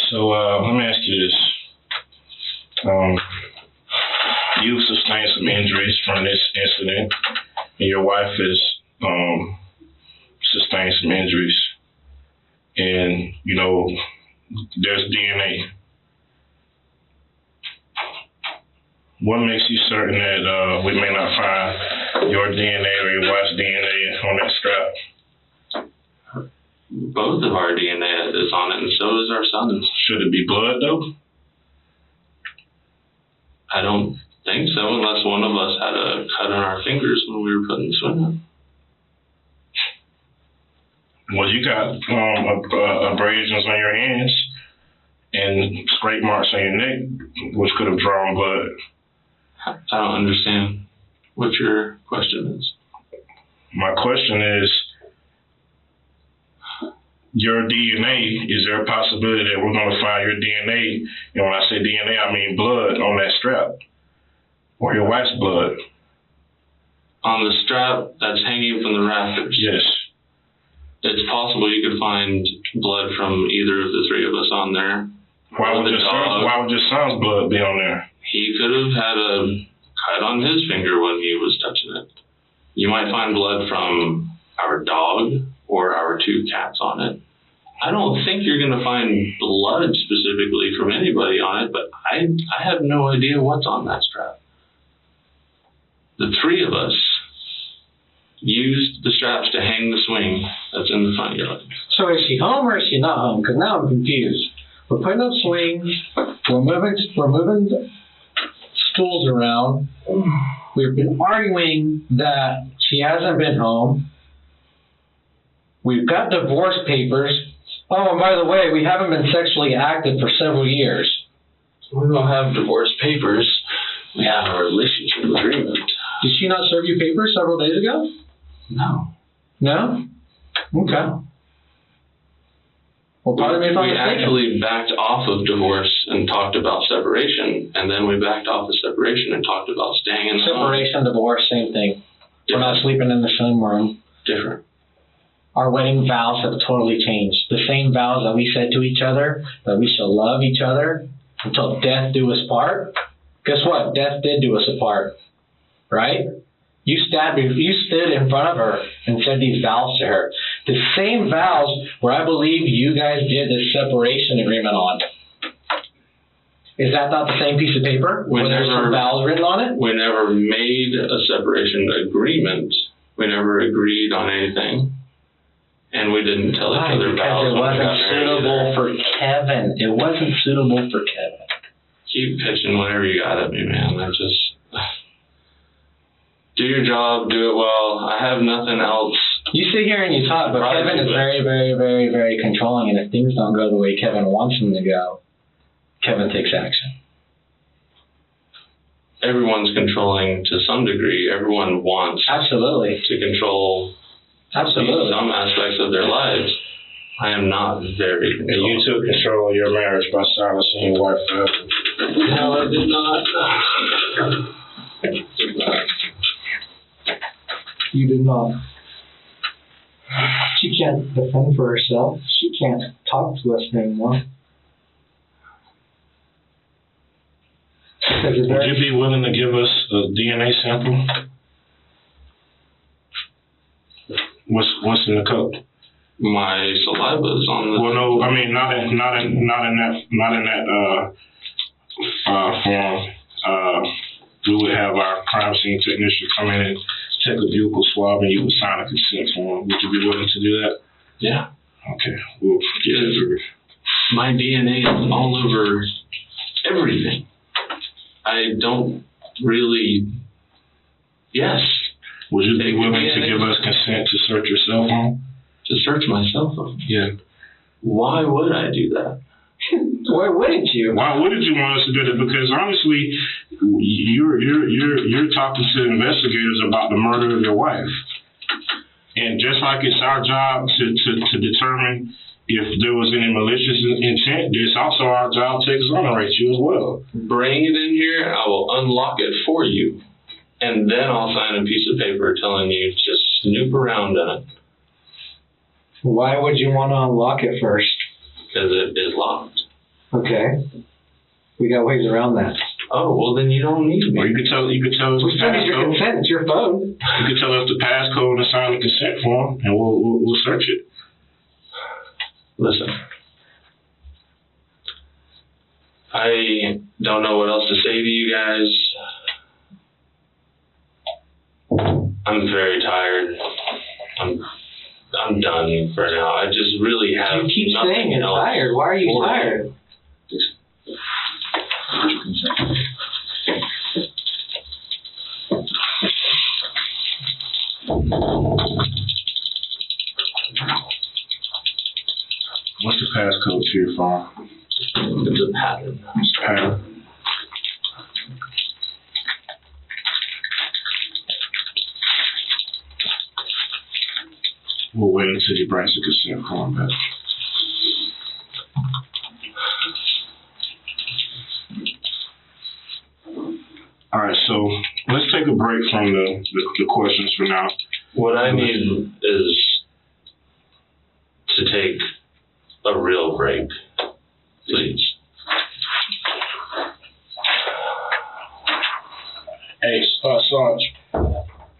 So, let me ask you this. You've sustained some injuries from this incident, and your wife has sustained some injuries. And, you know, there's DNA. What makes you certain that we may not find your DNA or your wife's DNA on that strap? Both of our DNA is on it, and so is our son's. Should it be blood, though? I don't think so, unless one of us had a cut on our fingers when we were putting the swing on. Well, you got abrasions on your hands and scrape marks on your neck, which could have drawn blood. I don't understand what your question is. My question is, your DNA, is there a possibility that we're going to find your DNA, and when I say DNA, I mean blood on that strap, or your wife's blood? On the strap that's hanging from the rafters? Yes. It's possible you could find blood from either of the three of us on there. Why would your son's blood be on there? He could have had a cut on his finger when he was touching it. You might find blood from our dog or our 2 cats on it. I don't think you're going to find blood specifically from anybody on it, but I have no idea what's on that strap. The 3 of us used the straps to hang the swing that's in the front yard. So is she home or is she not home? Because now I'm confused. We're putting up swings. We're moving stools around. We've been arguing that she hasn't been home. We've got divorce papers. Oh, and by the way, we haven't been sexually active for several years. We don't have divorce papers. We have a relationship agreement. Did she not serve you papers several days ago? No. No? Okay. Well, pardon me if I'm We mistaken. actually backed off of divorce and talked about separation, and then we backed off of separation and talked about staying in the home. Separation, divorce, same thing. We're not sleeping in the same room. Different. Our wedding vows have totally changed. The same vows that we said to each other, that we shall love each other until death do us part. Guess what? Death did do us apart. Right? You stood in front of her and said these vows to her. The same vows where I believe you guys did this separation agreement on. Is that not the same piece of paper? Where there's some vows written on it? We never made a separation agreement. We never agreed on anything. And we didn't tell each other vows. Because it wasn't suitable for Kevin. It wasn't suitable for Kevin. Keep pitching whatever you got at me, man. I just... Do your job, do it well. I have nothing else. You sit here and you talk, but Kevin is very, very, very, very controlling, and if things don't go the way Kevin wants them to go, Kevin takes action. Everyone's controlling to some degree. Everyone wants Absolutely. to control some aspects of their lives. I am not very controlling. And you took control of your marriage by silencing your wife forever. No, I did not. You did not. She can't defend for herself. She can't talk to us anymore. Would you be willing to give us a DNA sample? What's in the cup? My saliva is on the. Well, no, I mean not in that form. We would have our crime scene technician come in and take a buccal swab, and you would sign a consent form. Would you be willing to do that? Yeah. Okay. We'll get it. My DNA is all over everything. I don't really. Yes. Would you be willing to give us consent to search your cell phone? To search my cell phone? Yeah. Why would I do that? Why wouldn't you? Why wouldn't you want us to do that? Because honestly, you're talking to investigators about the murder of your wife, and just like it's our job to determine if there was any malicious intent, it's also our job to exonerate you as well. Bring it in here. I will unlock it for you, and then I'll sign a piece of paper telling you to snoop around in it. Why would you want to unlock it first? Because it is locked. Okay. We got ways around that. Oh, well then you don't need me. Or you could tell us We still need your consent. It's your phone. You could tell us the passcode and sign the consent form, and we'll search it. Listen. I don't know what else to say to you guys. I'm very tired. I'm done for now. I just really have. You keep nothing saying you're else tired. Why are you for tired? What's the passcode to your phone? It's a pattern. Pattern. We'll wait until he brings the consent form back. All right, so let's take a break from the questions for now. What I need is to take a real break, please. Hey, Sarge.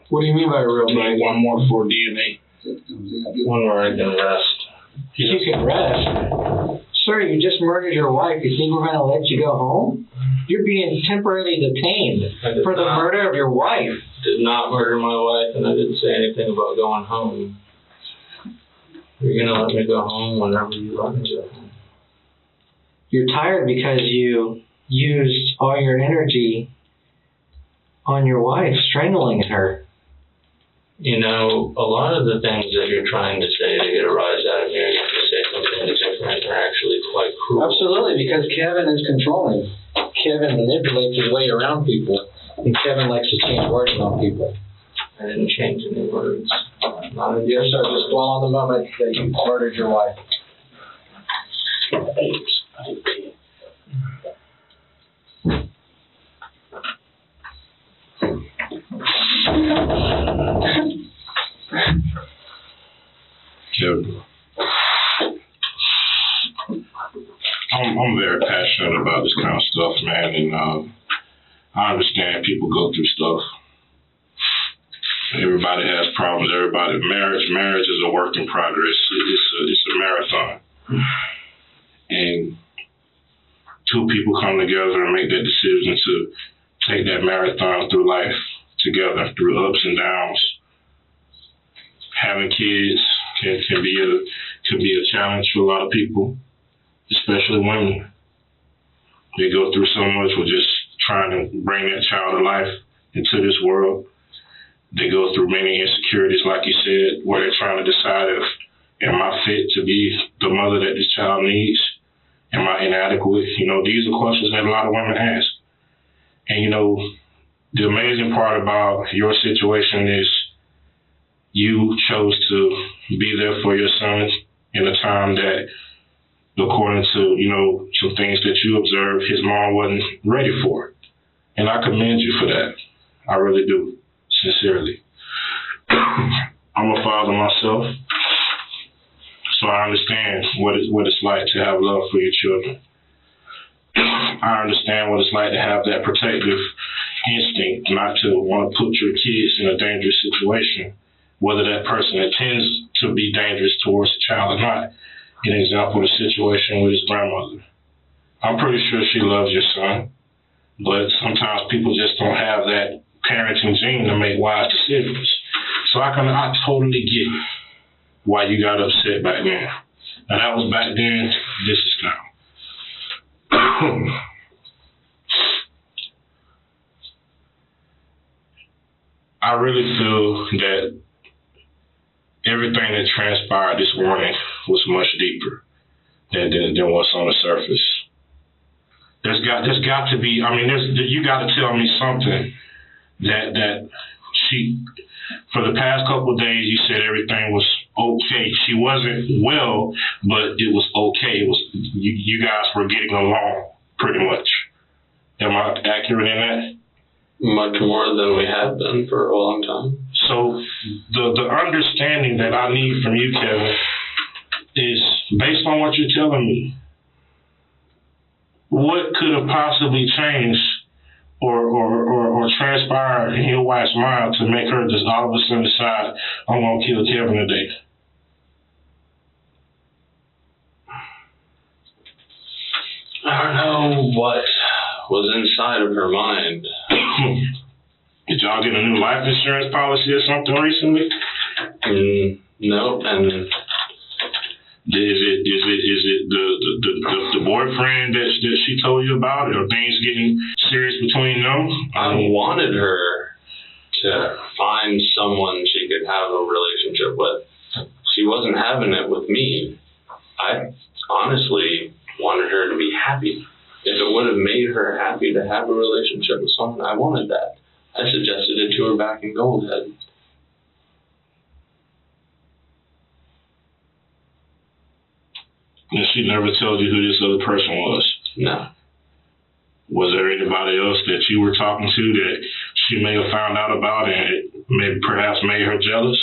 What do you mean by real Need bite? one more for DNA. One where I can rest. You can rest. Sir, you just murdered your wife. You think we're going to let you go home? You're being temporarily detained for the murder of your wife. Did not murder my wife, and I didn't say anything about going home. You're gonna let me go home whenever you let me go home. You're tired because you used all your energy on your wife, strangling her. You know, a lot of the things that you're trying to say to get a rise out of me, or you can say something different, are actually quite cruel. Absolutely, because Kevin is controlling. Kevin manipulates his way around people, and Kevin likes to change words on people. I didn't change any words. Not in Yes, sir. Just dwell on the moment that you murdered your wife. Kevin. I'm very passionate about this kind of stuff, man, and I understand people go through stuff. Everybody has problems. Marriage is a work in progress. It's a marathon, and two people come together and make that decision to take that marathon through life together, through ups and downs. Having kids can be a challenge for a lot of people, especially women. They go through so much with just trying to bring that child to life into this world. They go through many insecurities, like you said, where they're trying to decide if, am I fit to be the mother that this child needs? Am I inadequate? You know, these are questions that a lot of women ask. And, you know, the amazing part about your situation is you chose to be there for your son in a time that, according to, you know, some things that you observed, his mom wasn't ready for. And I commend you for that. I really do. Sincerely. I'm a father myself, so I understand what it's like to have love for your children. I understand what it's like to have that protective instinct, not to want to put your kids in a dangerous situation, whether that person intends to be dangerous towards the child or not. An example, the situation with his grandmother. I'm pretty sure she loves your son, but sometimes people just don't have that parenting gene to make wise decisions. So I totally get why you got upset back then. Now that was back then, this is now. I really feel that everything that transpired this morning was much deeper than what's on the surface. There's got to be, I mean, you got to tell me something that she, for the past couple of days, you said everything was okay. She wasn't well, but it was okay. It was you guys were getting along pretty much. Am I accurate in that? Much more than we have been for a long time. So the understanding that I need from you, Kevin, is based on what you're telling me. What could have possibly changed or transpired in your wife's mind to make her just all of a sudden decide, I'm going to kill Kevin today? I don't know what was inside of her mind. Did y'all get a new life insurance policy or something recently? No, and is it the boyfriend that she told you about? Are things getting serious between them? I wanted her to find someone she could have a relationship with. She wasn't having it with me. I honestly wanted her to be happy. If it would have made her happy to have a relationship with someone, I wanted that. I suggested it to her back in Goldhead. And she never told you who this other person was? No. Was there anybody else that you were talking to that she may have found out about and it perhaps made her jealous?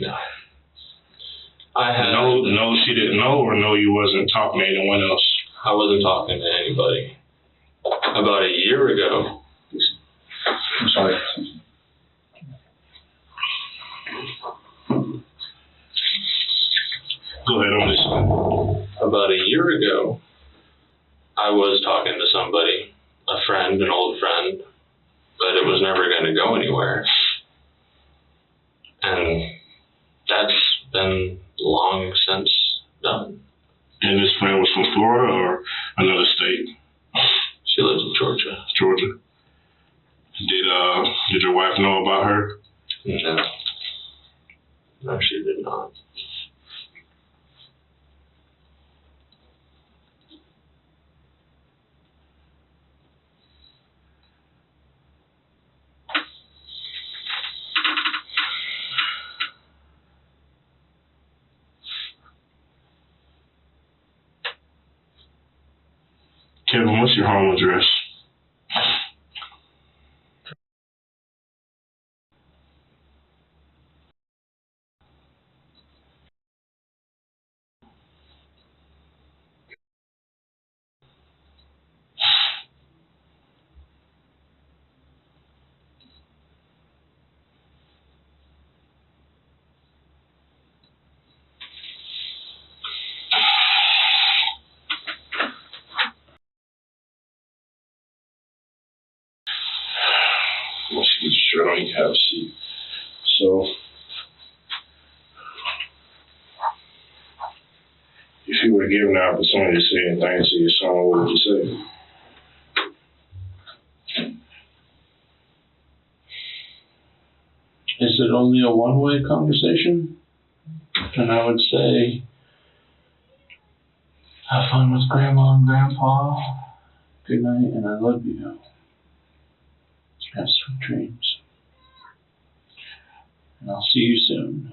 No. No, she didn't know, or no, you wasn't talking to anyone else? I wasn't talking to anybody. About a year ago, I'm sorry. Go ahead, I'm listening. About a year ago, I was talking to somebody, a friend, an old friend, but it was never going to go anywhere. And that's been long since done. And this friend was from Florida or another state? She lives in Georgia. Georgia. Did your wife know about her? No. No, she did not. Kevin, what's your home address? Once you get your shirt on, you have a seat. So, if you were given the opportunity to say anything to your son, what would you say? Is it only a one-way conversation? And I would say, have fun with Grandma and Grandpa. Good night, and I love you. Have sweet dreams. And I'll see you soon.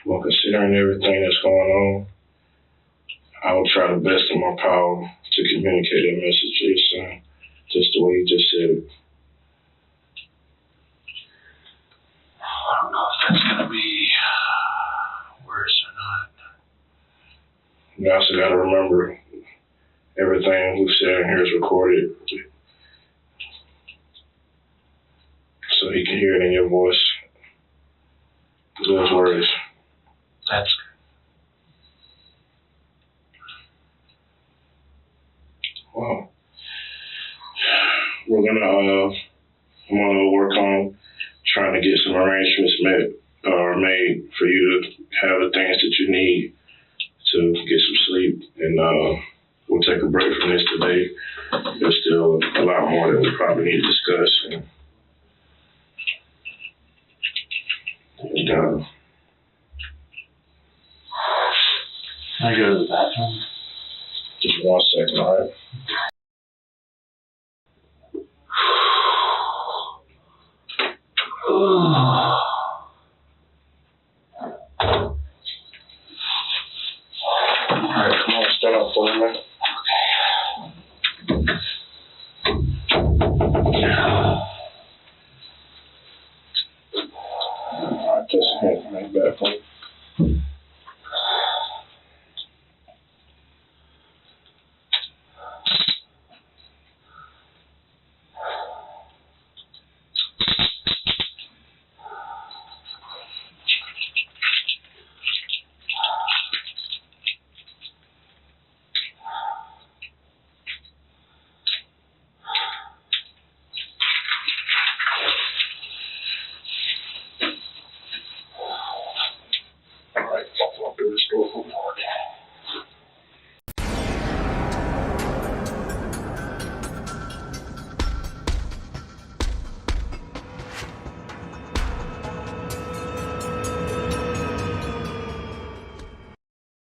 Well, considering everything that's going on, I will try the best of my power to communicate that message to your son, just the way you just said it. I don't know if that's gonna be worse or not. You also got to remember, everything we've said in here is recorded, so he can hear it in your voice. Those words. That's good. Well, I'm gonna work on trying to get some arrangements made for you to have the things that you need to get some sleep, and we'll take a break from this today. There's still a lot more that we probably need to discuss, and Can I go to the bathroom? just 1 second, all right?